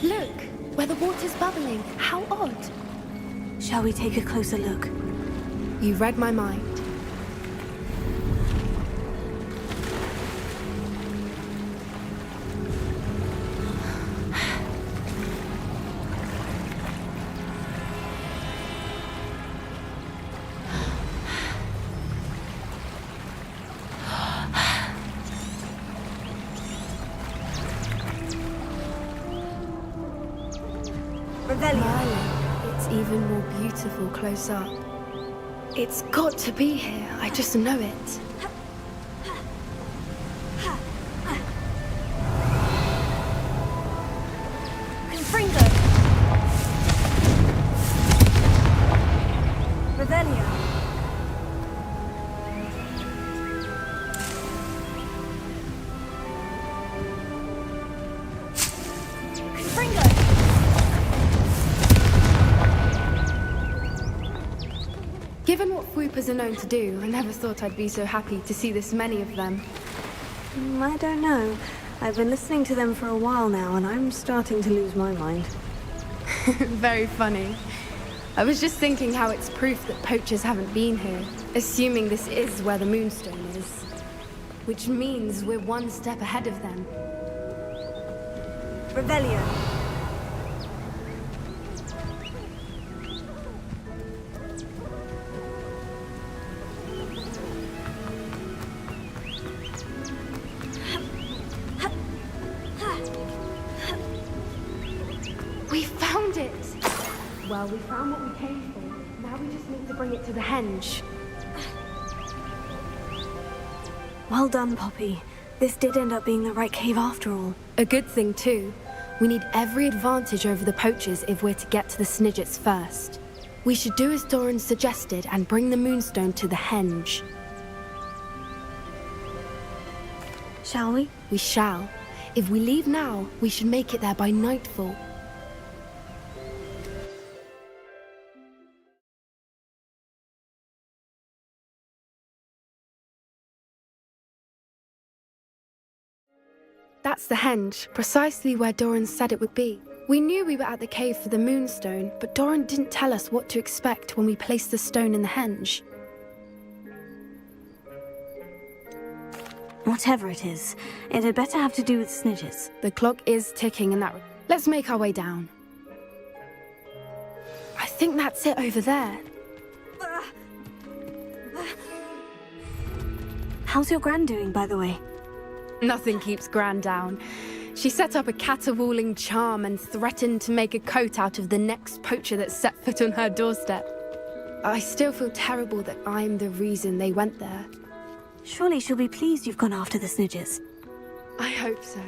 Look, where the water's bubbling. How odd. Shall we take a closer look? You read my mind. Merlin, it's even more beautiful close up. It's got to be here. I just know it. Confringo. Revelio. Confringo. Given what Whoopers are known to do, I never thought I'd be so happy to see this many of them. I don't know. I've been listening to them for a while now, and I'm starting to lose my mind. Very funny. I was just thinking how it's proof that poachers haven't been here, assuming this is where the Moonstone is. Which means we're one step ahead of them. Revelio. We found it! Well, we found what we came for. Now we just need to bring it to the henge. Well done, Poppy. This did end up being the right cave after all. A good thing, too. We need every advantage over the poachers if we're to get to the Snidgets first. We should do as Doran suggested and bring the Moonstone to the henge. Shall we? We shall. If we leave now, we should make it there by nightfall. That's the henge, precisely where Doran said it would be. We knew we were at the cave for the moonstone, but Doran didn't tell us what to expect when we placed the stone in the henge. Whatever it is, it had better have to do with snitches. The clock is ticking in that... Let's make our way down. I think that's it over there. How's your Gran doing, by the way? Nothing keeps Gran down. She set up a caterwauling charm and threatened to make a coat out of the next poacher that set foot on her doorstep. I still feel terrible that I'm the reason they went there. Surely she'll be pleased you've gone after the snitches. I hope so.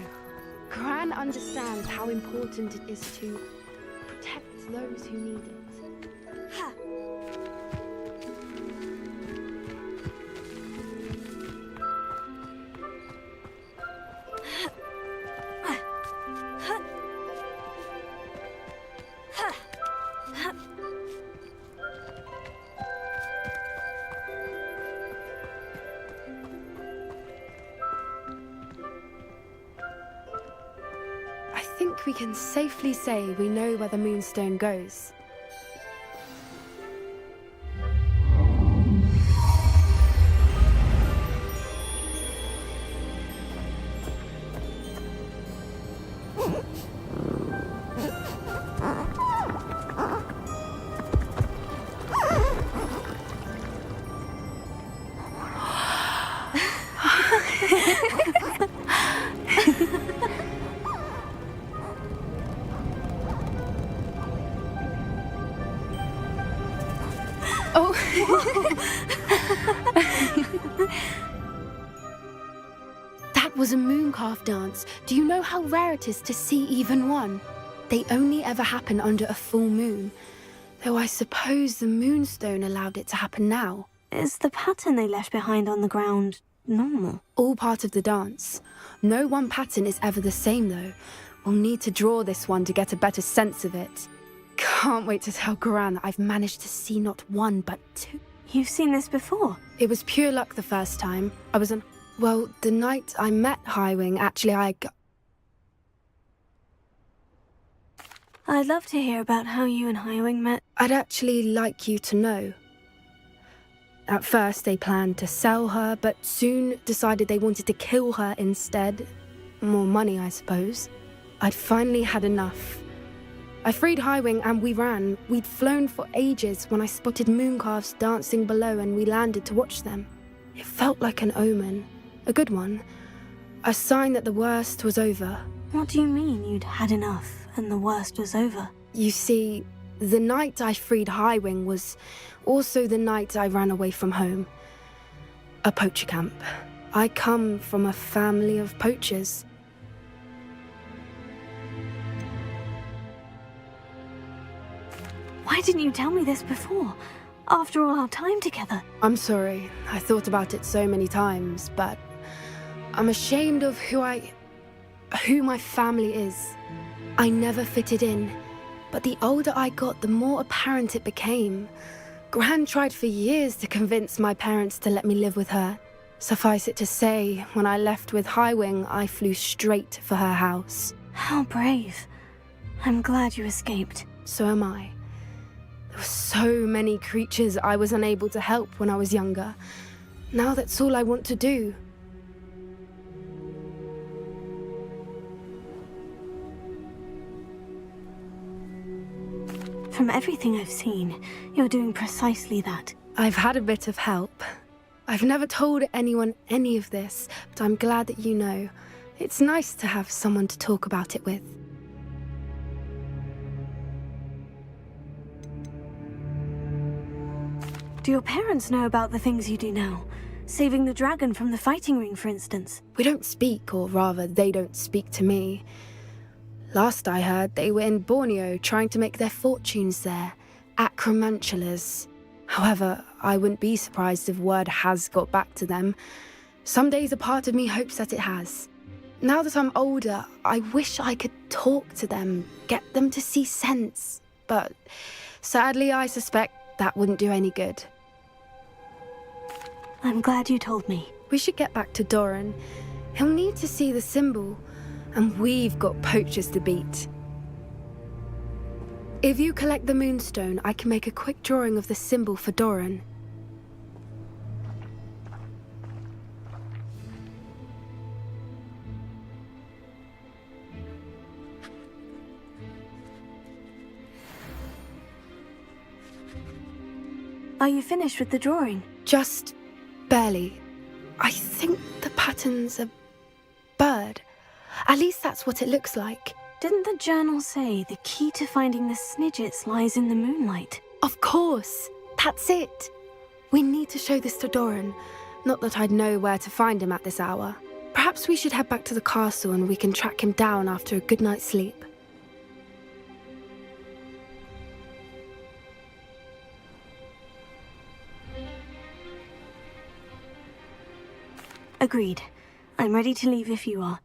Gran understands how important it is to protect those who need it. I think we can safely say we know where the moonstone goes. That was a mooncalf dance. Do you know how rare it is to see even one? They only ever happen under a full moon. Though I suppose the moonstone allowed it to happen now. Is the pattern they left behind on the ground normal? All part of the dance. No one pattern is ever the same though. We'll need to draw this one to get a better sense of it. Can't wait to tell Gran that I've managed to see not one but two. You've seen this before? It was pure luck the first time. I was on... Well, the night I met Highwing, actually I'd love to hear about how you and Highwing met. I'd actually like you to know. At first, they planned to sell her, but soon decided they wanted to kill her instead. More money, I suppose. I'd finally had enough. I freed Highwing and we ran. We'd flown for ages when I spotted mooncalves dancing below and we landed to watch them. It felt like an omen. A good one. A sign that the worst was over. What do you mean you'd had enough and the worst was over? You see, the night I freed Highwing was also the night I ran away from home. A poacher camp. I come from a family of poachers. Why didn't you tell me this before? After all our time together. I'm sorry. I thought about it so many times, but I'm ashamed of who my family is. I never fitted in, but the older I got, the more apparent it became. Gran tried for years to convince my parents to let me live with her. Suffice it to say, when I left with Highwing, I flew straight for her house. How brave. I'm glad you escaped. So am I. There were so many creatures I was unable to help when I was younger. Now that's all I want to do. From everything I've seen, you're doing precisely that. I've had a bit of help. I've never told anyone any of this, but I'm glad that you know. It's nice to have someone to talk about it with. Do your parents know about the things you do now? Saving the dragon from the fighting ring, for instance. We don't speak, or rather, they don't speak to me. Last I heard, they were in Borneo trying to make their fortunes there, acromantulas. However, I wouldn't be surprised if word has got back to them. Some days a part of me hopes that it has. Now that I'm older, I wish I could talk to them, get them to see sense. But sadly, I suspect that wouldn't do any good. I'm glad you told me. We should get back to Doran. He'll need to see the symbol. and we've got poachers to beat. If you collect the Moonstone, I can make a quick drawing of the symbol for Doran. Are you finished with the drawing? Just barely. I think the pattern's a bird. At least that's what it looks like. Didn't the journal say the key to finding the Snidgets lies in the moonlight? Of course. That's it. We need to show this to Doran. Not that I'd know where to find him at this hour. Perhaps we should head back to the castle and we can track him down after a good night's sleep. Agreed. I'm ready to leave if you are.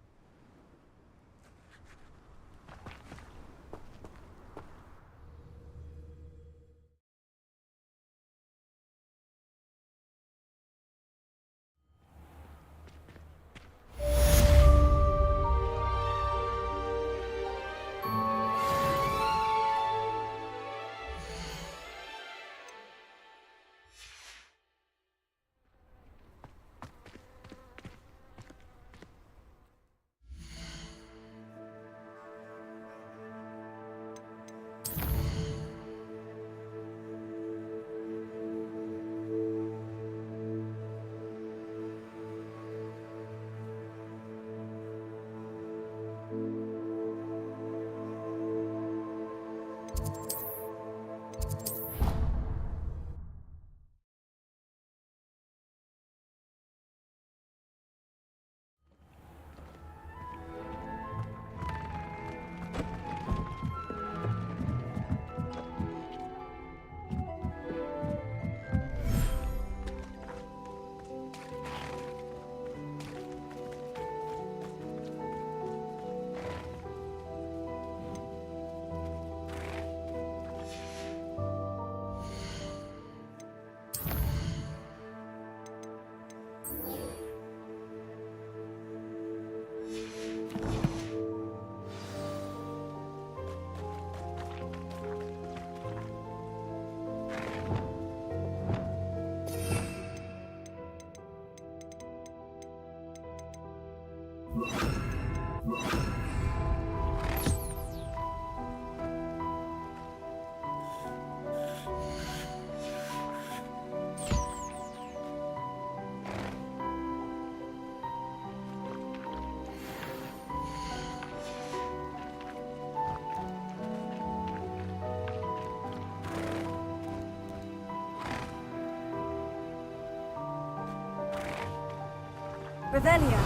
Revelia.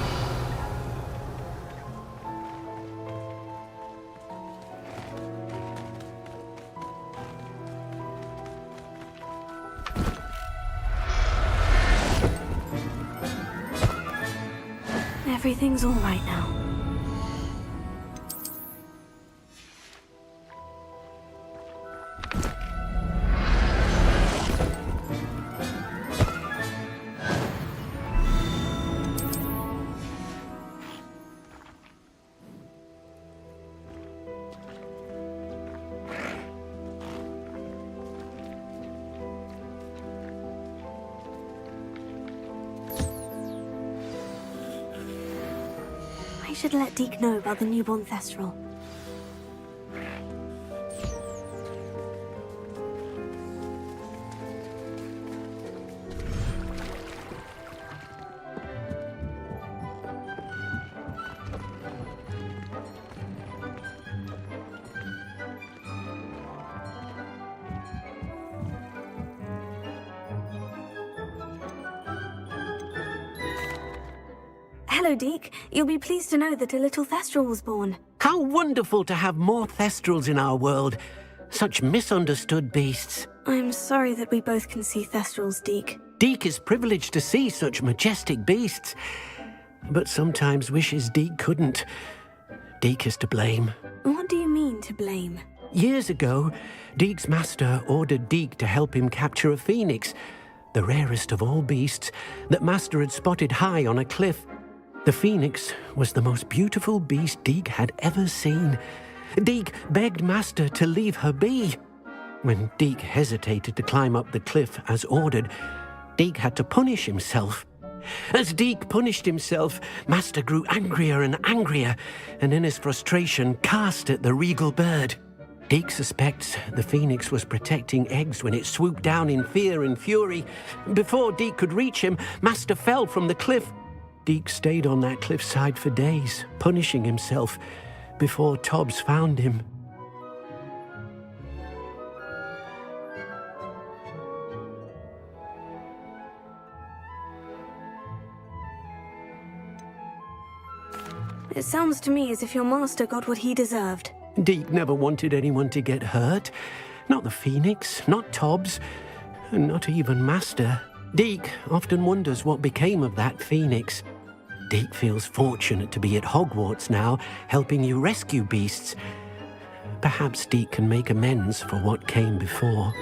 Everything's all right now. I should let Deke know about the newborn Thestral. Hello, Deke. You'll be pleased to know that a little Thestral was born. How wonderful to have more Thestrals in our world. Such misunderstood beasts. I'm sorry that we both can see Thestrals, Deke. Deke is privileged to see such majestic beasts, but sometimes wishes Deke couldn't. Deke is to blame. What do you mean, to blame? Years ago, Deke's master ordered Deke to help him capture a phoenix, the rarest of all beasts, that master had spotted high on a cliff. The phoenix was the most beautiful beast Deek had ever seen. Deek begged Master to leave her be. When Deek hesitated to climb up the cliff as ordered, Deek had to punish himself. As Deek punished himself, Master grew angrier and angrier, and in his frustration cast at the regal bird. Deek suspects the phoenix was protecting eggs when it swooped down in fear and fury. Before Deek could reach him, Master fell from the cliff. Deek stayed on that cliffside for days, punishing himself, before Tobbs found him. It sounds to me as if your master got what he deserved. Deek never wanted anyone to get hurt. Not the phoenix, not Tobbs, and not even Master. Deek often wonders what became of that phoenix. Deek feels fortunate to be at Hogwarts now, helping you rescue beasts. Perhaps Deek can make amends for what came before.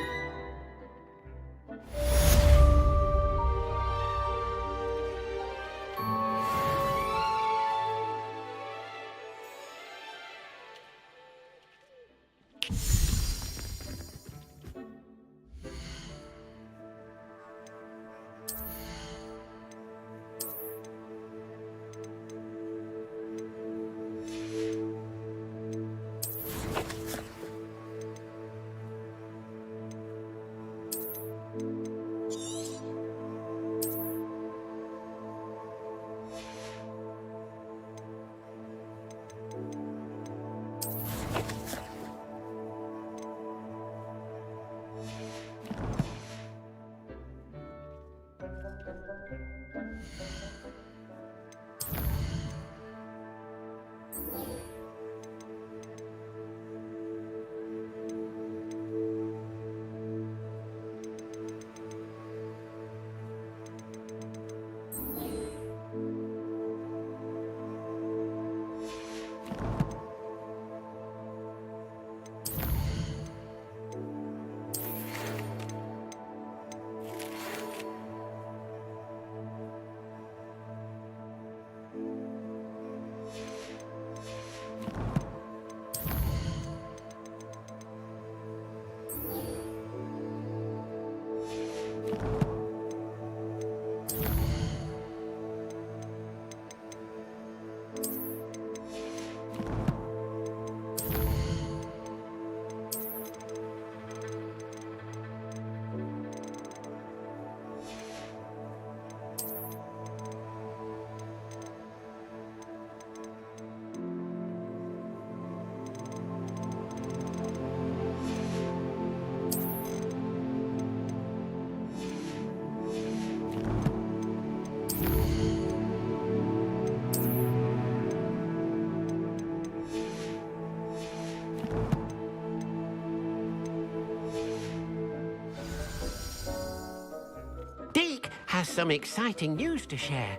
Deek has some exciting news to share.